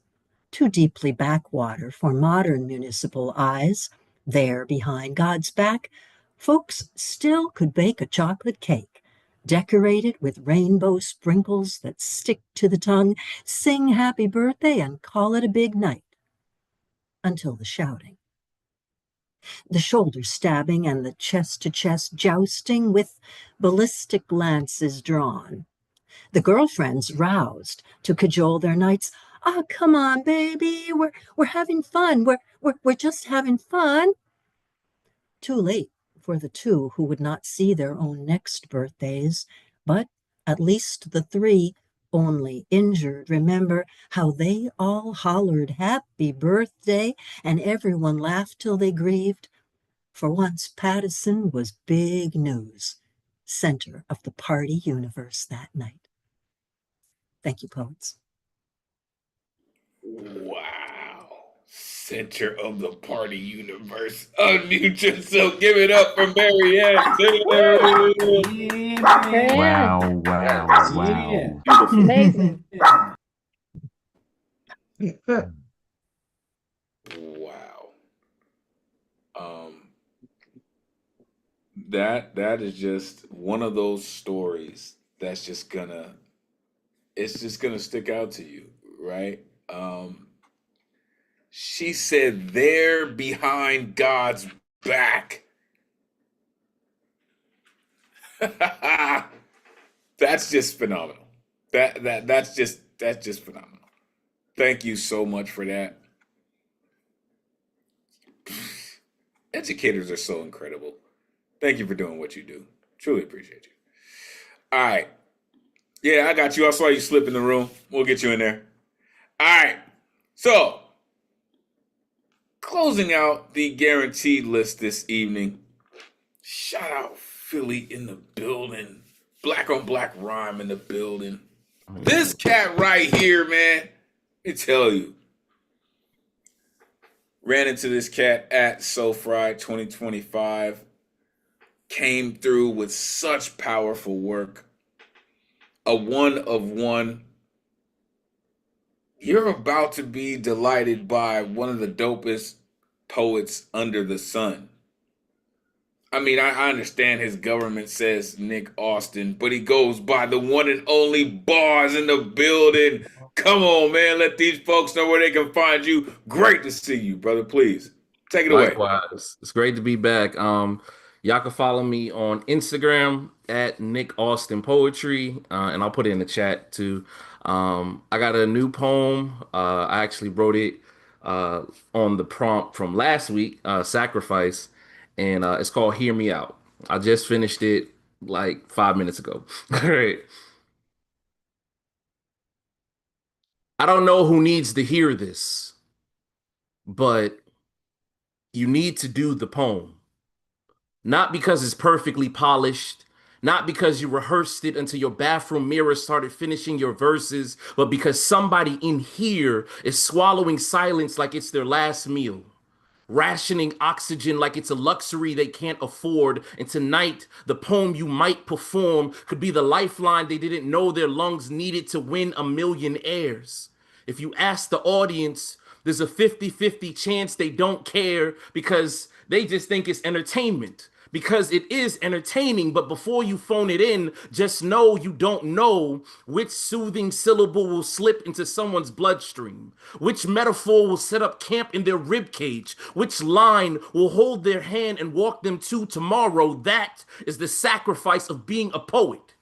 too deeply backwater for modern municipal eyes. There, behind God's back, folks still could bake a chocolate cake, decorated with rainbow sprinkles that stick to the tongue, sing happy birthday, and call it a big night. Until the shouting. The shoulder stabbing and the chest-to-chest jousting with ballistic lances drawn. The girlfriends roused to cajole their knights. "Ah, come on, baby, we're having fun. We're just having fun." Too late for the two who would not see their own next birthdays, but at least the three only injured remember how they all hollered happy birthday and everyone laughed till they grieved. For once Pattison was big news, center of the party universe that night. Thank you, poets. Wow. Center of the party universe. Unmute yourself. Give it up for Marianne Taylor. Wow, wow, wow. Amazing. Wow. That is just one of those stories that's just gonna stick out to you, right? She said they're behind God's back. That's just phenomenal. That's just phenomenal. Thank you so much for that. Educators are so incredible. Thank you for doing what you do. Truly appreciate you. All right. Yeah, I got you. I saw you slip in the room. We'll get you in there. All right. So, closing out the guaranteed list this evening. Shout out Philly in the building. Black on Black Rhyme in the building. This cat right here, man. Let me tell you. Ran into this cat at Aug-14-2025. Came through with such powerful work. A one of one. You're about to be delighted by one of the dopest poets under the sun. I mean, I understand his government says Nick Austin, but he goes by the one and only Bars in the building. Come on, man. Let these folks know where they can find you. Great to see you, brother. Please take it away. Likewise. It's great to be back. Y'all can follow me on Instagram at Nick Austin Poetry, and I'll put it in the chat too. I got a new poem. I actually wrote it on the prompt from last week, Sacrifice, and it's called Hear Me Out. I just finished it like 5 minutes ago. All right. I don't know who needs to hear this, but you need to do the poem. Not because it's perfectly polished, not because you rehearsed it until your bathroom mirror started finishing your verses, but because somebody in here is swallowing silence like it's their last meal, rationing oxygen like it's a luxury they can't afford. And tonight, the poem you might perform could be the lifeline they didn't know their lungs needed to win a million heirs. If you ask the audience, there's a 50-50 chance they don't care because they just think it's entertainment. Because it is entertaining, but before you phone it in, just know you don't know which soothing syllable will slip into someone's bloodstream, which metaphor will set up camp in their ribcage, which line will hold their hand and walk them to tomorrow. That is the sacrifice of being a poet.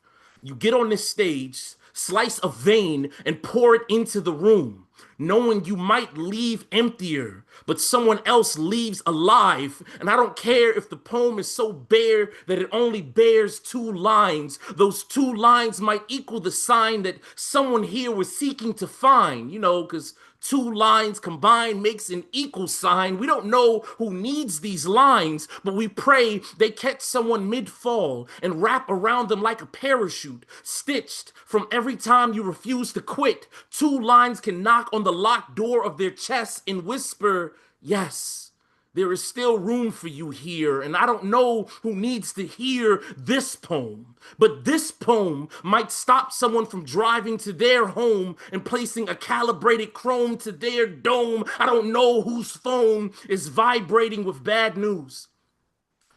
You get on this stage, slice a vein, and pour it into the room, knowing you might leave emptier, but someone else leaves alive. And I don't care if the poem is so bare that it only bears 2 lines. Those 2 lines might equal the sign that someone here was seeking to find, because 2 lines combined makes an equal sign. We don't know who needs these lines, but we pray they catch someone mid-fall and wrap around them like a parachute, stitched from every time you refuse to quit. 2 lines can knock on the locked door of their chest and whisper, yes, There is still room for you here, and I don't know who needs to hear this poem, but this poem might stop someone from driving to their home and placing a calibrated chrome to their dome. I don't know whose phone is vibrating with bad news,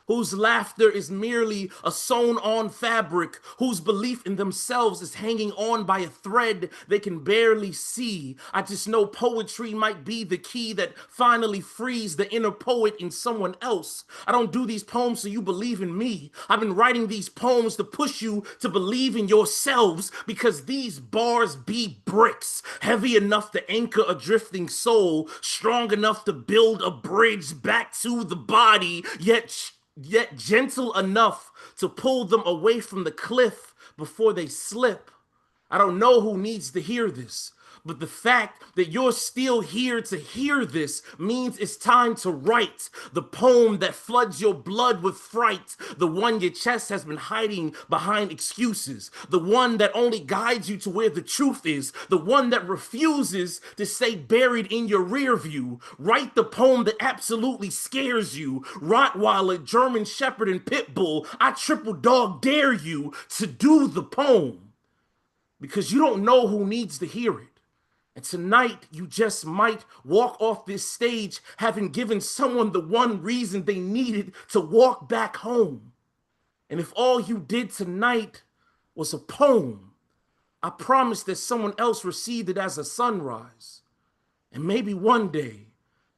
whose laughter is merely a sewn-on fabric, whose belief in themselves is hanging on by a thread they can barely see. I just know poetry might be the key that finally frees the inner poet in someone else. I don't do these poems so you believe in me. I've been writing these poems to push you to believe in yourselves, because these bars be bricks, heavy enough to anchor a drifting soul, strong enough to build a bridge back to the body, yet gentle enough to pull them away from the cliff before they slip. I don't know who needs to hear this, but the fact that you're still here to hear this means it's time to write the poem that floods your blood with fright, the one your chest has been hiding behind excuses, the one that only guides you to where the truth is, the one that refuses to stay buried in your rear view. Write the poem that absolutely scares you. Rottweiler, German Shepherd, and Pitbull, I triple dog dare you to do the poem, because you don't know who needs to hear it. And tonight, you just might walk off this stage having given someone the one reason they needed to walk back home. And if all you did tonight was a poem, I promise that someone else received it as a sunrise. And maybe one day,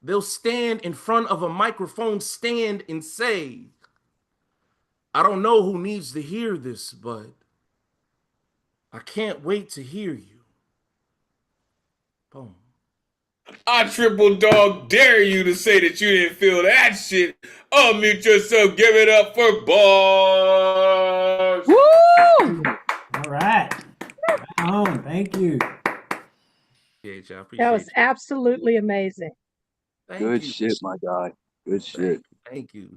they'll stand in front of a microphone stand and say, I don't know who needs to hear this, but I can't wait to hear you. Poem. I triple dog dare you to say that you didn't feel that shit. Unmute yourself. Give it up for bars. Woo! All right. Thank you. That was absolutely amazing. Good shit, my guy. Good shit. Thank you.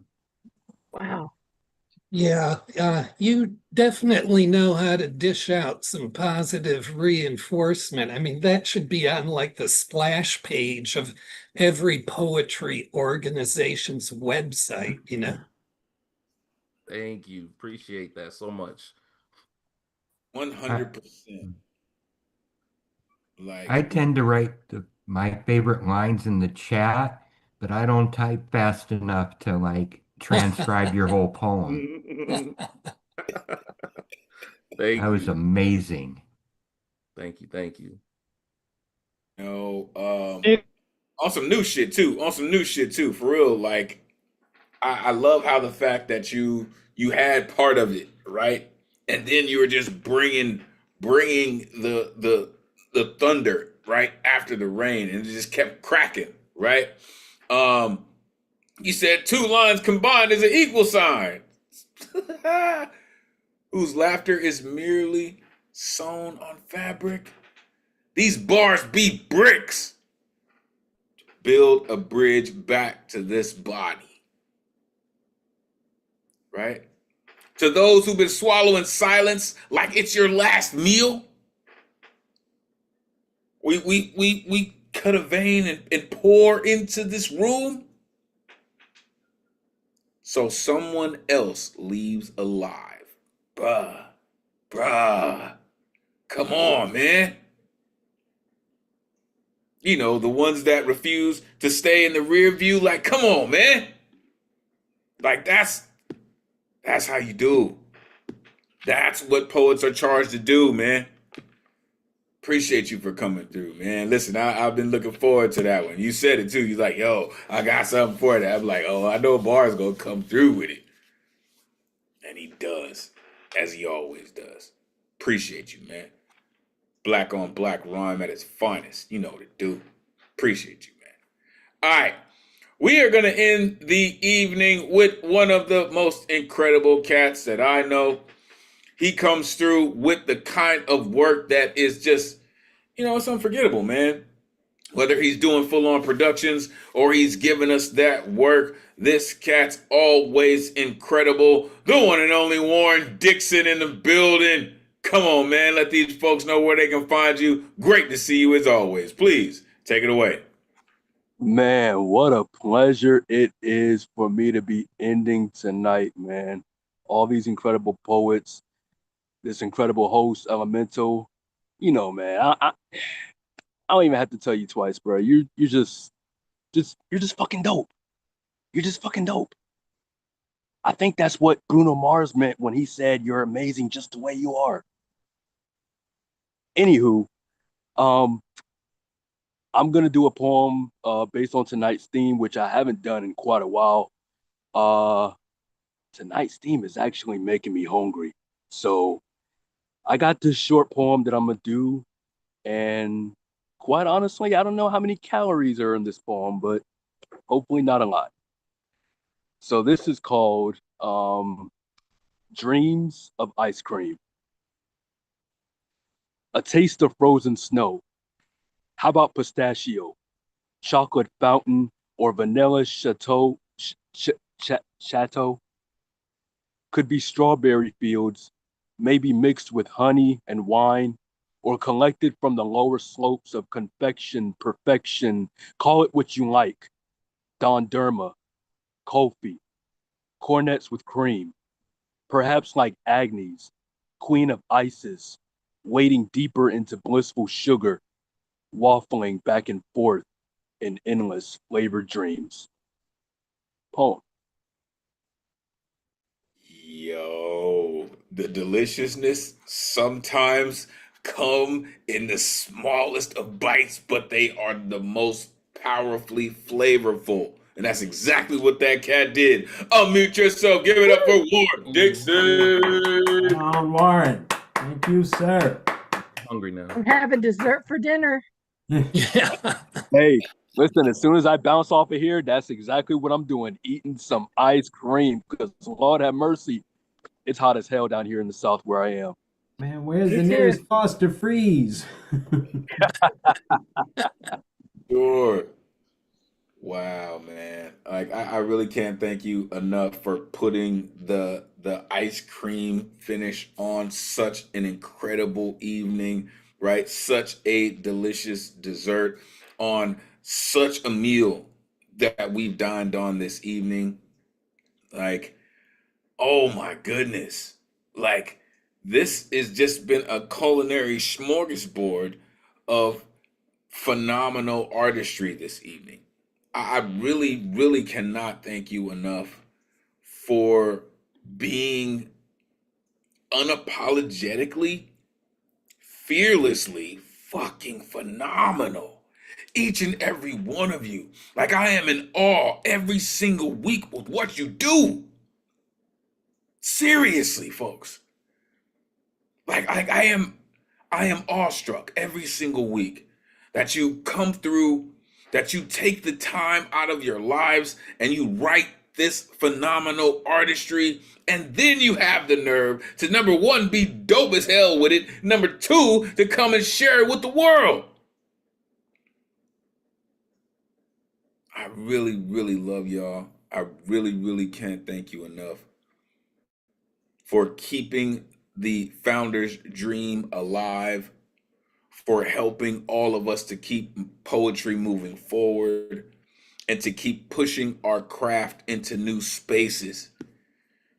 Wow. Yeah, you definitely know how to dish out some positive reinforcement. I mean, that should be on like the splash page of every poetry organization's website, you know? Thank you. Appreciate that so much. 100%. Like, I tend to write my favorite lines in the chat, but I don't type fast enough to like transcribe your whole poem. That was amazing. Thank you. Thank you. On some new shit too. For real. Like, I love how the fact that you had part of it, right? And then you were just bringing the thunder right after the rain, and it just kept cracking, right? You said 2 lines combined is an equal sign. Whose laughter is merely sewn on fabric. These bars be bricks. Build a bridge back to this body. Right? To those who've been swallowing silence like it's your last meal. We cut a vein and pour into this room so someone else leaves alive. Bruh. Come on, man. You know, the ones that refuse to stay in the rear view, like, come on, man. Like, that's how you do. That's what poets are charged to do, man. Appreciate you for coming through, man. Listen, I've been looking forward to that one. You said it too. You're like, yo, I got something for that. I'm like, oh, I know Bar's gonna come through with it. And he does, as he always does. Appreciate you, man. Black on black rhyme at its finest. You know what to do. Appreciate you, man. All right. We are going to end the evening with one of the most incredible cats that I know. He comes through with the kind of work that is just, it's unforgettable, man. Whether he's doing full-on productions or he's giving us that work, this cat's always incredible. The one and only Warren Dixon in the building. Come on, man. Let these folks know where they can find you. Great to see you as always. Please, take it away. Man, what a pleasure it is for me to be ending tonight, man. All these incredible poets, this incredible host, Elemen2al. You know, man, I don't even have to tell you twice, bro. You're you're just fucking dope. You're just fucking dope. I think that's what Bruno Mars meant when he said you're amazing just the way you are. Anywho, um, I'm gonna do a poem based on tonight's theme, which I haven't done in quite a while. Uh, Tonight's theme is actually making me hungry. So I got this short poem that I'm gonna do, and quite honestly, I don't know how many calories are in this poem, but hopefully not a lot. So this is called Dreams of Ice Cream. A taste of frozen snow. How about pistachio, chocolate fountain, or vanilla chateau? Could be strawberry fields, maybe mixed with honey and wine, or collected from the lower slopes of confection, perfection. Call it what you like. Don Derma, Kofi, cornets with cream, perhaps like Agnes, queen of ices, wading deeper into blissful sugar, waffling back and forth in endless flavored dreams. Poem. Yo, the deliciousness sometimes come in the smallest of bites, but they are the most powerfully flavorful. And that's exactly what that cat did. Unmute yourself. Give it up for Warren Dixon. Warren. Thank you, sir. Hungry now. I'm having dessert for dinner. Hey, listen, as soon as I bounce off of here, that's exactly what I'm doing. Eating some ice cream. Because Lord have mercy, it's hot as hell down here in the South where I am. Man, where's the nearest Foster Freeze? Sure. Wow, man. Like I really can't thank you enough for putting the ice cream finish on such an incredible evening, right? Such a delicious dessert on such a meal that we've dined on this evening. Like, oh my goodness. Like, this has just been a culinary smorgasbord of phenomenal artistry this evening. I really, really cannot thank you enough for being unapologetically, fearlessly fucking phenomenal. Each and every one of you. Like, I am in awe every single week with what you do. Seriously, folks. Like I am awestruck every single week that you come through, that you take the time out of your lives and you write this phenomenal artistry, and then you have the nerve to, number one, be dope as hell with it, number two, to come and share it with the world. I really, really love y'all. I really, really can't thank you enough for keeping the founder's dream alive, for helping all of us to keep poetry moving forward and to keep pushing our craft into new spaces.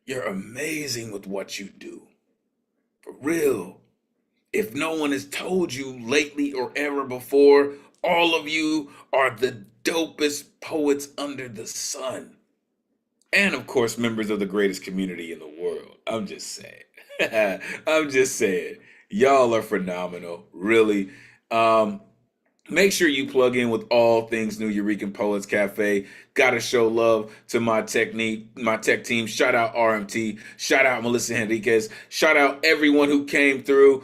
You're amazing with what you do. For real. If no one has told you lately or ever before, all of you are the dopest poets under the sun. And of course, members of the greatest community in the world. I'm just saying. I'm just saying. Y'all are phenomenal, really. Make sure you plug in with all things New Eurekan Poets Cafe. Gotta show love to my tech team. Shout out RMT. Shout out Melissa Henriquez. Shout out everyone who came through.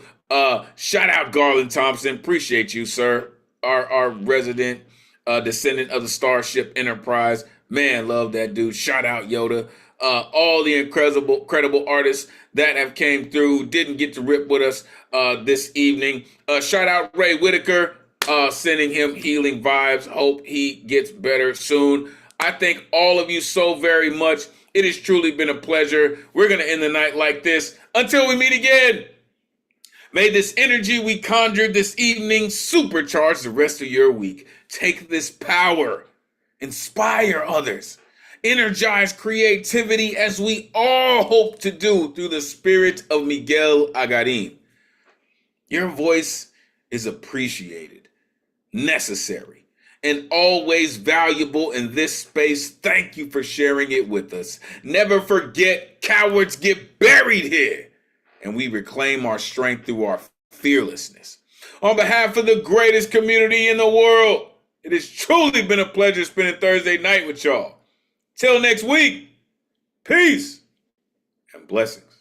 Shout out Garland Thompson. Appreciate you, sir. Our resident descendant of the Starship Enterprise. Man, love that dude. Shout out Yoda. All the incredible artists that have came through, didn't get to rip with us this evening. Shout out Ray Whitaker. Sending him healing vibes. Hope he gets better soon. I thank all of you so very much. It has truly been a pleasure. We're going to end the night like this. Until we meet again, May this energy we conjured this evening supercharge the rest of your week. Take this power, inspire others, energize creativity as we all hope to do through the spirit of Miguel Agarin. Your voice is appreciated, necessary, and always valuable in this space. Thank you for sharing it with us. Never forget, cowards get buried here, and we reclaim our strength through our fearlessness. On behalf of the greatest community in the world, it has truly been a pleasure spending Thursday night with y'all. Till next week, peace and blessings.